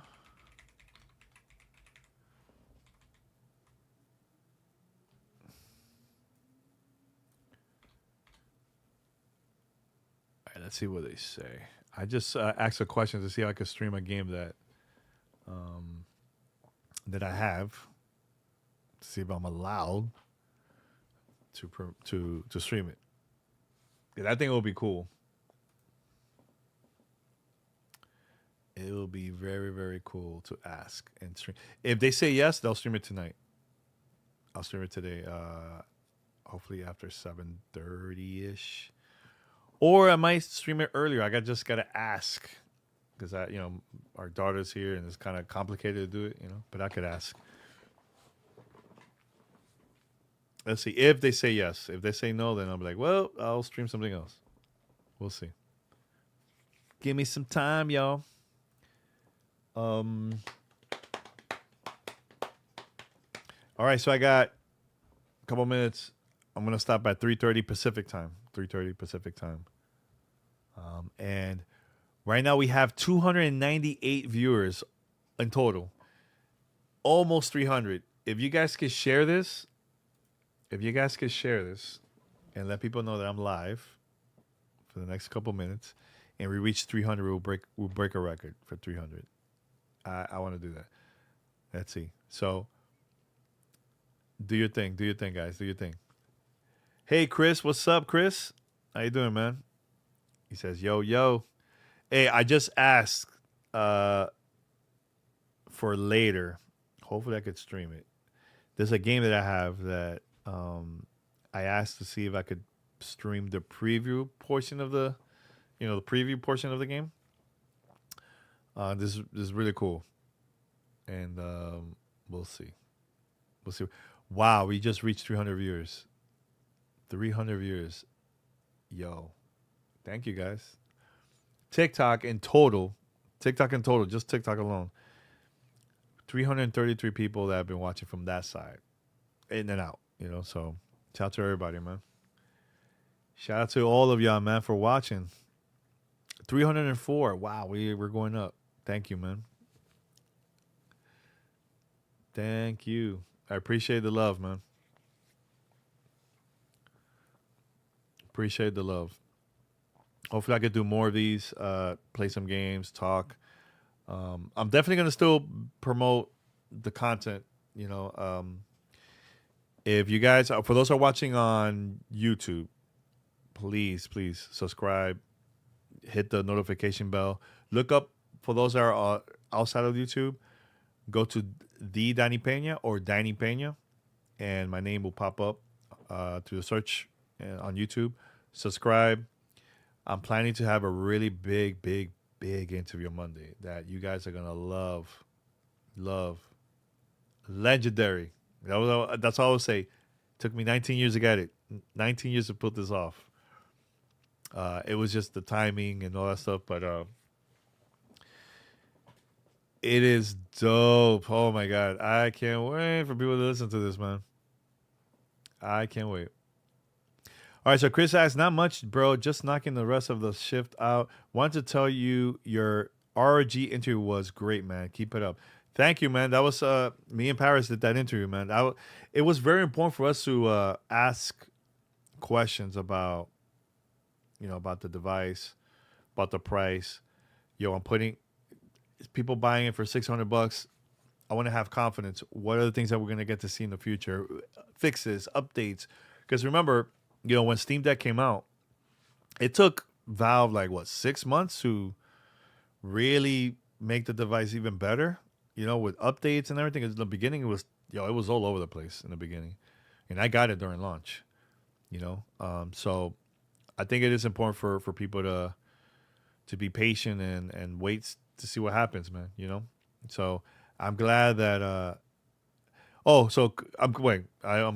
right, let's see what they say. I just asked a question to see if I could stream a game that I have. To see if I'm allowed to stream it. Yeah, I think it will be cool. It will be very, very cool to ask and stream. If they say yes, they'll stream it tonight. I'll stream it today. Hopefully after 7:30 ish, or I might stream it earlier. Just gotta ask because our daughter's here and it's kind of complicated to do it. But I could ask. Let's see if they say yes. If they say no, then I'll be like, well, I'll stream something else. We'll see. Give me some time, y'all. All right, so I got a couple minutes. I'm gonna stop at 3:30 Pacific time. 3:30 Pacific time. And right now we have 298 viewers in total. Almost 300. If you guys could share this, and let people know that I'm live for the next couple minutes, and we reach 300, we'll break a record for 300. I want to do that. Let's see. So do your thing, guys. Do your thing. Hey, Chris, what's up, Chris? How you doing, man? He says, yo, yo. Hey, I just asked for later. Hopefully I could stream it. There's a game that I have that I asked to see if I could stream the preview portion of the preview portion of the game. This is really cool. And we'll see. We'll see. Wow, we just reached 300 viewers. 300 viewers. Yo. Thank you, guys. TikTok in total, just TikTok alone, 333 people that have been watching from that side, in and out, so shout out to everybody, man. Shout out to all of y'all, man, for watching. 304. Wow, we're going up. Thank you, man. Thank you. I appreciate the love, man. Appreciate the love. Hopefully I could do more of these, play some games, talk. I'm definitely going to still promote the content, if you guys, for those who are watching on YouTube, please subscribe, hit the notification bell. Look up, for those that are outside of YouTube, go to the Danny Pena or Danny Pena, and my name will pop up through the search on YouTube. Subscribe. I'm planning to have a really big interview on Monday that you guys are gonna love. Legendary. That's all I would say. Took me 19 years to get it. 19 years to put this off. It was just the timing and all that stuff, but it is dope. Oh my God. I can't wait for people to listen to this, man. I can't wait. All right, so Chris asks, not much, bro. Just knocking the rest of the shift out. Wanted to tell you your RG interview was great, man. Keep it up. Thank you, man. That was me and Paris did that interview, man. It was very important for us to ask questions about, about the device, about the price. I'm putting people buying it for $600. I want to have confidence. What are the things that we're going to get to see in the future? Fixes, updates. Because remember, when Steam Deck came out, it took Valve 6 months to really make the device even better, with updates and everything. In the beginning, it was all over the place in the beginning. And I got it during launch, So I think it is important for people to be patient and wait to see what happens, man, So I'm glad that I'm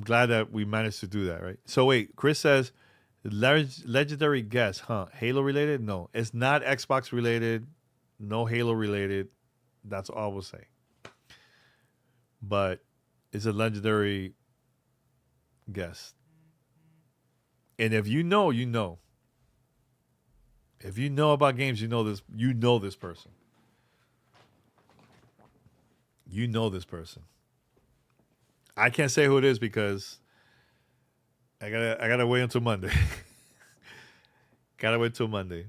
glad that we managed to do that, right? So wait, Chris says, legendary guest, huh? Halo related? No, it's not Xbox related. No Halo related. That's all we'll say. But it's a legendary guest. And if you know, you know. If you know about games, you know this person. You know this person. I can't say who it is because I gotta wait until Monday. Gotta wait till Monday.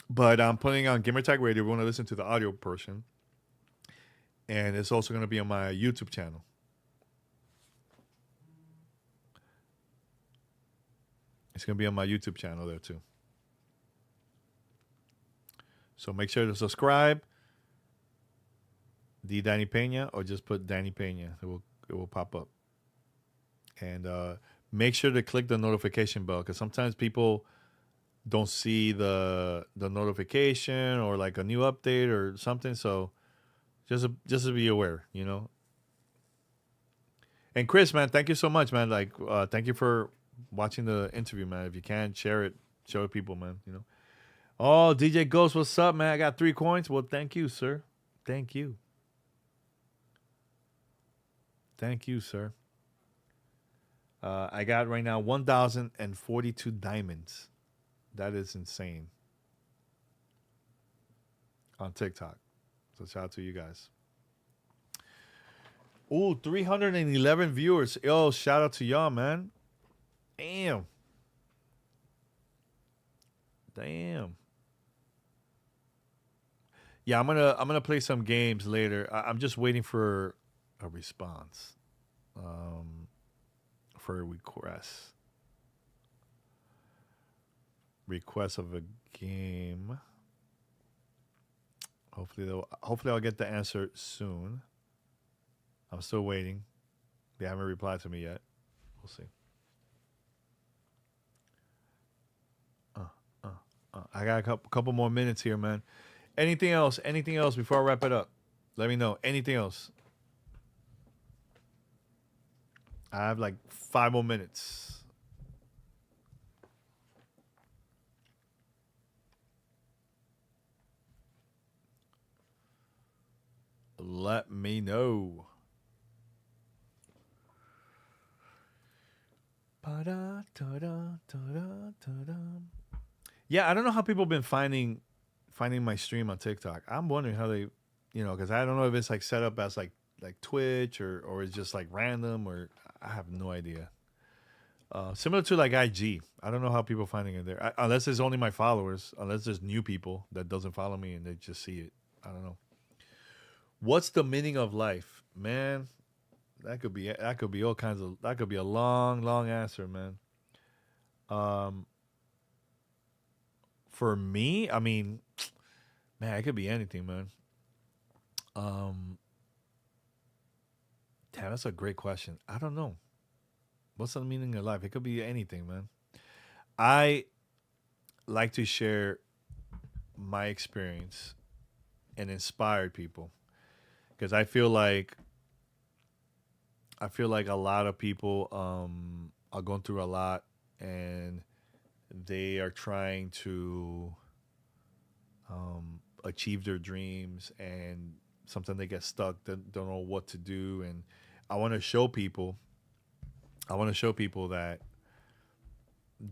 But I'm putting on Gamertag Radio. We want to listen to the audio portion, and it's also going to be on my YouTube channel. It's going to be on my YouTube channel there too. So make sure to subscribe. The Danny Pena, or just put Danny Pena. It will pop up. And make sure to click the notification bell, because sometimes people don't see the notification or a new update or something. So just to be aware, And Chris, man, thank you so much, man. Thank you for watching the interview, man. If you can, share it with people, man. Oh, DJ Ghost, what's up, man? I got 3 coins. Well, thank you, sir. Thank you. Thank you, sir. I got right now 1,042 diamonds. That is insane. On TikTok. So shout out to you guys. Ooh, 311 viewers. Yo, shout out to y'all, man. Damn. Damn. Yeah, I'm gonna play some games later. I'm just waiting for a response. Um, for a request of a game. Hopefully I'll get the answer soon. I'm still waiting. They haven't replied to me yet. We'll see. Uh, uh, I got a couple more minutes here, man. Anything else? Anything else before I wrap it up? Let me know. Anything else? I have like 5 more minutes. Let me know. Ba-da, da-da, da-da, da-da. Yeah, I don't know how people been finding my stream on TikTok. I'm wondering how they, because I don't know if it's like set up as like Twitch or it's just like random or I have no idea. Similar to like IG, I don't know how people finding it there unless it's only my followers. Unless there's new people that doesn't follow me and they just see it. I don't know. What's the meaning of life, man? That could be all kinds of that could be a long answer, man. Um, for me, I mean, man, it could be anything, man. Um, Damn, that's a great question. I don't know. What's the meaning of life? It could be anything, man. I like to share my experience and inspire people because I feel like a lot of people are going through a lot and they are trying to achieve their dreams and sometimes they get stuck, don't know what to do, and I want to show people that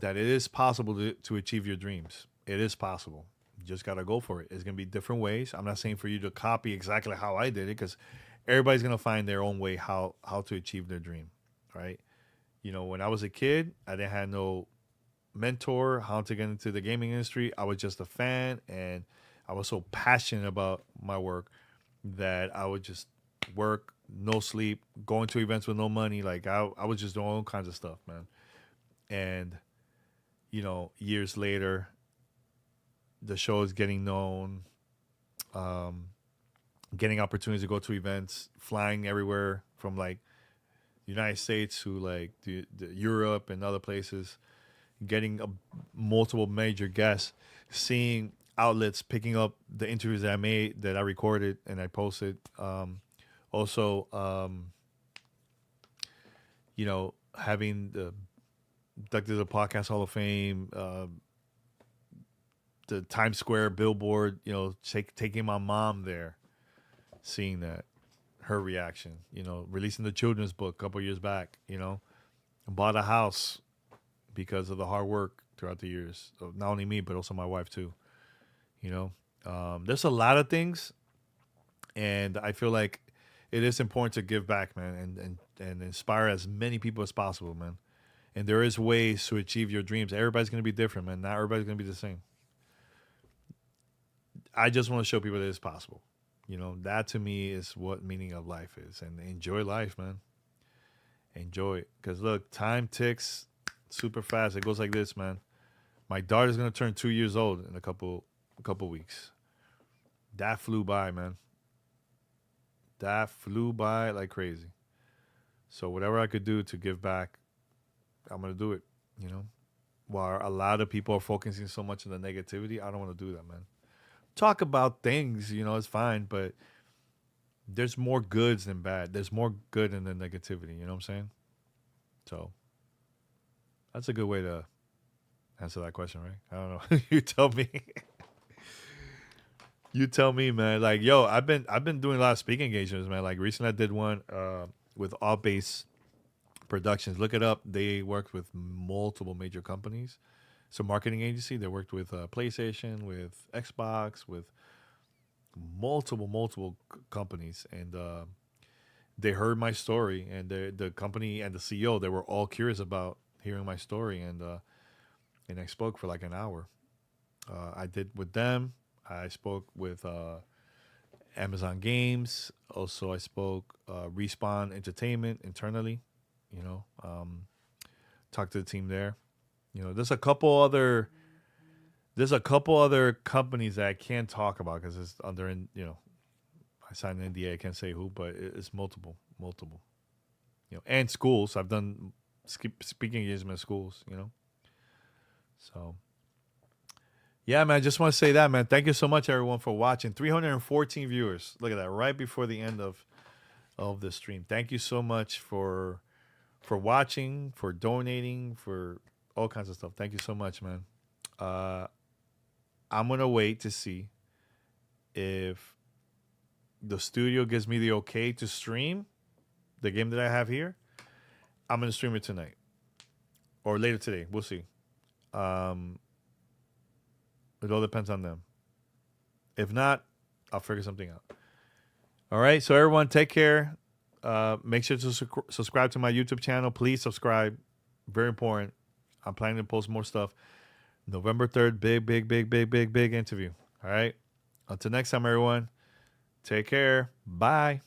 it is possible to achieve your dreams. It is possible. You just gotta go for it. It's gonna be different ways. I'm not saying for you to copy exactly how I did it because everybody's gonna find their own way how to achieve their dream, right? When I was a kid, I didn't have no mentor how to get into the gaming industry. I was just a fan, and I was so passionate about my work that I would just work, no sleep, going to events with no money. Like I was just doing all kinds of stuff, man. And years later, the show is getting known, um, getting opportunities to go to events, flying everywhere from like the United States to like the Europe and other places, getting multiple major guests, seeing outlets picking up the interviews that I made, that I recorded and I posted. Also, having the inducted to the Podcast Hall of Fame, the Times Square billboard, taking my mom there, seeing that, her reaction, releasing the children's book a couple years back, bought a house because of the hard work throughout the years. So not only me, but also my wife too. There's a lot of things, and I feel like it is important to give back, man, and inspire as many people as possible, man. And there is ways to achieve your dreams. Everybody's gonna be different, man. Not everybody's gonna be the same. I just want to show people that it's possible. That to me is what meaning of life is, and enjoy life, man. Enjoy it, cause look, time ticks super fast. It goes like this, man. My daughter's gonna turn 2 years old in a couple weeks. That flew by, man. That flew by like crazy. So whatever I could do to give back, I'm gonna do it. You know, while a lot of people are focusing so much on the negativity, I don't want to do that, man. Talk about things, it's fine, but there's more goods than bad. There's more good in the negativity. You know what I'm saying? So that's a good way to answer that question, right? I don't know. You tell me. You tell me, man. Like, yo, I've been doing a lot of speaking engagements, man. Like recently, I did one with All Base Productions. Look it up. They worked with multiple major companies. It's a marketing agency. They worked with PlayStation, with Xbox, with multiple companies, and they heard my story. And the company and the CEO, they were all curious about hearing my story, and I spoke for like an hour. I did with them. I spoke with Amazon Games. Also, I spoke Respawn Entertainment internally. You know, talked to the team there. You know, there's a couple other companies that I can't talk about because it's under you know, I signed an NDA. I can't say who, but it's multiple. You know, and schools. I've done speaking engagement at schools. You know, so yeah, man. I just want to say that, man. Thank you so much, everyone, for watching. 314 viewers. Look at that, right before the end of the stream. Thank you so much for watching, for donating, for all kinds of stuff. Thank you so much, man. I'm gonna wait to see if the studio gives me the okay to stream the game that I have here. I'm gonna stream it tonight or later today. We'll see. It all depends on them. If not, I'll figure something out. All right. So everyone, take care. Make sure to subscribe to my YouTube channel. Please subscribe. Very important. I'm planning to post more stuff. November 3rd, big interview. All right. Until next time, everyone. Take care. Bye.